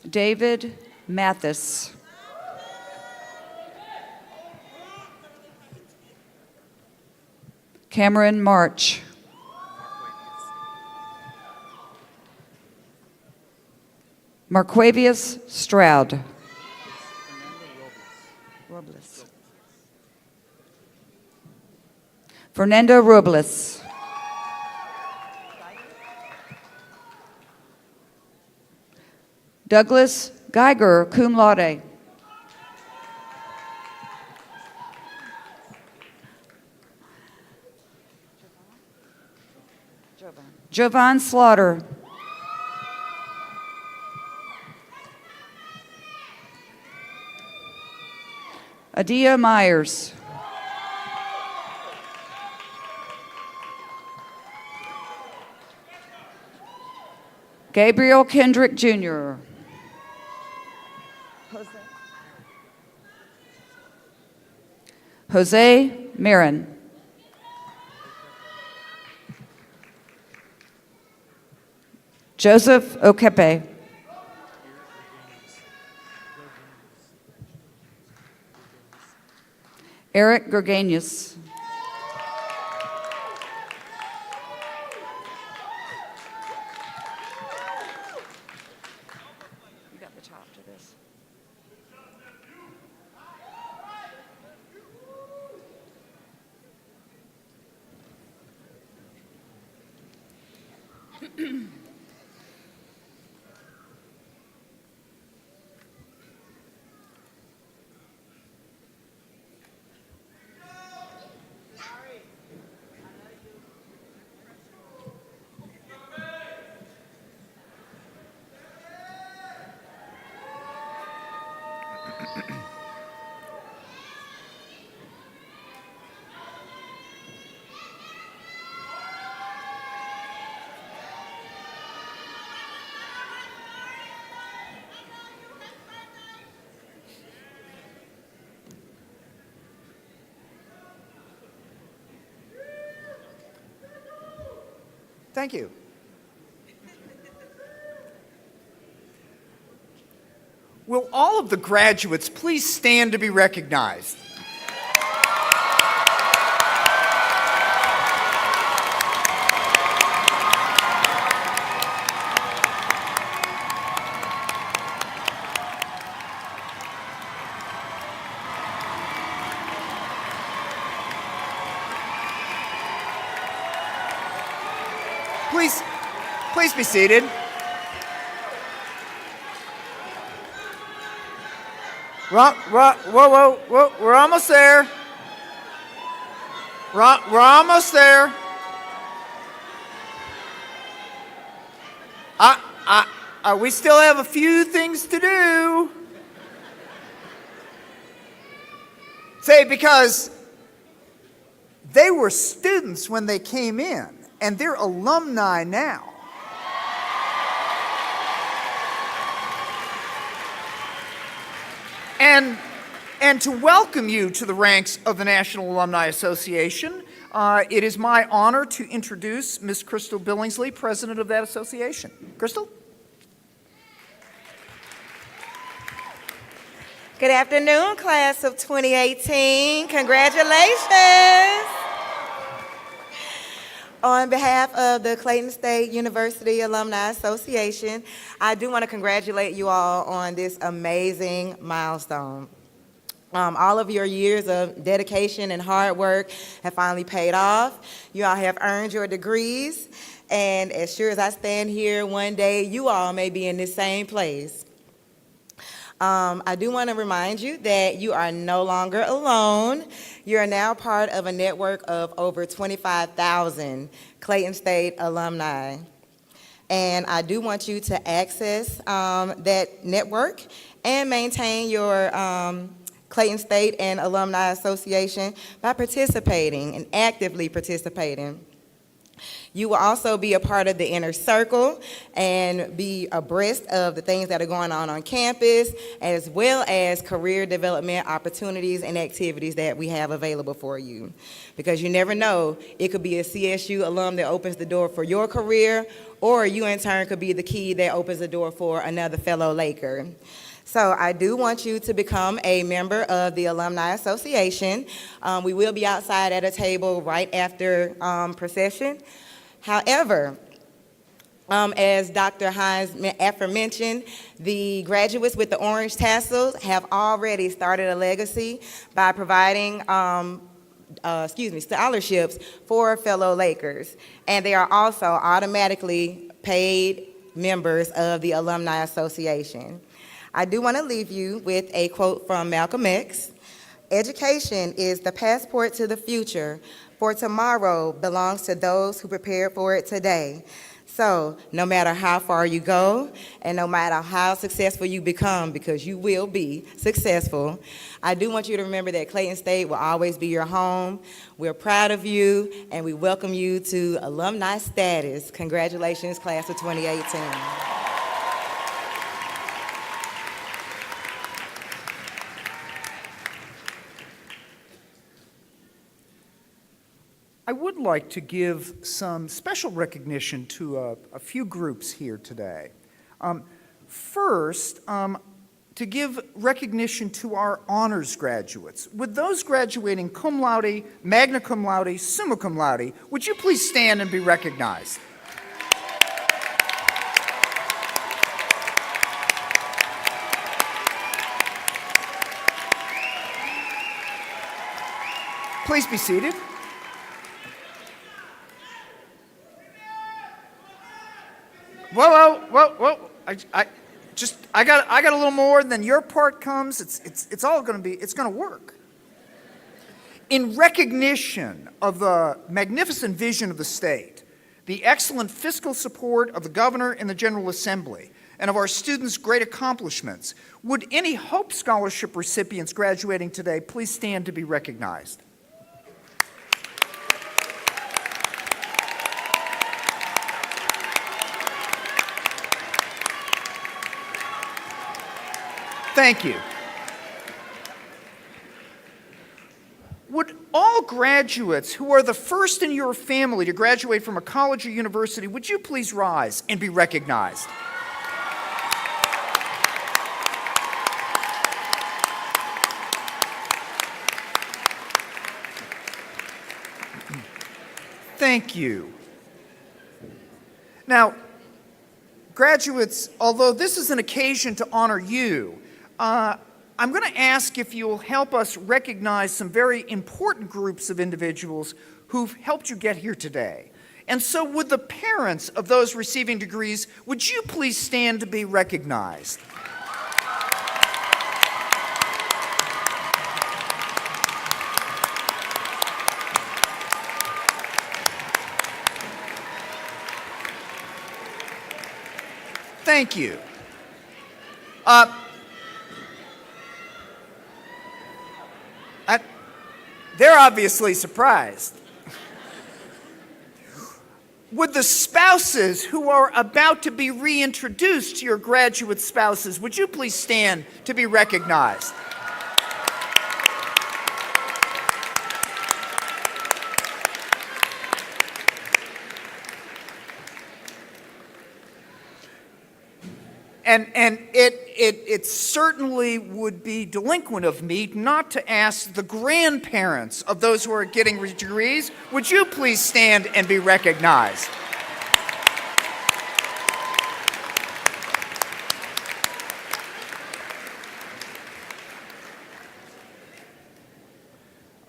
David Mathis. Cameron March. Marquavius Stroud. Robles. Fernando Robles. Douglas Geiger, cum laude. Jovan Slaughter. Adia Myers. Gabriel Kendrick Jr. Jose Marin. Joseph Okepe. Eric Gerganius. You got the top to this. Thank you. Will all of the graduates please stand to be recognized? Please be seated. Whoa, we're almost there. We're almost there. We still have a few things to do. Say, because they were students when they came in, and they're alumni now. And to welcome you to the ranks of the National Alumni Association, it is my honor to introduce Ms. Crystal Billingsley, president of that association. Crystal? Good afternoon, class of 2018. Congratulations. On behalf of the Clayton State University Alumni Association, I do want to congratulate you all on this amazing milestone. All of your years of dedication and hard work have finally paid off. You all have earned your degrees, and as sure as I stand here, one day you all may be in this same place. I do want to remind you that you are no longer alone. You are now part of a network of over 25,000 Clayton State alumni. And I do want you to access that network and maintain your Clayton State and Alumni Association by participating and actively participating. You will also be a part of the inner circle and be abreast of the things that are going on campus, as well as career development opportunities and activities that we have available for you. Because you never know, it could be a CSU alum that opens the door for your career, or you in turn could be the key that opens the door for another fellow Laker. So I do want you to become a member of the Alumni Association. We will be outside at a table right after procession. However, as Dr. Hines aforementioned, the graduates with the orange tassels have already started a legacy by providing scholarships for fellow Lakers. And they are also automatically paid members of the Alumni Association. I do want to leave you with a quote from Malcolm X. Education is the passport to the future, for tomorrow belongs to those who prepare for it today. So no matter how far you go and no matter how successful you become, because you will be successful, I do want you to remember that Clayton State will always be your home. We're proud of you and we welcome you to alumni status. Congratulations, class of 2018. I would like to give some special recognition to a few groups here today. First, to give recognition to our honors graduates. With those graduating cum laude, magna cum laude, summa cum laude, would you please stand and be recognized? Please be seated. Whoa! I got a little more. Then your part comes. It's all going to be. It's going to work. In recognition of the magnificent vision of the state, the excellent fiscal support of the governor and the General Assembly, and of our students' great accomplishments, would any Hope Scholarship recipients graduating today please stand to be recognized? Thank you. Would all graduates who are the first in your family to graduate from a college or university, would you please rise and be recognized? Thank you. Now, graduates, although this is an occasion to honor you, I'm going to ask if you'll help us recognize some very important groups of individuals who've helped you get here today. And so would the parents of those receiving degrees, would you please stand to be recognized? Thank you. They're obviously surprised. Would the spouses who are about to be reintroduced to your graduate spouses, would you please stand to be recognized? And it certainly would be delinquent of me not to ask the grandparents of those who are getting degrees, would you please stand and be recognized?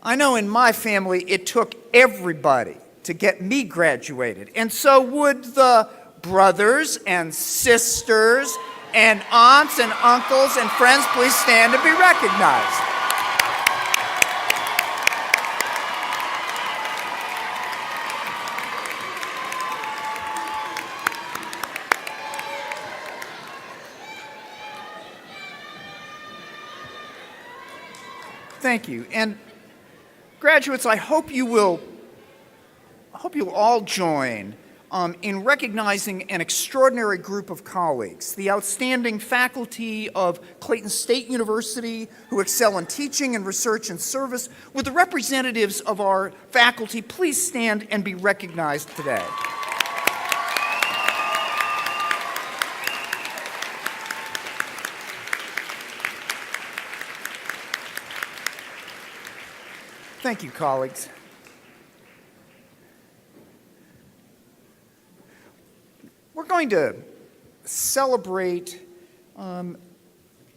I know in my family it took everybody to get me graduated, and so would the brothers and sisters and aunts and uncles and friends please stand to be recognized. Thank you. And graduates, I hope you'll all join in recognizing an extraordinary group of colleagues, the outstanding faculty of Clayton State University who excel in teaching and research and service. Would the representatives of our faculty please stand and be recognized today? Thank you, colleagues. We're going to celebrate the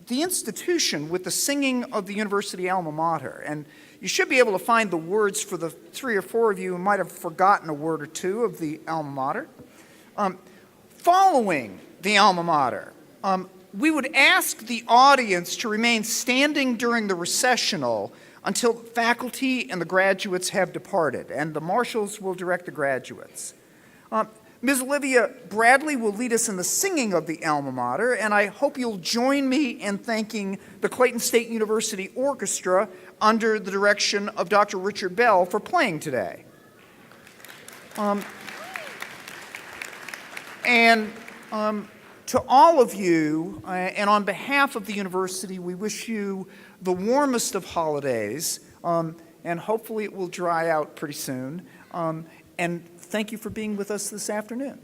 institution with the singing of the university alma mater. And you should be able to find the words for the 3 or 4 of you who might have forgotten a word or two of the alma mater. Following the alma mater, we would ask the audience to remain standing during the recessional until faculty and the graduates have departed, and the marshals will direct the graduates. Ms. Olivia Bradley will lead us in the singing of the alma mater, and I hope you'll join me in thanking the Clayton State University Orchestra under the direction of Dr. Richard Bell for playing today. To all of you, and on behalf of the university, we wish you the warmest of holidays, and hopefully it will dry out pretty soon. And thank you for being with us this afternoon.